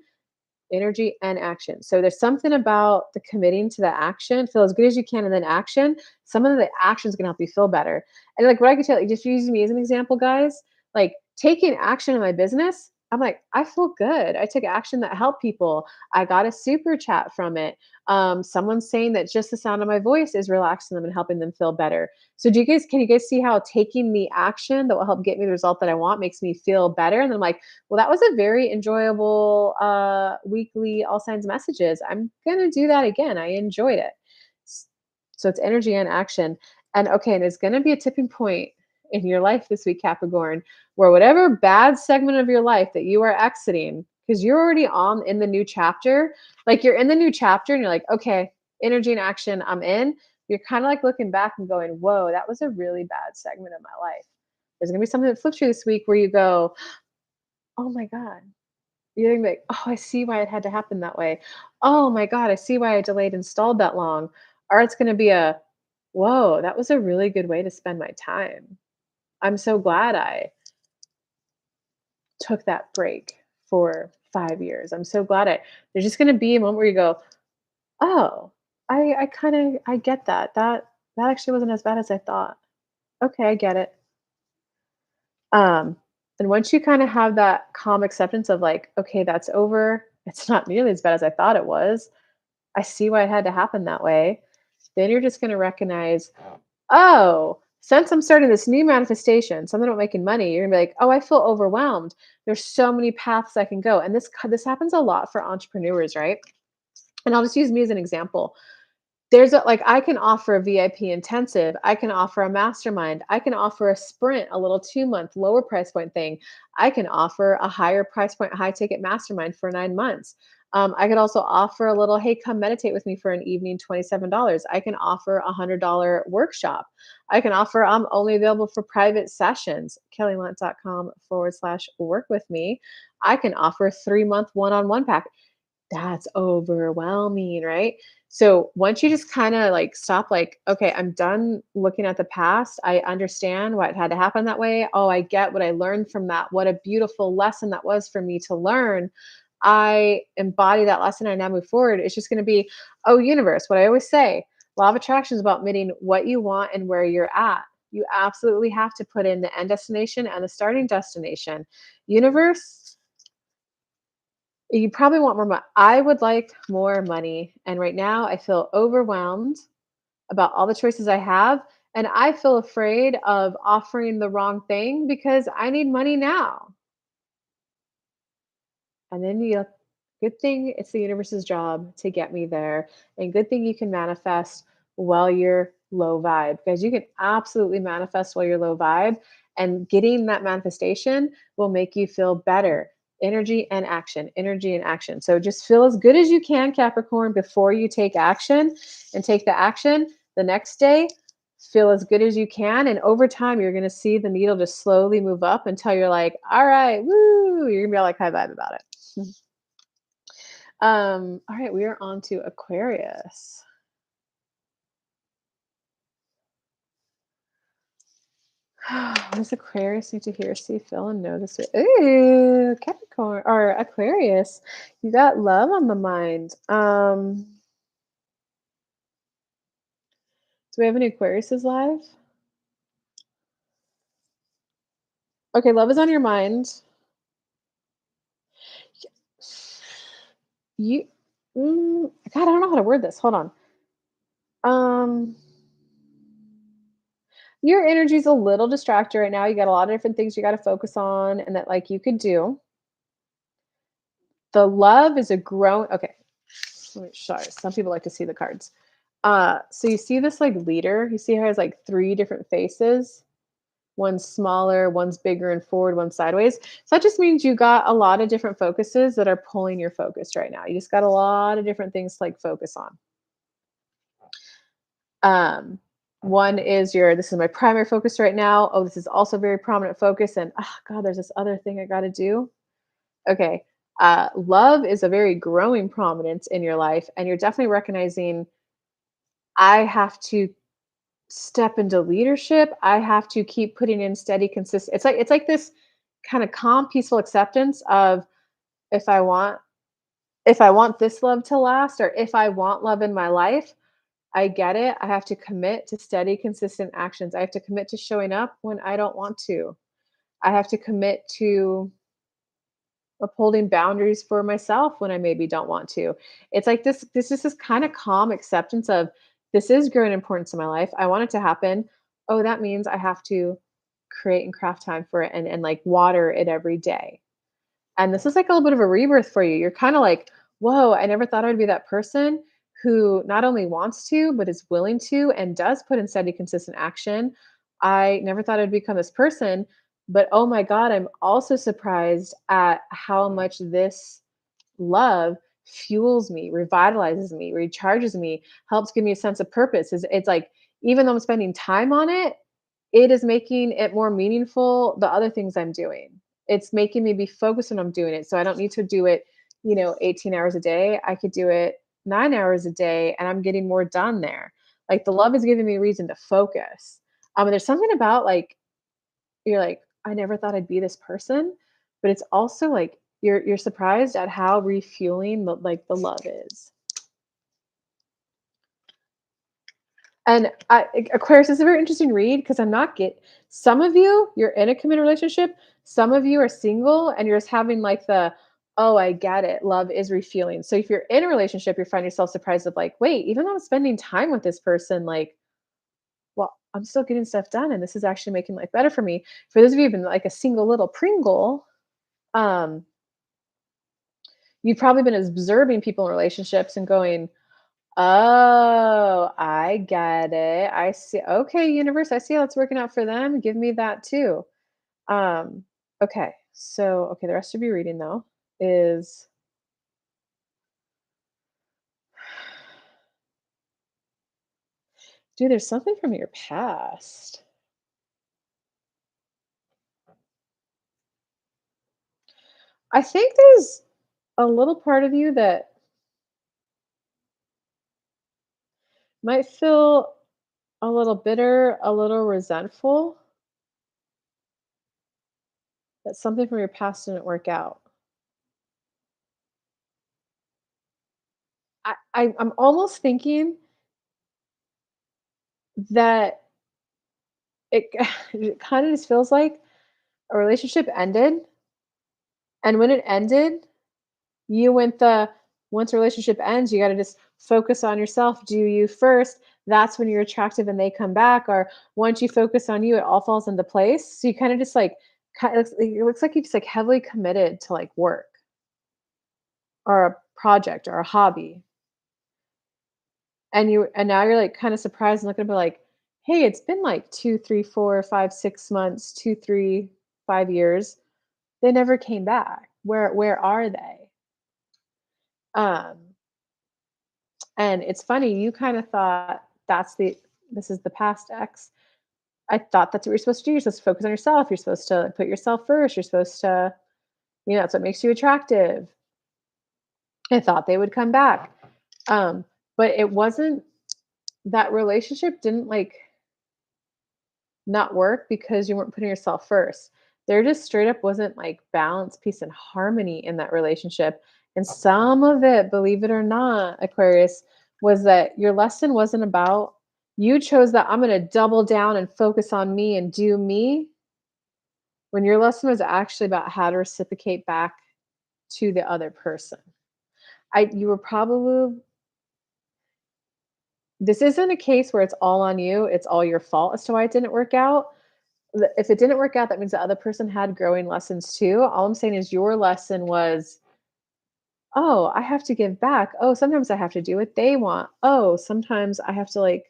energy and action. So there's something about the committing to the action, feel as good as you can, and then action. Some of the action is gonna help you feel better. And like what I could tell you, just using me as an example, guys, like taking action in my business, I'm like, I feel good. I took action that helped people. I got a super chat from it. Someone's saying that just the sound of my voice is relaxing them and helping them feel better. So can you guys see how taking the action that will help get me the result that I want makes me feel better? And then I'm like, well, that was a very enjoyable weekly all signs messages. I'm gonna do that again. I enjoyed it. S- So it's energy and action. And okay, and there's gonna be a tipping point in your life this week, Capricorn, where whatever bad segment of your life that you are exiting, because you're already on in the new chapter, like you're in the new chapter and you're like, okay, energy and action, I'm in. You're kind of like looking back and going, whoa, that was a really bad segment of my life. There's gonna be something that flips you this week where you go, oh my God. You're gonna be like, oh, I see why it had to happen that way. Oh my God, I see why I delayed and stalled that long. Or it's gonna be a, whoa, that was a really good way to spend my time. I'm so glad I took that break for 5 years. I'm so glad there's just gonna be a moment where you go, oh, I kind of I get that. That actually wasn't as bad as I thought. Okay, I get it. Um, and once you kind of have that calm acceptance of like, okay, that's over. It's not nearly as bad as I thought it was. I see why it had to happen that way. Then you're just going to recognize, oh, since I'm starting this new manifestation, something about making money, you're gonna be like, oh, I feel overwhelmed. There's so many paths I can go, and this happens a lot for entrepreneurs, right? And I'll just use me as an example. Like I can offer a VIP intensive, I can offer a mastermind, I can offer a sprint, a little 2-month lower price point thing. I can offer a higher price point, high ticket mastermind for 9 months. I could also offer a little, hey, come meditate with me for an evening, $27. I can offer $100 workshop. I can offer, I'm only available for private sessions, kellylunt.com/work with me. I can offer a 3-month one-on-one pack. That's overwhelming, right? So once you just kind of like stop, like, okay, I'm done looking at the past. I understand what had to happen that way. Oh, I get what I learned from that. What a beautiful lesson that was for me to learn. I embody that lesson. I now move forward. It's just going to be, oh, universe, what I always say, law of attraction is about meeting what you want and where you're at. You absolutely have to put in the end destination and the starting destination. Universe, you probably want more money. I would like more money. And right now I feel overwhelmed about all the choices I have. And I feel afraid of offering the wrong thing because I need money now. And then good thing it's the universe's job to get me there. And good thing you can manifest while you're low vibe, because you can absolutely manifest while you're low vibe. And getting that manifestation will make you feel better. Energy and action, energy and action. So just feel as good as you can, Capricorn, before you take action, and take the action the next day. Feel as good as you can. And over time, you're going to see the needle just slowly move up until you're like, all right, woo, you're going to be all like high vibe about it. All right, we are on to Aquarius. What does Aquarius need to hear, see, feel, and know this week? Ooh, Capricorn or Aquarius, you got love on the mind. Do we have any Aquariuses live? Okay, love is on your mind. You, God, I don't know how to word this. Hold on. Um, your energy's a little distracted right now. You got a lot of different things you got to focus on, and that like you could do. The love is a growing. Okay, sorry. Some people like to see the cards. So you see this like leader. You see how it has like three different faces. One's smaller, one's bigger and forward, one sideways. So that just means you got a lot of different focuses that are pulling your focus right now. You just got a lot of different things to like focus on. Um, One is this is my primary focus right now. Oh, this is also very prominent focus. And oh God, there's this other thing I got to do. Okay. Love is a very growing prominence in your life. And you're definitely recognizing I have to step into leadership. I have to keep putting in steady, consistent. It's like this kind of calm, peaceful acceptance of if I want if I want this love to last or if I want love in my life, I get it. I have to commit to steady, consistent actions. I have to commit to showing up when I don't want to. I have to commit to upholding boundaries for myself when I maybe don't want to. It's like this is this kind of calm acceptance of this is growing importance in my life. I want it to happen. Oh, that means I have to create and craft time for it and like water it every day. And this is like a little bit of a rebirth for you. You're kind of like, whoa, I never thought I would be that person who not only wants to, but is willing to and does put in steady, consistent action. I never thought I'd become this person. But oh my God, I'm also surprised at how much this love fuels me, revitalizes me, recharges me, helps give me a sense of purpose. It's like, even though I'm spending time on it, it is making it more meaningful, the other things I'm doing. It's making me be focused when I'm doing it. So I don't need to do it, 18 hours a day. I could do it 9 hours a day and I'm getting more done there. Like the love is giving me a reason to focus. And there's something about like you're like, I never thought I'd be this person, but it's also like you're surprised at how refueling the love is. And Aquarius is a very interesting read because I'm not get some of you, you're in a committed relationship, some of you are single and you're just having like the, oh, I get it. Love is refueling. So if you're in a relationship, you find yourself surprised of like, wait, even though I'm spending time with this person, like, well, I'm still getting stuff done and this is actually making life better for me. For those of you who've been like a single little Pringle, um, you've probably been observing people in relationships and going, oh, I get it. I see. Okay, universe, I see how it's working out for them. Give me that too. Um, okay. So, okay, the rest of your reading though is dude, there's something from your past. I think there's a little part of you that might feel a little bitter, a little resentful that something from your past didn't work out. I'm almost thinking that it, it kind of just feels like a relationship ended. And when it ended, you went the once a relationship ends, you gotta just focus on yourself, do you first. That's when you're attractive and they come back, or once you focus on you, it all falls into place. So you kinda just like it looks like you just like heavily committed to like work or a project or a hobby. And now you're like kind of surprised and looking at it like, hey, it's been like 2, 3, 4, 5, 6 months, 2, 3, 5 years. They never came back. Where are they? Um, and it's funny, you kinda thought this is the past ex. I thought that's what you're supposed to do. You're supposed to focus on yourself. You're supposed to put yourself first. You're supposed to, that's what makes you attractive. I thought they would come back. Um, but it wasn't that relationship didn't like not work because you weren't putting yourself first. There just straight up wasn't like balance, peace, and harmony in that relationship. And some of it, believe it or not, Aquarius, was that your lesson wasn't about you chose that I'm going to double down and focus on me and do me when your lesson was actually about how to reciprocate back to the other person. You were probably this isn't a case where it's all on you, it's all your fault as to why it didn't work out. If it didn't work out, that means the other person had growing lessons too. All I'm saying is your lesson was, oh, I have to give back. Oh, sometimes I have to do what they want. Oh, sometimes I have to like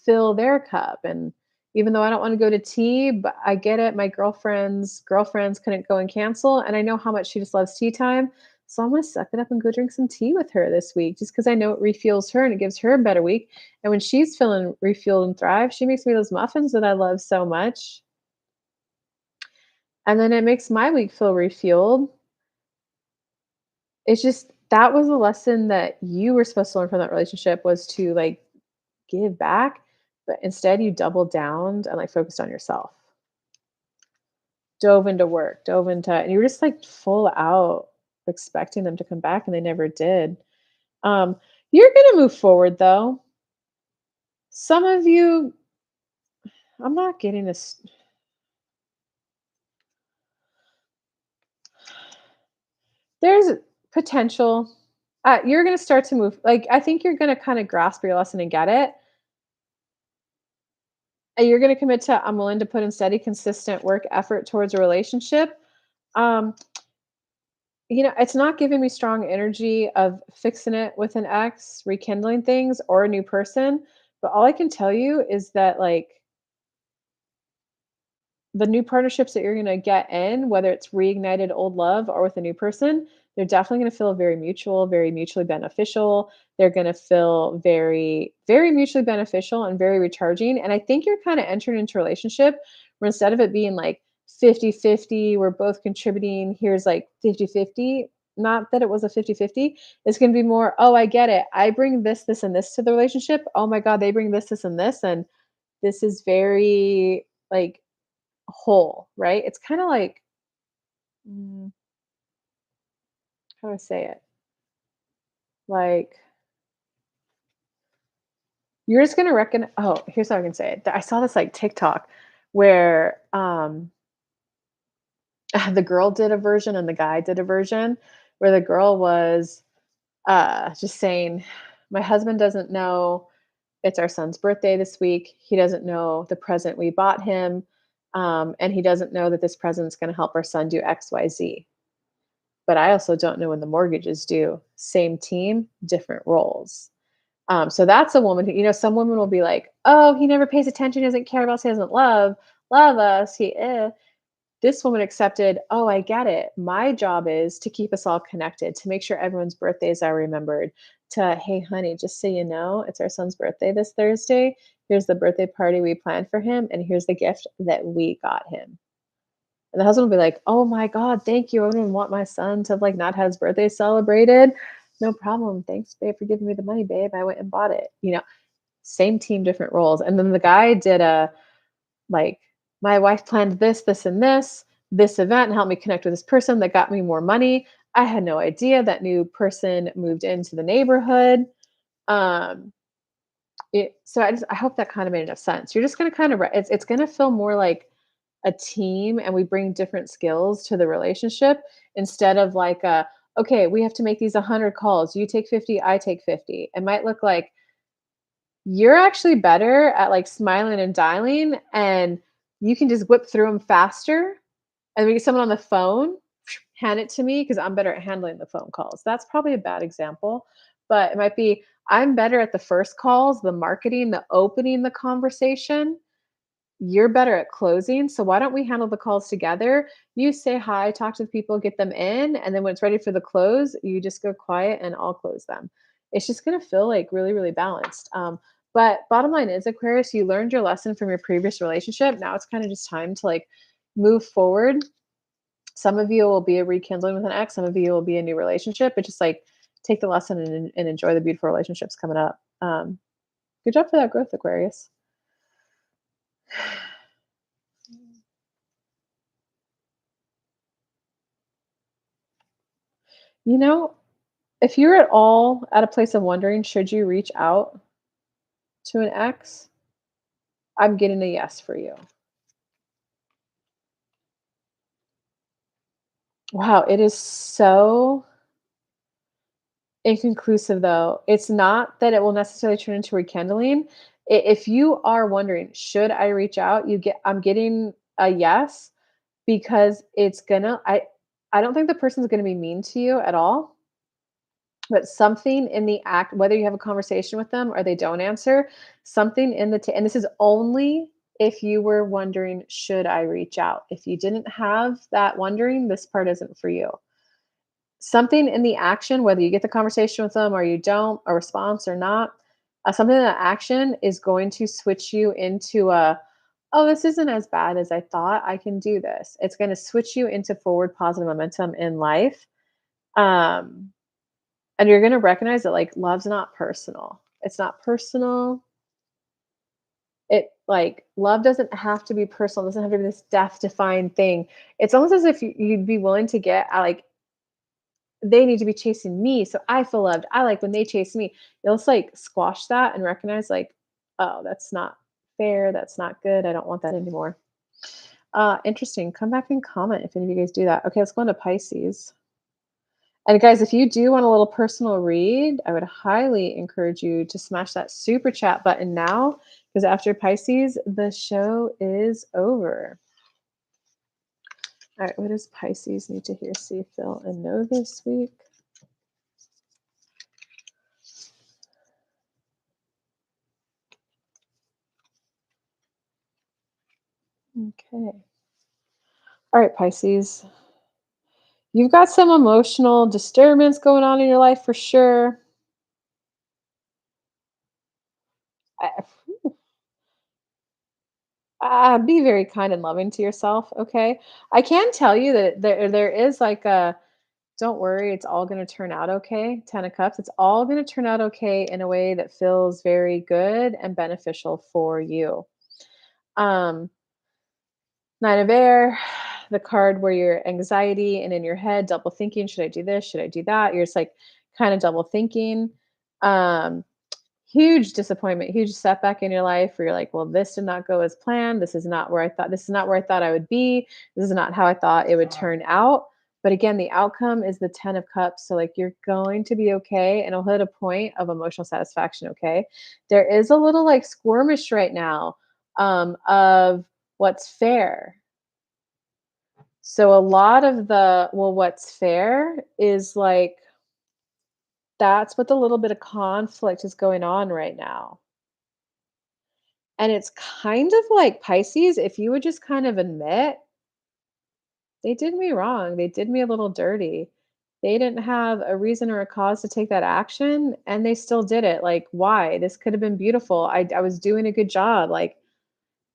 fill their cup. And even though I don't want to go to tea, but I get it. My girlfriends couldn't go and cancel. And I know how much she just loves tea time. So I'm gonna suck it up and go drink some tea with her this week just because I know it refuels her and it gives her a better week. And when she's feeling refueled and thrive, she makes me those muffins that I love so much. And then it makes my week feel refueled. It's just that was a lesson that you were supposed to learn from that relationship was to, like, give back, but instead you doubled down and, like, focused on yourself. Dove into work, dove into and you were just, like, full out. expecting them to come back and they never did. Um, you're gonna move forward though. Some of you, I'm not getting this. There's potential. You're gonna start to move. Like I think you're gonna kind of grasp your lesson and get it. And you're gonna commit to I'm willing to put in steady, consistent work effort towards a relationship. Um, it's not giving me strong energy of fixing it with an ex, rekindling things, or a new person. But all I can tell you is that like the new partnerships that you're gonna get in, whether it's reignited old love or with a new person, they're definitely gonna feel very mutual, very mutually beneficial. They're gonna feel very, very mutually beneficial and very recharging. And I think you're kind of entering into a relationship where instead of it being like 50-50, we're both contributing, here's like 50-50. Not that it was a 50-50. It's gonna be more, oh, I get it. I bring this, this, and this to the relationship. Oh my God, they bring this, this, and this. And this is very like whole, right? It's kinda like, mm, how do I say it? Like, you're just gonna reckon oh, here's how I can say it. I saw this, like, TikTok where, the girl did a version and the guy did a version, where the girl was, just saying, "My husband doesn't know it's our son's birthday this week. He doesn't know the present we bought him, and he doesn't know that this present's gonna help our son do XYZ. But I also don't know when the mortgage is due. Same team, different roles." So that's a woman who, some women will be like, "Oh, he never pays attention, he doesn't care about us, he doesn't love us. This woman accepted, "Oh, I get it. My job is to keep us all connected, to make sure everyone's birthdays are remembered. To, hey, honey, just so you know, it's our son's birthday this Thursday. Here's the birthday party we planned for him, and here's the gift that we got him." And the husband will be like, "Oh my God, thank you. I wouldn't want my son to like not have his birthday celebrated. No problem. Thanks, babe, for giving me the money, babe. I went and bought it." Same team, different roles. And then the guy did a like, my wife planned this, this, and this event and helped me connect with this person that got me more money. I had no idea that new person moved into the neighborhood. Um, so I hope that kind of made enough sense. You're just gonna kind of it's gonna feel more like a team and we bring different skills to the relationship instead of like okay, we have to make these 100 calls, you take 50, I take 50. It might look like you're actually better at like smiling and dialing and you can just whip through them faster and we get someone on the phone, hand it to me because I'm better at handling the phone calls. That's probably a bad example, but it might be I'm better at the first calls, the marketing, the opening the conversation. You're better at closing, so why don't we handle the calls together? You say hi, talk to the people, get them in, and then when it's ready for the close, you just go quiet and I'll close them. It's just gonna feel like really, really balanced. But bottom line is, Aquarius, you learned your lesson from your previous relationship. Now it's kind of just time to like move forward. Some of you will be a rekindling with an ex, some of you will be a new relationship, but just like take the lesson and enjoy the beautiful relationships coming up. Good job for that growth, Aquarius. You know, if you're at all at a place of wondering, should you reach out to an ex? I'm getting a yes for you. Wow, it is so inconclusive though. It's not that it will necessarily turn into rekindling. If you are wondering, should I reach out? I'm getting a yes because I don't think the person's gonna be mean to you at all. But something in the act, whether you have a conversation with them or they don't answer, something in and this is only if you were wondering, should I reach out? If you didn't have that wondering, this part isn't for you. Something in the action, whether you get the conversation with them or you don't, a response or not, something in that action is going to switch you into oh, this isn't as bad as I thought. I can do this. It's going to switch you into forward positive momentum in life. Um, and you're gonna recognize that, like, love's not personal. It's not personal. Love doesn't have to be personal, it doesn't have to be this death-defying thing. It's almost as if you'd be willing to get, like they need to be chasing me so I feel loved. I like when they chase me. You'll just like squash that and recognize like, oh, that's not fair. That's not good. I don't want that anymore. Interesting. Come back and comment if any of you guys do that. Okay, let's go into Pisces. And guys, if you do want a little personal read, I would highly encourage you to smash that super chat button now because after Pisces, the show is over. All right, what does Pisces need to hear, see, feel, and know this week? Okay. All right, Pisces. You've got some emotional disturbance going on in your life for sure. I- be very kind and loving to yourself, okay? I can tell you that there is like a don't worry, it's all going to turn out okay. 10 of cups, it's all going to turn out okay in a way that feels very good and beneficial for you. Um Nine of air, the card where you're anxiety and in your head double thinking, should I do this? Should I do that? You're just like kind of double thinking. Um Huge disappointment, huge setback in your life where you're like, well, this did not go as planned. This is not where I thought I would be. This is not how I thought it would turn out. But again, the outcome is the 10 of cups. So like you're going to be okay and it'll hit a point of emotional satisfaction. Okay. There is a little like squirmish right now of what's fair. So a lot of the well, what's fair is like that's what the little bit of conflict is going on right now. And it's kind of like Pisces, if you would just kind of admit, they did me wrong. They did me a little dirty. They didn't have a reason or a cause to take that action and they still did it. Like, why? This could have been beautiful. I was doing a good job. Like,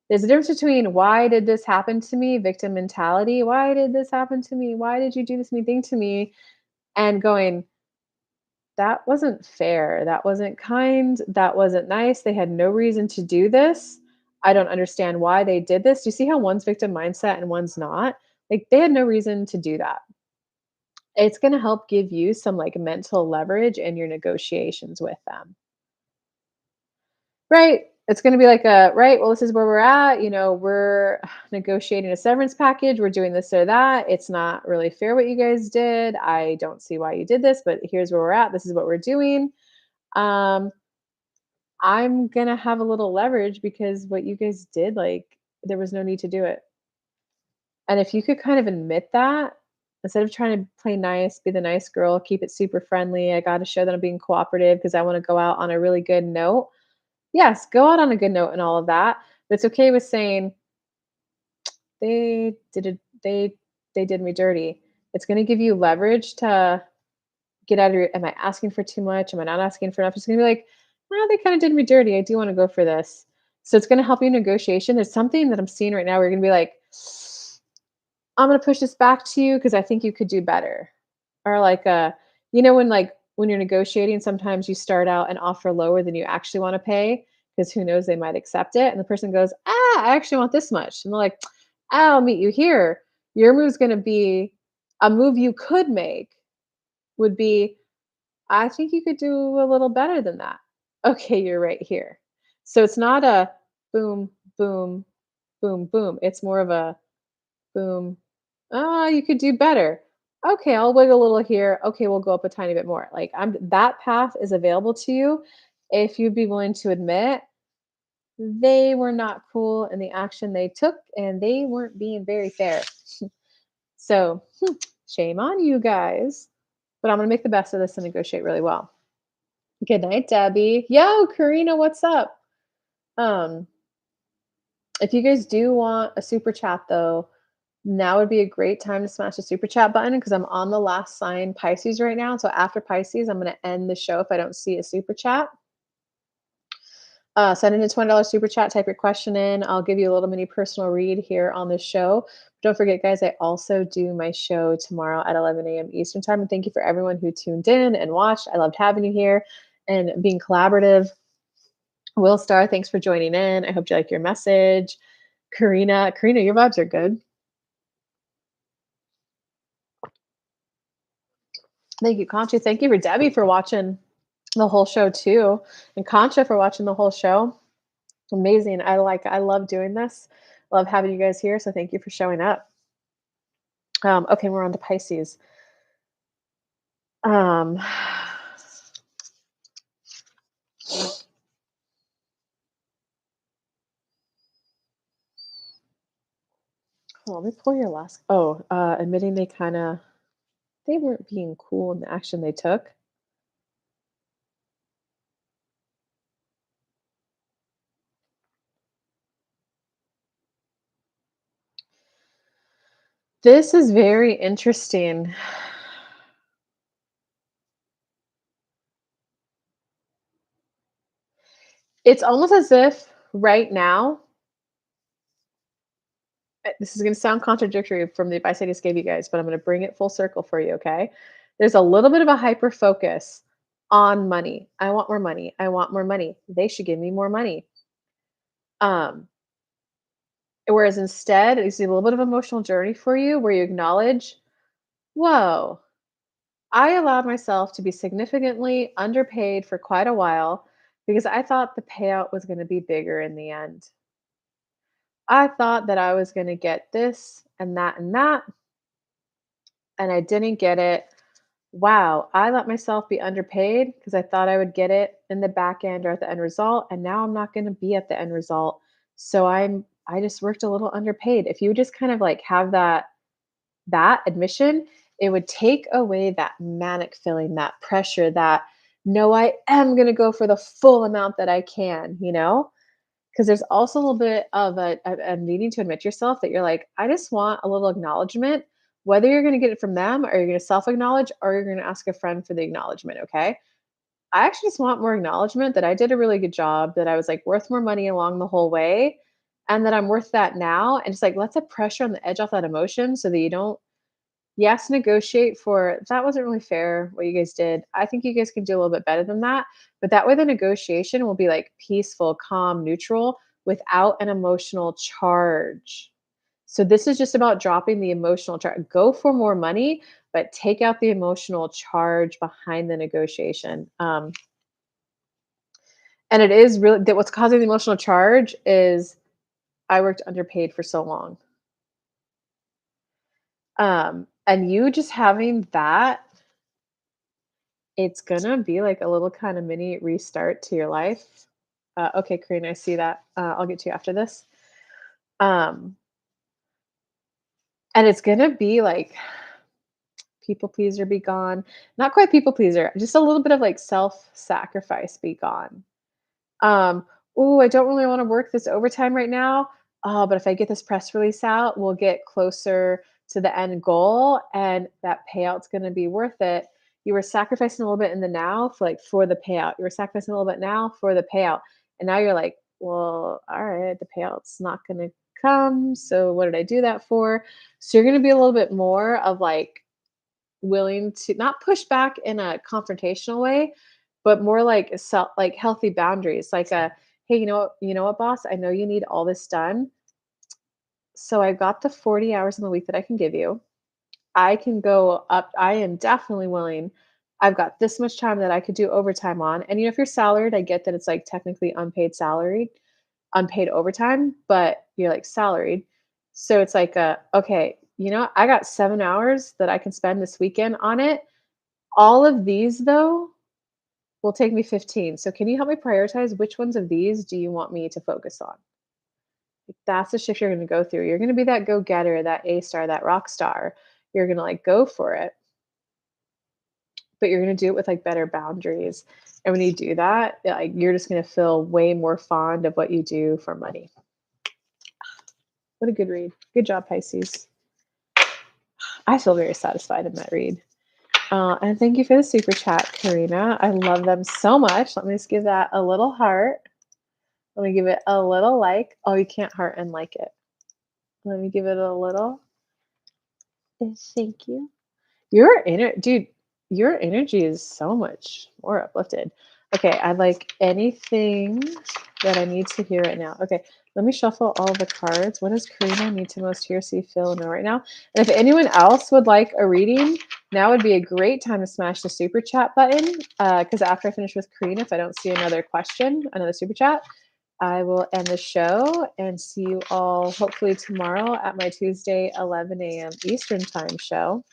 there's a difference between why did this happen to me, victim mentality. Why did this happen to me? Why did you do this mean thing to me? And going, that wasn't fair. That wasn't kind. That wasn't nice. They had no reason to do this. I don't understand why they did this. Do you see how one's victim mindset and one's not? Like they had no reason to do that. It's going to help give you some like mental leverage in your negotiations with them. Right? It's going to be like a right, well this is where we're at, we're negotiating a severance package, we're doing this or that. It's not really fair what you guys did. I don't see why you did this, but here's where we're at. This is what we're doing. Um I'm gonna have a little leverage because what you guys did, like, there was no need to do it. And if you could kind of admit that, instead of trying to play nice, be the nice girl, keep it super friendly, I gotta show that I'm being cooperative because I wanna go out on a really good note. Yes, go out on a good note and all of that. But it's okay with saying, they did it, they did me dirty. It's gonna give you leverage to get out of your am I asking for too much? Am I not asking for enough? It's gonna be like, "Oh, they kinda did me dirty. I do wanna go for this." So it's gonna help you in negotiation. There's something that I'm seeing right now where you're gonna be like, "I'm gonna push this back to you because I think you could do better." Or like, when you're negotiating, sometimes you start out and offer lower than you actually wanna pay because who knows, they might accept it, and the person goes, I actually want this much." And they're like, "I'll meet you here." Your move's gonna be a move you could make would be, I think you could do a little better than that. Okay, you're right here. So it's not a boom, boom, boom, boom. It's more of a boom. Ah, you could do better. Okay, I'll wiggle a little here. Okay, we'll go up a tiny bit more. Like that path is available to you if you'd be willing to admit they were not cool in the action they took and they weren't being very fair. So shame on you guys. But I'm gonna make the best of this and negotiate really well. Good night, Debbie. Yo, Karina, what's up? Um, if you guys do want a super chat though, now would be a great time to smash the super chat button because I'm on the last sign Pisces right now. So after Pisces, I'm going to end the show if I don't see a super chat. Send in a $20 super chat, type your question in. I'll give you a little mini personal read here on the show. Don't forget, guys, I also do my show tomorrow at 11 a.m. Eastern Time. And thank you for everyone who tuned in and watched. I loved having you here and being collaborative. Will Star, thanks for joining in. I hope you like your message. Karina, your vibes are good. Thank you, Concha. Thank you for Debbie for watching the whole show too, and Concha for watching the whole show. Amazing. I love doing this. Love having you guys here. So thank you for showing up. Okay, we're on to Pisces. Um, let me pull your last. Oh, admitting they weren't being cool in the action they took. This is very interesting. It's almost as if right now, this is going to sound contradictory from the advice I just gave you guys, but I'm going to bring it full circle for you, okay? There's a little bit of a hyper focus on money. I want more money. I want more money. They should give me more money. Um, Whereas instead, it's a little bit of emotional journey for you where you acknowledge, whoa, I allowed myself to be significantly underpaid for quite a while because I thought the payout was going to be bigger in the end. I thought that I was going to get this and that, and I didn't get it. Wow, I let myself be underpaid because I thought I would get it in the back end or at the end result, and now I'm not going to be at the end result. So I just worked a little underpaid. If you would just kind of like have that admission, it would take away that manic feeling, that pressure, that no, I am going to go for the full amount that I can, you know? Because there's also a little bit of a needing to admit yourself that you're like, I just want a little acknowledgement, whether you're going to get it from them or you're going to self acknowledge or you're going to ask a friend for the acknowledgement. Okay. I actually just want more acknowledgement that I did a really good job, that I was like worth more money along the whole way, and that I'm worth that now. And it's like, let's put pressure on the edge off that emotion so that you don't. Yes, negotiate for that wasn't really fair what you guys did. I think you guys can do a little bit better than that. But that way the negotiation will be like peaceful, calm, neutral without an emotional charge. So this is just about dropping the emotional charge. Go for more money, but take out the emotional charge behind the negotiation. And it is really that what's causing the emotional charge is I worked underpaid for so long. And you just having that, it's gonna be like a little kind of mini restart to your life. Okay, Karina, I see that. I'll get to you after this. Um, and it's gonna be like people pleaser be gone. Not quite people pleaser, just a little bit of like self sacrifice be gone. Um, "Ooh, I don't really wanna work this overtime right now. Oh, but if I get this press release out, we'll get closer to the end goal, and that payout's gonna be worth it." You were sacrificing a little bit in the now for the payout. You were sacrificing a little bit now for the payout, and now you're like, "Well, alright, the payout's not gonna come, so what did I do that for?" So you're gonna be a little bit more of, like, willing to not push back in a confrontational way, but more like like healthy boundaries, like a, "Hey, you know what, boss? I know you need all this done. So I've got the 40 hours in the week that I can give you. I can go up. I am definitely willing. I've got this much time that I could do overtime on. And if you're salaried, I get that it's like technically unpaid salary, unpaid overtime, but you're like salaried. So it's like, okay, I got 7 hours that I can spend this weekend on it. All of these, though, will take me 15. So can you help me prioritize which ones of these do you want me to focus on? Like, that's the shift you're going to go through. You're going to be that go getter, that A star, that rock star. You're going to like go for it, but you're going to do it with like better boundaries. And when you do that, like you're just going to feel way more fond of what you do for money. What a good read. Good job, Pisces. I feel very satisfied in that read. And thank you for the super chat, Karina. I love them so much. Let me just give that a little heart. Let me give it a little like. Oh, you can't heart and like it. Let me give it a little. Thank you. Dude, your energy is so much more uplifted. Okay, I like anything that I need to hear right now. Okay, Let me shuffle all the cards. What does Karina need to most hear, see, feel, know right now? And if anyone else would like a reading, now would be a great time to smash the super chat button. Because after I finish with Karina, if I don't see another question, another super chat, I will end the show and see you all hopefully tomorrow at my Tuesday 11 a.m. Eastern time show.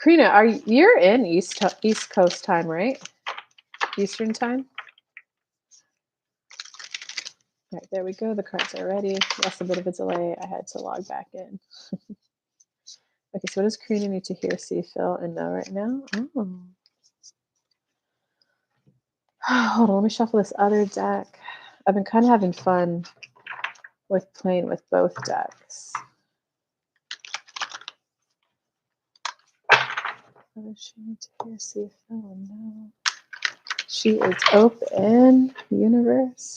Karina, you're in East Coast time, right? Eastern time. All right, there we go. The cards are ready. Yes, a bit of a delay. I had to log back in. Okay, so what does Karina need to hear, see, feel, and know right now? Oh. Hold on, let me shuffle this other deck. I've been kind of having fun with playing with both decks. What does she need to hear, see, feel, and know? She is open, universe.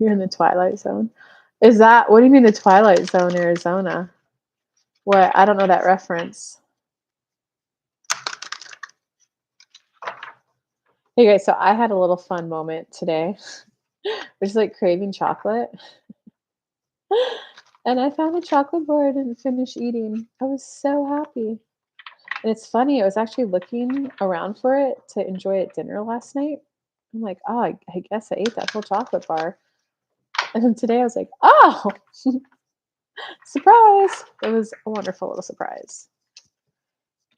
You're in the Twilight Zone. Is that, what do you mean the Twilight Zone, Arizona? What? I don't know that reference. Hey guys, so I had a little fun moment today. Which is like craving chocolate. And I found a chocolate bar I didn't finish eating. I was so happy. And it's funny, I was actually looking around for it to enjoy at dinner last night. I'm like, oh, I guess I ate that whole chocolate bar. And then today I was like, oh, surprise. It was a wonderful little surprise.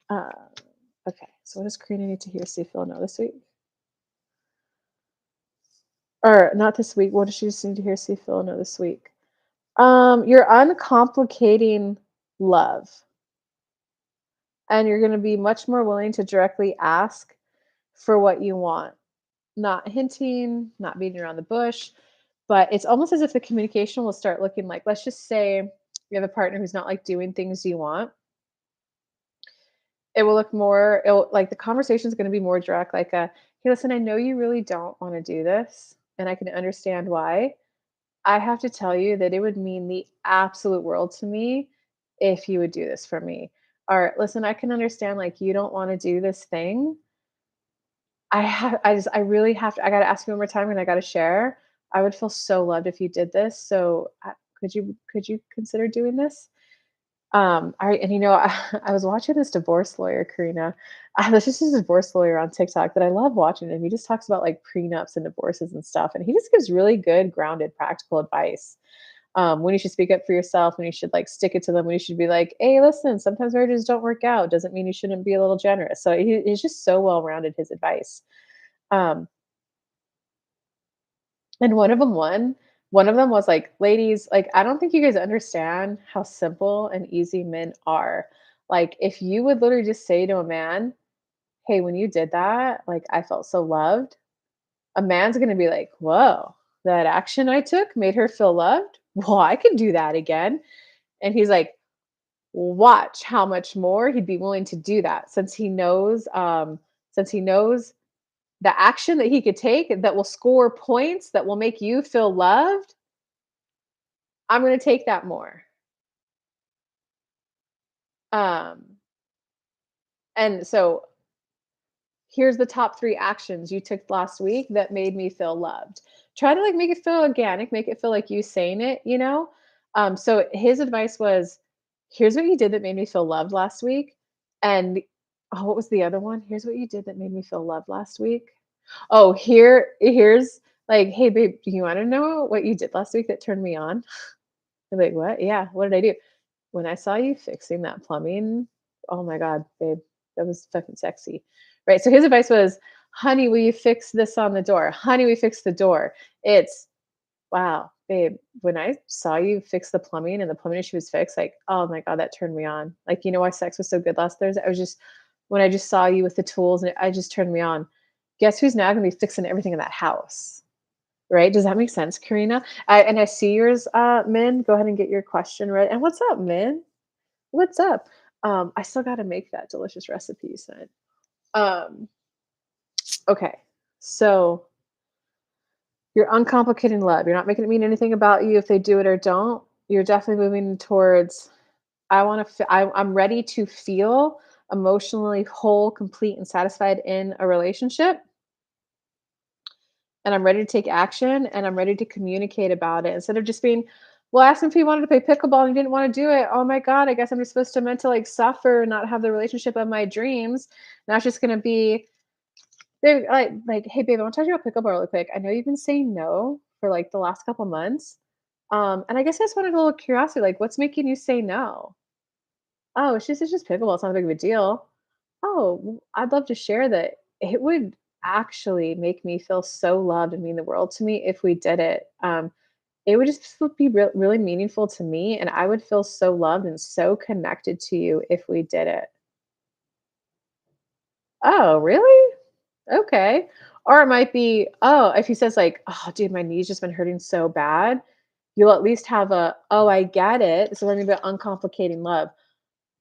Okay, so what does Karina need to hear, see, feel, know this week? Or not this week. What does she just need to hear, see, feel, know this week? You're uncomplicating love. And you're going to be much more willing to directly ask for what you want, not hinting, not beating around the bush. But it's almost as if the communication will start looking like, let's just say you have a partner who's not like doing things you want. It will look more, like the conversation is going to be more direct, like hey, listen, I know you really don't want to do this, and I can understand why. I have to tell you that it would mean the absolute world to me if you would do this for me. Or listen, I can understand like you don't want to do this thing. I really have to, I got to ask you one more time and I got to share. I would feel so loved if you did this. So could you consider doing this? All right, and I was watching this divorce lawyer, Karina. There's just this divorce lawyer on TikTok that I love watching, and he just talks about like prenups and divorces and stuff, and he just gives really good, grounded, practical advice. When you should speak up for yourself, when you should like stick it to them, when you should be like, "Hey, listen, sometimes marriages don't work out. Doesn't mean you shouldn't be a little generous." So he's just so well rounded his advice. Um, and one of them was like, ladies, like, I don't think you guys understand how simple and easy men are. Like, if you would literally just say to a man, hey, when you did that, like, I felt so loved, a man's going to be like, whoa, that action I took made her feel loved. Well, I could do that again. And he's like, watch how much more he'd be willing to do that since he knows the action that he could take that will score points that will make you feel loved. I'm gonna take that more. Um, and so here's the top 3 actions you took last week that made me feel loved. Try to, like, make it feel organic, make it feel like you saying it, you know? So his advice was, "Here's what you did that made me feel loved last week." And oh, what was the other one? "Here's what you did that made me feel loved last week." Oh, here's like, "Hey, babe, do you wanna know what you did last week that turned me on?" I'm like, "What? Yeah, what did I do?" "When I saw you fixing that plumbing, oh my god, babe, that was fucking sexy." Right? So his advice was, "Honey, will you fix this on the door? Honey, we fix the door." It's, "Wow, babe, when I saw you fix the plumbing and the plumbing issue was fixed, like, oh my god, that turned me on. Like, you know why sex was so good last Thursday? I was just when I just saw you with the tools and I just turned me on. Guess who's now gonna be fixing everything in that house?" Right? Does that make sense, Karina? I see yours, Min. Go ahead and get your question ready. And what's up, Min? What's up? I still gotta make that delicious recipe you sent. Um, okay. So you're uncomplicating love. You're not making it mean anything about you if they do it or don't. You're definitely moving towards I'm ready to feel emotionally whole, complete, and satisfied in a relationship, and I'm ready to take action, and I'm ready to communicate about it instead of just being, well, I asked him if he wanted to play pickleball and he didn't want to do it. Oh my God, I guess I'm just supposed to meant to like suffer and not have the relationship of my dreams. Now it's just gonna be they're like, hey babe, I want to talk to you about pickleball really quick. I know you've been saying no for like the last couple months. And I guess I just wanted a little curiosity, like what's making you say no? Oh, it's just pickleball. It's not a big of a deal. Oh, I'd love to share that it would actually make me feel so loved and mean the world to me if we did it. It would just be really meaningful to me, and I would feel so loved and so connected to you if we did it. Oh, really? Okay. Or it might be, oh, if he says like, oh, dude, my knee's just been hurting so bad, you'll at least have a, oh, I get it. So learning about uncomplicating love.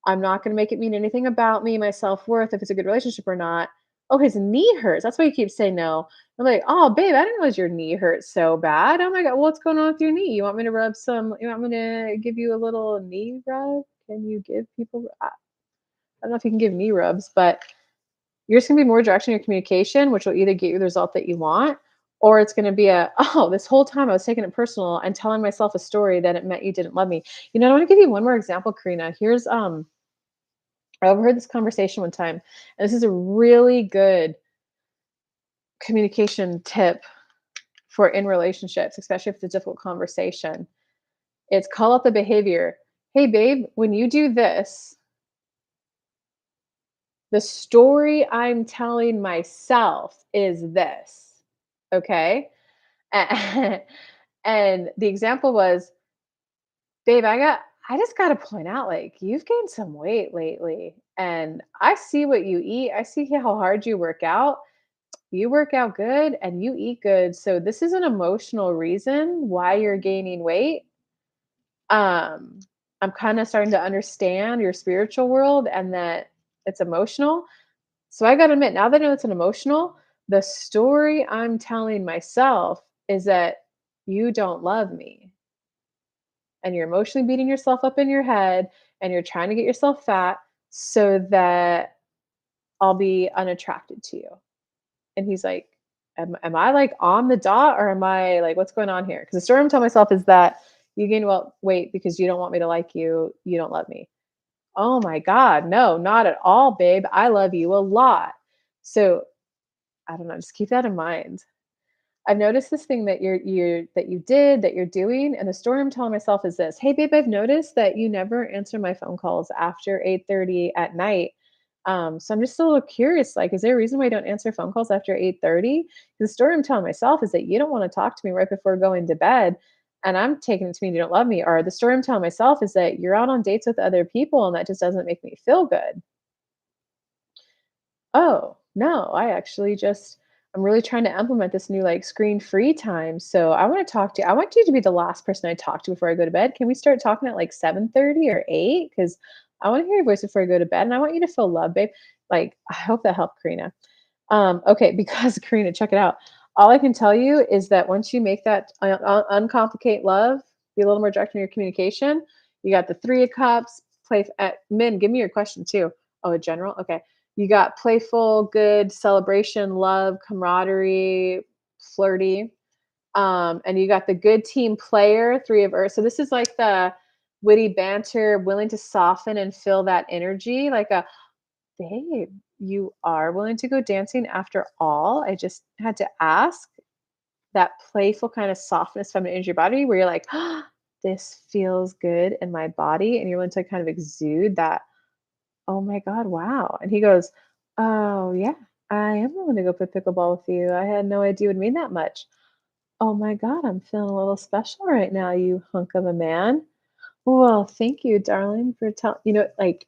I'm not gonna make it mean anything about me, my self-worth, if it's a good relationship or not. "Oh, his knee hurts, that's why you keep saying no." I'm like, "Oh, babe, I didn't realize your knee hurts so bad. Oh my god, what's going on with your knee? You want me to give you a little knee rub? Can you give people" I don't know if you can give knee rubs, but you're just gonna be more direct in your communication, which will either get you the result that you want, or it's gonna be a, "Oh, this whole time I was taking it personal and telling myself a story that it meant you didn't love me." You know, I wanna give you one more example, Karina. I overheard this conversation one time, and this is a really good communication tip for in relationships, especially if it's a difficult conversation. It's call out the behavior. Hey, babe, when you do this, the story I'm telling myself is this. Okay. And the example was, babe, I just got to point out, like, you've gained some weight lately. And I see what you eat. I see how hard you work out. You work out good and you eat good, so this is an emotional reason why you're gaining weight. Um, I'm kinda starting to understand your spiritual world and that it's emotional. So I gotta admit, now that I know it's an emotional, the story I'm telling myself is that you don't love me, and you're emotionally beating yourself up in your head, and you're trying to get yourself fat so that I'll be unattracted to you. And he's like, am I like on the dot or am I like, what's going on here? Because the story I'm telling myself is that you gain weight because you don't want me to like you. You don't love me. Oh my God. No, not at all, babe. I love you a lot. So I don't know. Just keep that in mind. I've noticed this thing that you're doing, and the story I'm telling myself is this. Hey, babe, I've noticed that you never answer my phone calls after 8:30 at night. So I'm just a little curious, like, is there a reason why you don't answer phone calls after 8:30? The story I'm telling myself is that you don't want to talk to me right before going to bed, and I'm taking it to mean you don't love me. Or the story I'm telling myself is that you're out on dates with other people, and that just doesn't make me feel good. Oh, no, I'm really trying to implement this new like screen free time. So I want to talk to you. I want you to be the last person I talk to before I go to bed. Can we start talking at like 7:30 or 8? Because I want to hear your voice before I go to bed. And I want you to feel loved, babe. Like, I hope that helped, Karina. Okay, because Karina, check it out. All I can tell you is that once you make that uncomplicate love, be a little more direct in your communication. You got the 3 of Cups. Men. Give me your question too. Oh, a general. Okay, you got playful, good, celebration, love, camaraderie, flirty. And you got the good team player, 3 of Earth. So this is like the witty banter, willing to soften and feel that energy, like a, babe, you are willing to go dancing after all? I just had to ask. That playful kind of softness, feminine energy of your body where you're like, this feels good in my body. And you're willing to kind of exude that, oh my God, wow. And he goes, oh, yeah, I am willing to go play pickleball with you. I had no idea it would mean that much. Oh my God, I'm feeling a little special right now, you hunk of a man. Well, thank you, darling, for telling, like,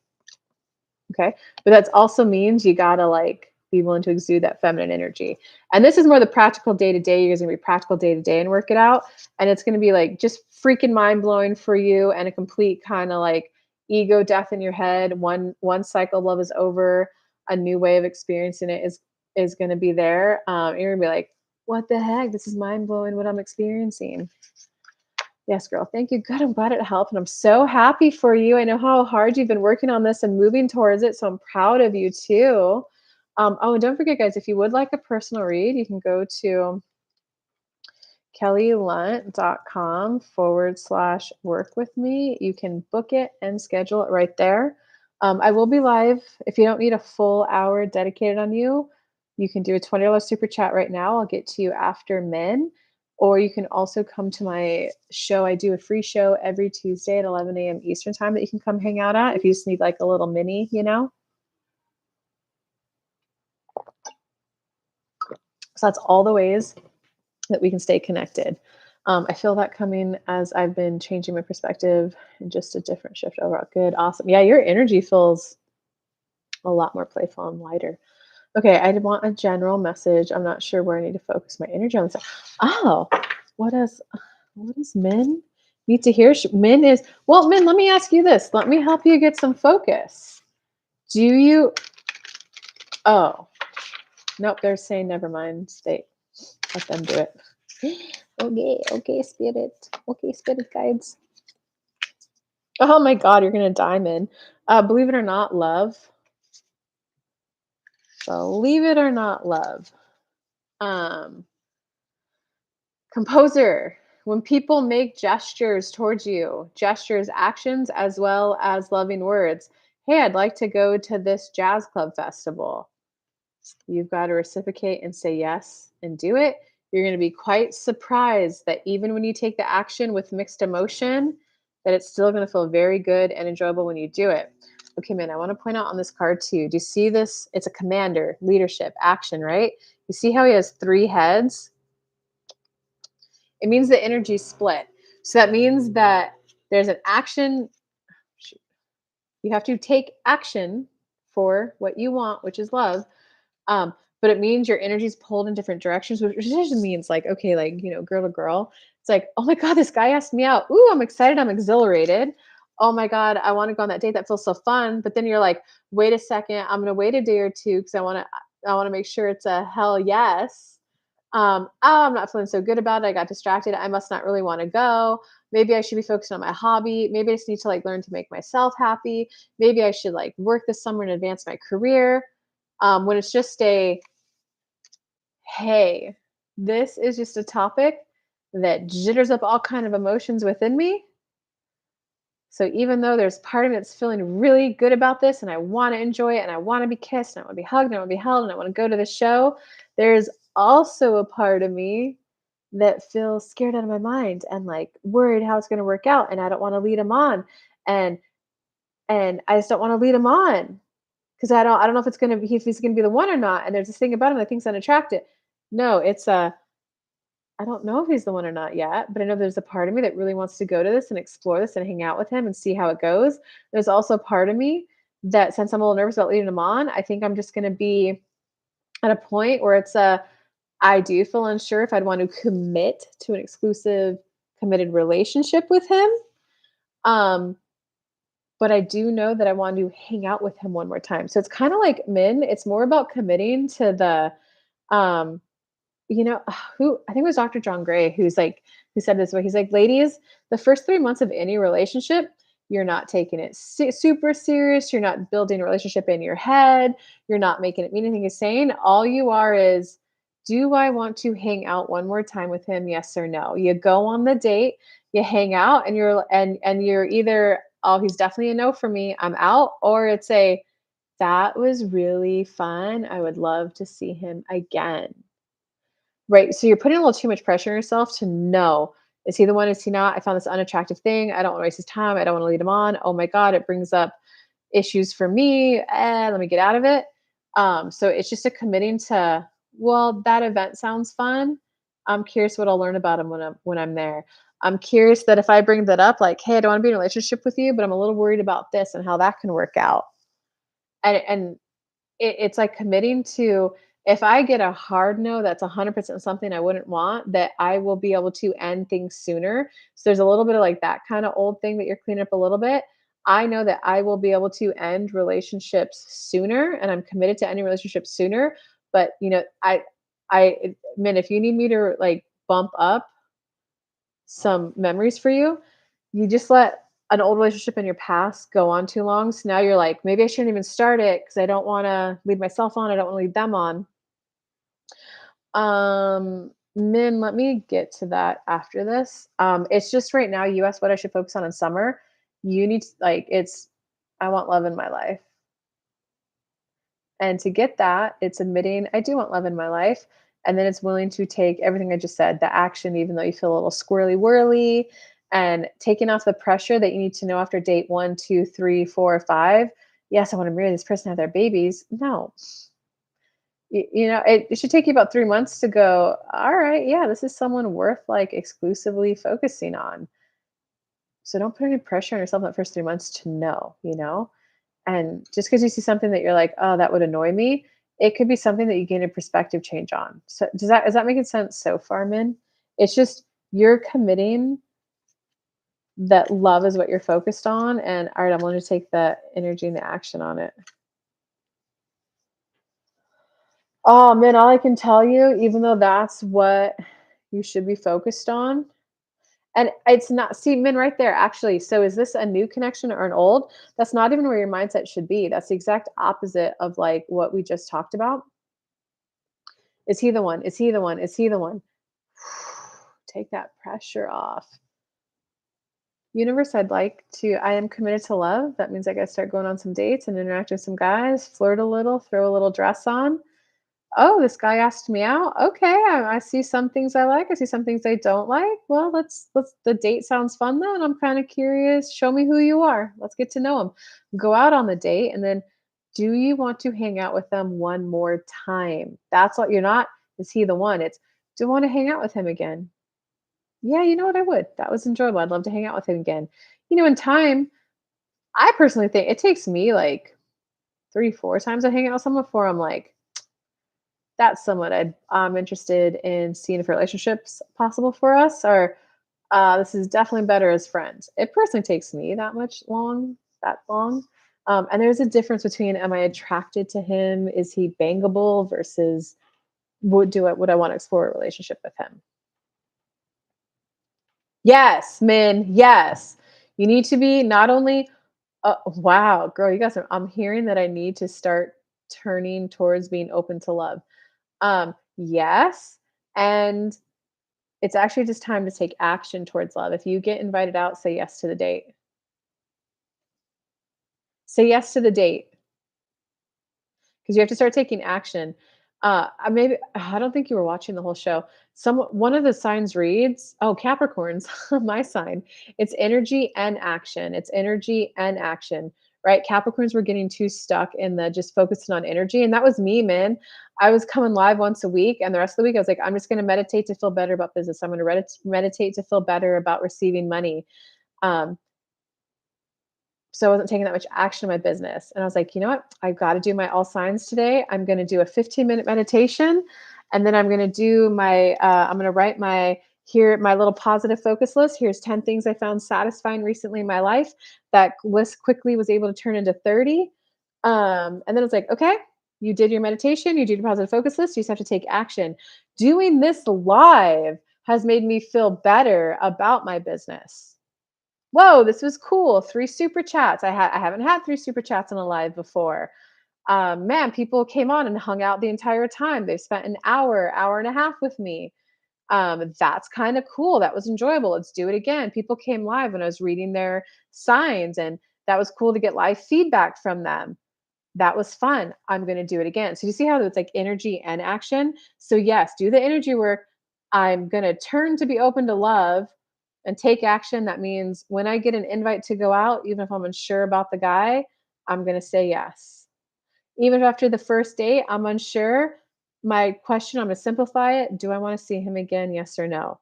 okay. But that also means you gotta like be willing to exude that feminine energy. And this is more the practical day to day. You're gonna be practical day to day and work it out. And it's gonna be like just freaking mind blowing for you and a complete kind of like ego death in your head. One cycle of love is over. A new way of experiencing it is gonna be there. You're gonna be like, what the heck? This is mind blowing what I'm experiencing. Yes, girl. Thank you. Good. I'm glad it helped. And I'm so happy for you. I know how hard you've been working on this and moving towards it. So I'm proud of you too. Oh, and don't forget, guys, if you would like a personal read, you can go to kellylunt.com/work with me. You can book it and schedule it right there. I will be live. If you don't need a full hour dedicated on you, you can do a $20 super chat right now. I'll get to you after men. Or you can also come to my show. I do a free show every Tuesday at 11 a.m. Eastern time that you can come hang out at if you just need like a little mini. So that's all the ways that we can stay connected. I feel that coming as I've been changing my perspective and just a different shift overall. Good, awesome. Yeah, your energy feels a lot more playful and lighter. Okay, I did want a general message. I'm not sure where I need to focus my energy on. Oh, what does what does men need to hear? Men is well, men. Let me ask you this. Let me help you get some focus. Do you? Oh, nope. They're saying never mind. Stay. Let them do it. Okay, okay, spirit. Okay, spirit guides. Oh my God, you're gonna diamond. Believe it or not, love. Believe it or not, love. Um, Composer. When people make gestures towards you, gestures, actions, as well as loving words. Hey, I'd like to go to this jazz club festival. You've got to reciprocate and say yes and do it. You're going to be quite surprised that even when you take the action with mixed emotion, that it's still going to feel very good and enjoyable when you do it. Okay, man, I want to point out on this card too. Do you see this? It's a commander, leadership, action, right? You see how he has three heads? It means the energy split. So that means that there's an action. You have to take action for what you want, which is love. Um, but it means your energy's pulled in different directions, which just means like, okay, like, girl to girl. It's like, oh my God, this guy asked me out. Ooh, I'm excited. I'm exhilarated. Oh my God, I want to go on that date. That feels so fun. But then you're like, wait a second, I'm gonna wait a day or two because I want to make sure it's a hell yes. Oh, I'm not feeling so good about it. I got distracted. I must not really want to go. Maybe I should be focused on my hobby. Maybe I just need to like learn to make myself happy. Maybe I should like work this summer and advance my career. When it's just hey, this is just a topic that jitters up all kind of emotions within me. So even though there's part of me that's feeling really good about this and I want to enjoy it and I want to be kissed and I want to be hugged and I want to be held and I want to go to the show, there's also a part of me that feels scared out of my mind and like worried how it's going to work out and I don't want to lead him on and I just don't want to lead him on because I don't know if it's going to be if he's going to be the one or not and there's this thing about him that thinks unattractive. No, it's a I don't know if he's the one or not yet, but I know there's a part of me that really wants to go to this and explore this and hang out with him and see how it goes. There's also a part of me that since I'm a little nervous about leading him on, I think I'm just going to be at a point where I do feel unsure if I'd want to commit to an exclusive committed relationship with him. Um, but I do know that I want to hang out with him one more time. So it's kind of like men, it's more about committing to um who I think it was Dr. John Gray who said this way. He's like, ladies, the first 3 months of any relationship, you're not taking it super serious. You're not building a relationship in your head. You're not making it mean anything he's saying. All you are is, do I want to hang out one more time with him? Yes or no. You go on the date, you hang out, and you're either, oh, he's definitely a no for me, I'm out, or it's a that was really fun. I would love to see him again. Right, so you're putting a little too much pressure on yourself to know, is he the one, is he not? I found this unattractive thing, I don't wanna waste his time, I don't wanna lead him on, oh my god, it brings up issues for me, let me get out of it. So it's just a committing to, well, that event sounds fun. I'm curious what I'll learn about him when I'm there. I'm curious that if I bring that up, like, "Hey, I don't wanna be in a relationship with you, but I'm a little worried about this and how that can work out." And it's like committing to, if I get a hard no, that's 100% something I wouldn't want, that I will be able to end things sooner. So there's a little bit of like that kind of old thing that you're cleaning up a little bit. I know that I will be able to end relationships sooner and I'm committed to ending relationships sooner. But man, if you need me to like bump up, some memories for you. You just let an old relationship in your past go on too long. So now you're like, maybe I shouldn't even start it because I don't want to lead myself on. I don't want to lead them on. Min, let me get to that after this. It's just right now, you asked what I should focus on in summer. You need to, like, I want love in my life. And to get that, it's admitting I do want love in my life. And then it's willing to take everything I just said, the action, even though you feel a little squirrely whirly, and taking off the pressure that you need to know after date one, two, three, 4, or 5. Yes, I want to marry this person, have their babies. No, it should take you about 3 months to go, all right, yeah, this is someone worth like exclusively focusing on. So don't put any pressure on yourself in that first 3 months to know. And just because you see something that you're like, oh, that would annoy me, it could be something that you gain a perspective change on. So is that making sense so far, Min? It's just you're committing that love is what you're focused on. And all right, I'm going to take the energy and the action on it. Oh man, all I can tell you, even though that's what you should be focused on, and it's not, see, Min, right there, actually. So is this a new connection or an old? That's not even where your mindset should be. That's the exact opposite of like what we just talked about. Is he the one? Is he the one? Is he the one? Take that pressure off. Universe, I am committed to love. That means I got to start going on some dates and interact with some guys, flirt a little, throw a little dress on. Oh, this guy asked me out. Okay, I see some things I like. I see some things I don't like. Well, the date sounds fun though, and I'm kind of curious. Show me who you are. Let's get to know him. Go out on the date, and then do you want to hang out with them one more time? That's what you're not. Is he the one? It's do I want to hang out with him again? Yeah, you know what? I would. That was enjoyable. I'd love to hang out with him again. In time, I personally think it takes me like 3, 4 times I hang out with someone before I'm like, that's someone I'm interested in seeing if relationships possible for us, or this is definitely better as friends. It personally takes me that long. And there's a difference between am I attracted to him? Is he bangable versus would I want to explore a relationship with him? Yes, men, yes. You need to be not only wow, girl, you guys I'm hearing that I need to start turning towards being open to love. Yes, and it's actually just time to take action towards love. If you get invited out, say yes to the date. Say yes to the date. Because you have to start taking action. I don't think you were watching the whole show. One of the signs reads, oh, Capricorns, my sign. It's energy and action. It's energy and action, right? Capricorns were getting too stuck in the just focusing on energy. And that was me, man. I was coming live once a week, and the rest of the week I was like, I'm just going to meditate to feel better about business. I'm going to meditate to feel better about receiving money. Um, so I wasn't taking that much action in my business. And I was like, you know what? I've got to do my all signs today. I'm going to do a 15-minute meditation. And then I'm going to do I'm going to write my little positive focus list. Here's 10 things I found satisfying recently in my life. That list quickly was able to turn into 30. And then it's like, okay, you did your meditation, you did your positive focus list. You just have to take action. Doing this live has made me feel better about my business. Whoa, this was cool. 3 super chats. I haven't had 3 super chats in a live before. Man, people came on and hung out the entire time. They've spent an hour and a half with me. That's kind of cool. That was enjoyable. Let's do it again. People came live when I was reading their signs, and that was cool to get live feedback from them. That was fun. I'm going to do it again. So you see how it's like energy and action? So yes, do the energy work. I'm going to turn to be open to love and take action. That means when I get an invite to go out, even if I'm unsure about the guy, I'm going to say yes. Even if after the first date, I'm unsure, my question, I'm going to simplify it. Do I want to see him again? Yes or no?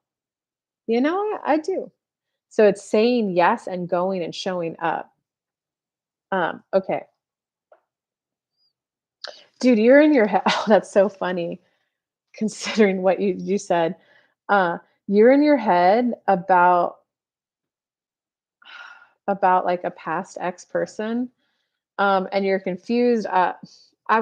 You know what? I do. So it's saying yes and going and showing up. Okay. Dude, you're in your head. Oh, that's so funny considering what you said. Uh, you're in your head about like a past ex person, and you're confused. I'm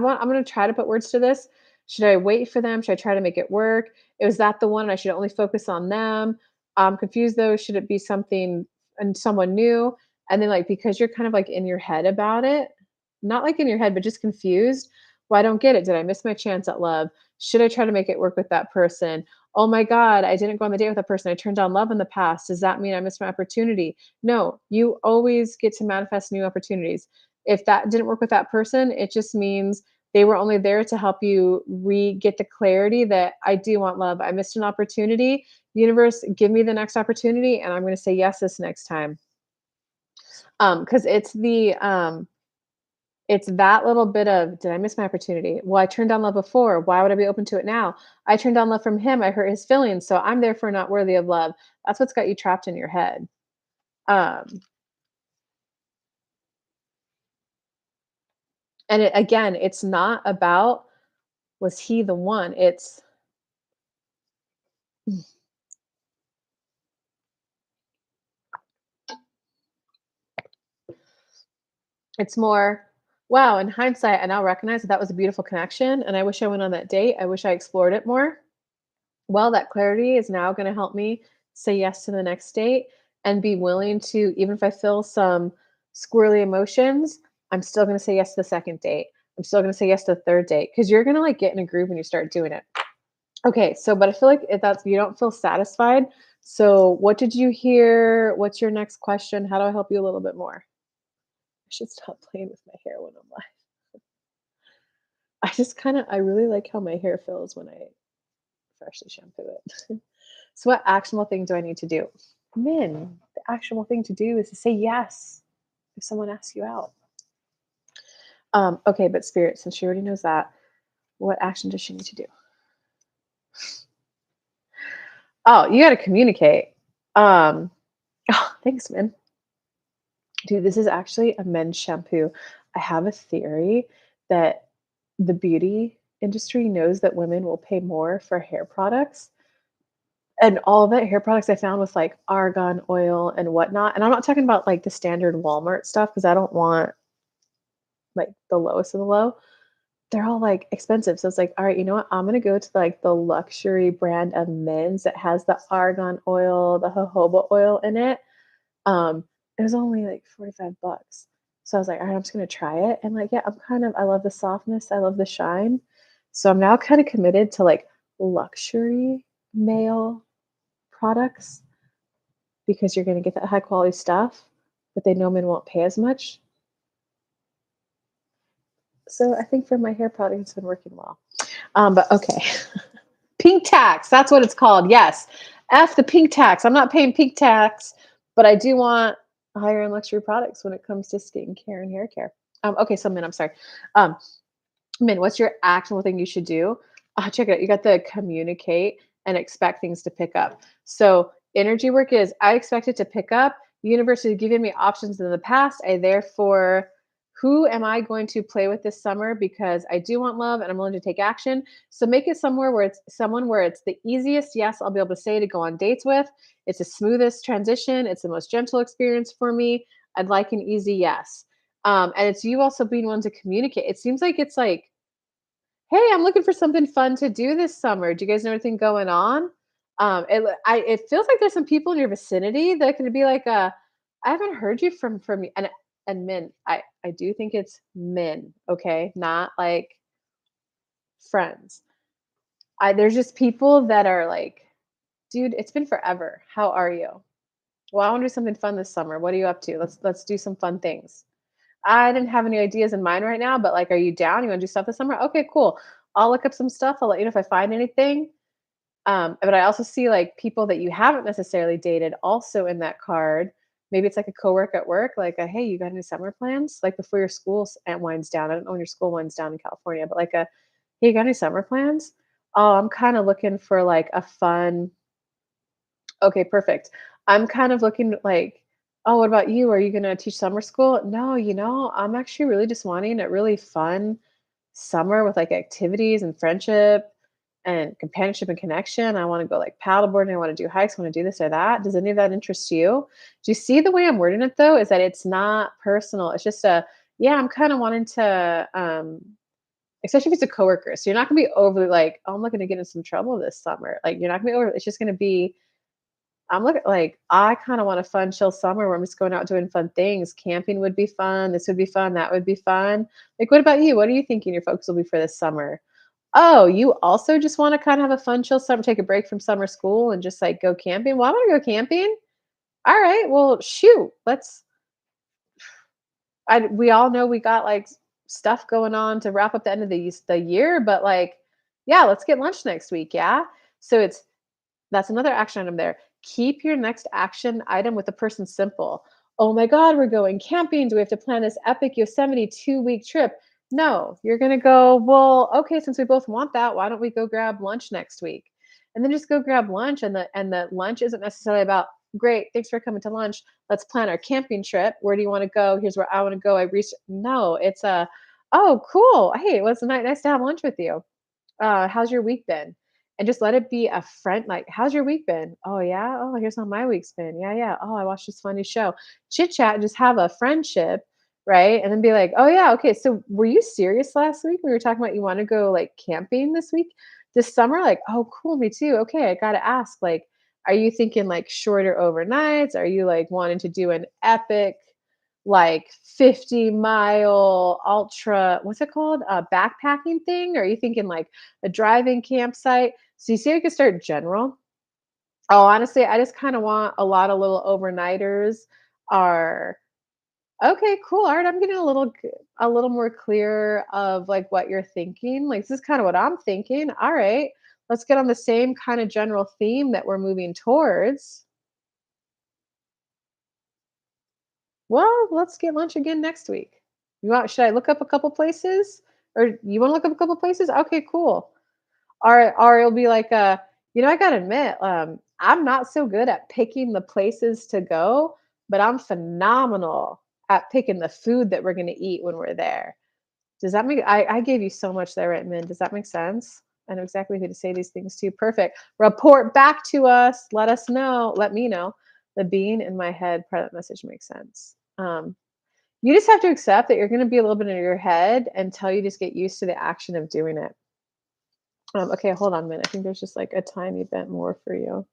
going to try to put words to this. Should I wait for them? Should I try to make it work? Was that the one? I should only focus on them. I'm confused though. Should it be something and someone new? And then like because you're kind of like in your head about it, not like in your head, but just confused. Well, I don't get it. Did I miss my chance at love? Should I try to make it work with that person? Oh my God, I didn't go on the date with that person. I turned down love in the past. Does that mean I missed my opportunity? No, you always get to manifest new opportunities. If that didn't work with that person, it just means they were only there to help you get the clarity that I do want love. I missed an opportunity. Universe, give me the next opportunity, and I'm going to say yes this next time. Because it's that little bit of, did I miss my opportunity? Well, I turned down love before. Why would I be open to it now? I turned down love from him. I hurt his feelings, so I'm therefore not worthy of love. That's what's got you trapped in your head. Um, and again, it's not about was he the one. It's more, wow, in hindsight, I now recognize that that was a beautiful connection, and I wish I went on that date. I wish I explored it more. Well, that clarity is now going to help me say yes to the next date and be willing to, even if I feel some squirrely emotions, I'm still going to say yes to the second date. I'm still going to say yes to the third date because you're going to like get in a groove when you start doing it. Okay, so but I feel like if that's you don't feel satisfied. So what did you hear? What's your next question? How do I help you a little bit more? I should stop playing with my hair when I'm live. I just kind of I really like how my hair feels when I freshly shampoo it. So what actionable thing do I need to do? Men, the actionable thing to do is to say yes if someone asks you out. Okay, but spirit, since she already knows that, what action does she need to do? Oh, you got to communicate. Um, oh, thanks, man. Dude, this is actually a men's shampoo. I have a theory that the beauty industry knows that women will pay more for hair products. And all of that hair products I found with like argan oil and whatnot. And I'm not talking about like the standard Walmart stuff because I don't want like the lowest of the low. They're all like expensive. So it's like, all right, you know what? I'm gonna go to like the luxury brand of men's that has the argan oil, the jojoba oil in it. It was only like 45 bucks. So I was like, all right, I'm just gonna try it. And like, yeah, I love the softness, I love the shine. So I'm now kind of committed to like luxury male products because you're gonna get that high quality stuff, but they know men won't pay as much. So I think for my hair product, it's been working well. But okay. Pink tax, that's what it's called. Yes. F the pink tax. I'm not paying pink tax, but I do want higher end luxury products when it comes to skincare and hair care. Okay, so Min, I'm sorry. Um, Min, what's your actionable thing you should do? Check it out. You got the communicate and expect things to pick up. So energy work is I expect it to pick up. The universe has given me options in the past. I therefore, who am I going to play with this summer? Because I do want love and I'm willing to take action. So make it somewhere where it's someone where it's the easiest yes I'll be able to say to go on dates with. It's the smoothest transition. It's the most gentle experience for me. I'd like an easy yes. And it's you also being willing to communicate. It seems like it's like, hey, I'm looking for something fun to do this summer. Do you guys know anything going on? It feels like there's some people in your vicinity that could be like, I haven't heard you from you. And men, I do think it's men, okay, not like friends. There's just people that are like, dude, it's been forever. How are you? Well, I want to do something fun this summer. What are you up to? Let's do some fun things. I didn't have any ideas in mind right now, but like, are you down? You want to do stuff this summer? Okay, cool. I'll look up some stuff. I'll let you know if I find anything. But I also see like people that you haven't necessarily dated also in that card. Maybe it's like a coworker at work, like, hey, you got any summer plans? Like before your school winds down. I don't know when your school winds down in California, but like hey, you got any summer plans? Oh, I'm kind of looking for like a fun. Okay, perfect. I'm kind of looking like, oh, what about you? Are you going to teach summer school? No, I'm actually really just wanting a really fun summer with like activities and friendship and companionship and connection. I want to go like paddleboarding. I want to do hikes. I want to do this or that. Does any of that interest you? Do you see the way I'm wording it though? Is that it's not personal. It's just yeah, I'm kind of wanting to, especially if it's a coworker. So you're not gonna be overly like, oh, I'm looking to get in some trouble this summer. Like you're not gonna be over. It's just gonna be I'm looking like, I kinda want a fun, chill summer where I'm just going out doing fun things. Camping would be fun, this would be fun, that would be fun. Like, what about you? What are you thinking your focus will be for this summer? Oh, you also just wanna kinda have a fun, chill summer, take a break from summer school and just, like, go camping? Well, I wanna go camping. Alright, well, shoot, let's we all know we got, like, stuff going on to wrap up the end of the year, but, like, yeah, let's get lunch next week, yeah? So it's that's another action item there. Keep your next action item with the person simple. "Oh my god, we're going camping. Do we have to plan this epic Yosemite 2-week trip?" No, you're gonna go, "Well, okay, since we both want that, why don't we go grab lunch next week?" And then just go grab lunch, and the lunch isn't necessarily about, "Great, thanks for coming to lunch. Let's plan our camping trip. Where do you wanna go? Here's where I wanna go. I reached" No, it's a, "Oh, cool. Hey, it was nice to have lunch with you. How's your week been?" And just let it be a friend like, "How's your week been?" "Oh, yeah? Oh, here's how my week's been. Yeah, yeah. Oh, I watched this funny show." Chit chat and just have a friendship, right? And then be like, "Oh, yeah, okay, so were you serious last week? We were talking about you wanna go, like, camping this summer?" Like, "Oh, cool, me too. Okay, I gotta ask, like, are you thinking, like, shorter overnights? Are you, like, wanting to do an epic, like, 50-mile ultra" what's it called? A backpacking thing? Or are you thinking, like, a driving campsite? So you see, I could start general. Oh, honestly, I just kinda want a lot of little overnighters are okay, cool, alright, I'm getting a little more clear of, like, what you're thinking, like, this is kinda what I'm thinking, alright, let's get on the same kinda general theme that we're moving towards. Well, let's get lunch again next week. Should I look up a couple places? Or you wanna look up a couple places? Okay, cool. Or it'll be like, I gotta admit, I'm not so good at picking the places to go, but I'm phenomenal at picking the food that we're gonna eat when we're there. Does that make I gave you so much there, right, Min? Does that make sense? I know exactly who to say these things to. Perfect. Report back to us. Let us know. Let me know. The being in my head part of that message makes sense. You just have to accept that you're gonna be a little bit in your head until you just get used to the action of doing it. Okay, hold on a minute. I think there's just like a tiny bit more for you.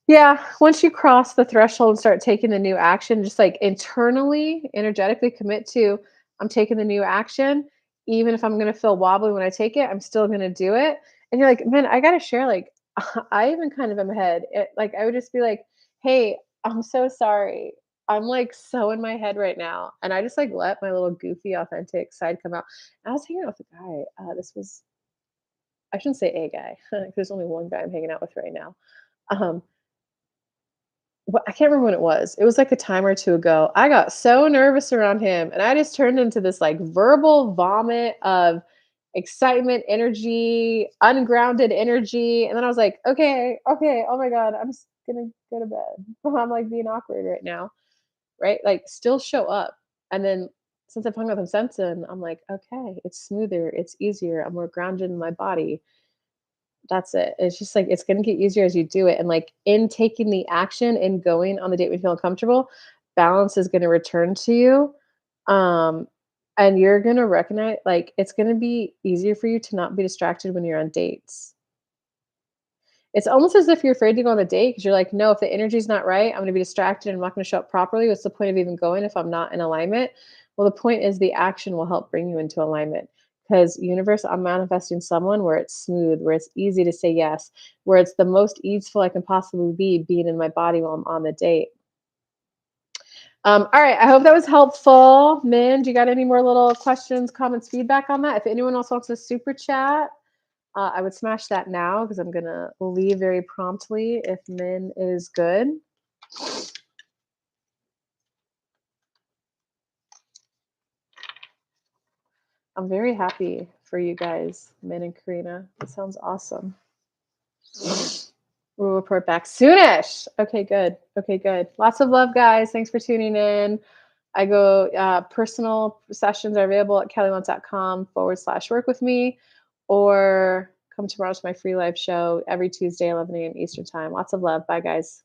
Yeah, once you cross the threshold and start taking the new action, just like internally, energetically commit to, I'm taking the new action. Even if I'm going to feel wobbly when I take it, I'm still going to do it. And you're like, man, I got to share, like, I even kind of in my head, like, I would just be like, hey, I'm so sorry. I'm like so in my head right now. And I just like let my little goofy, authentic side come out. And I was hanging out with a guy. I shouldn't say a guy. There's only one guy I'm hanging out with right now. Um, I can't remember when it was. It was like a time or 2 ago. I got so nervous around him, and I just turned into this, like, verbal vomit of excitement, energy, ungrounded energy, and then I was like, "Okay, okay, oh my god, I'm just gonna go to bed. I'm, like, being awkward right now." Right? Like, still show up, and then since I've hung out with him since then, I'm like, "Okay, it's smoother, it's easier, I'm more grounded in my body." That's it. It's just like it's gonna get easier as you do it, and, like, in taking the action and going on the date when you feel uncomfortable, balance is gonna return to you, um, and you're gonna recognize like, it's gonna be easier for you to not be distracted when you're on dates. It's almost as if you're afraid to go on a date because 'cause you're like, "No, if the energy's not right, I'm gonna be distracted, and I'm not gonna show up properly. What's the point of even going if I'm not in alignment?" Well, the point is the action will help bring you into alignment. Because universe, I'm manifesting someone where it's smooth, where it's easy to say yes, where it's the most easeful I can possibly be being in my body while I'm on the date. All right, I hope that was helpful. Min, do you got any more little questions, comments, feedback on that? If anyone else wants a super chat, I would smash that now because I'm gonna leave very promptly if Min is good. I'm very happy for you guys, Min and Karina. That sounds awesome. We'll report back soonish. Okay, good. Okay, good. Lots of love, guys. Thanks for tuning in. I go, personal sessions are available at kellylunt.com/work with me, or come tomorrow to my free live show every Tuesday, 11 a.m. Eastern time. Lots of love. Bye, guys.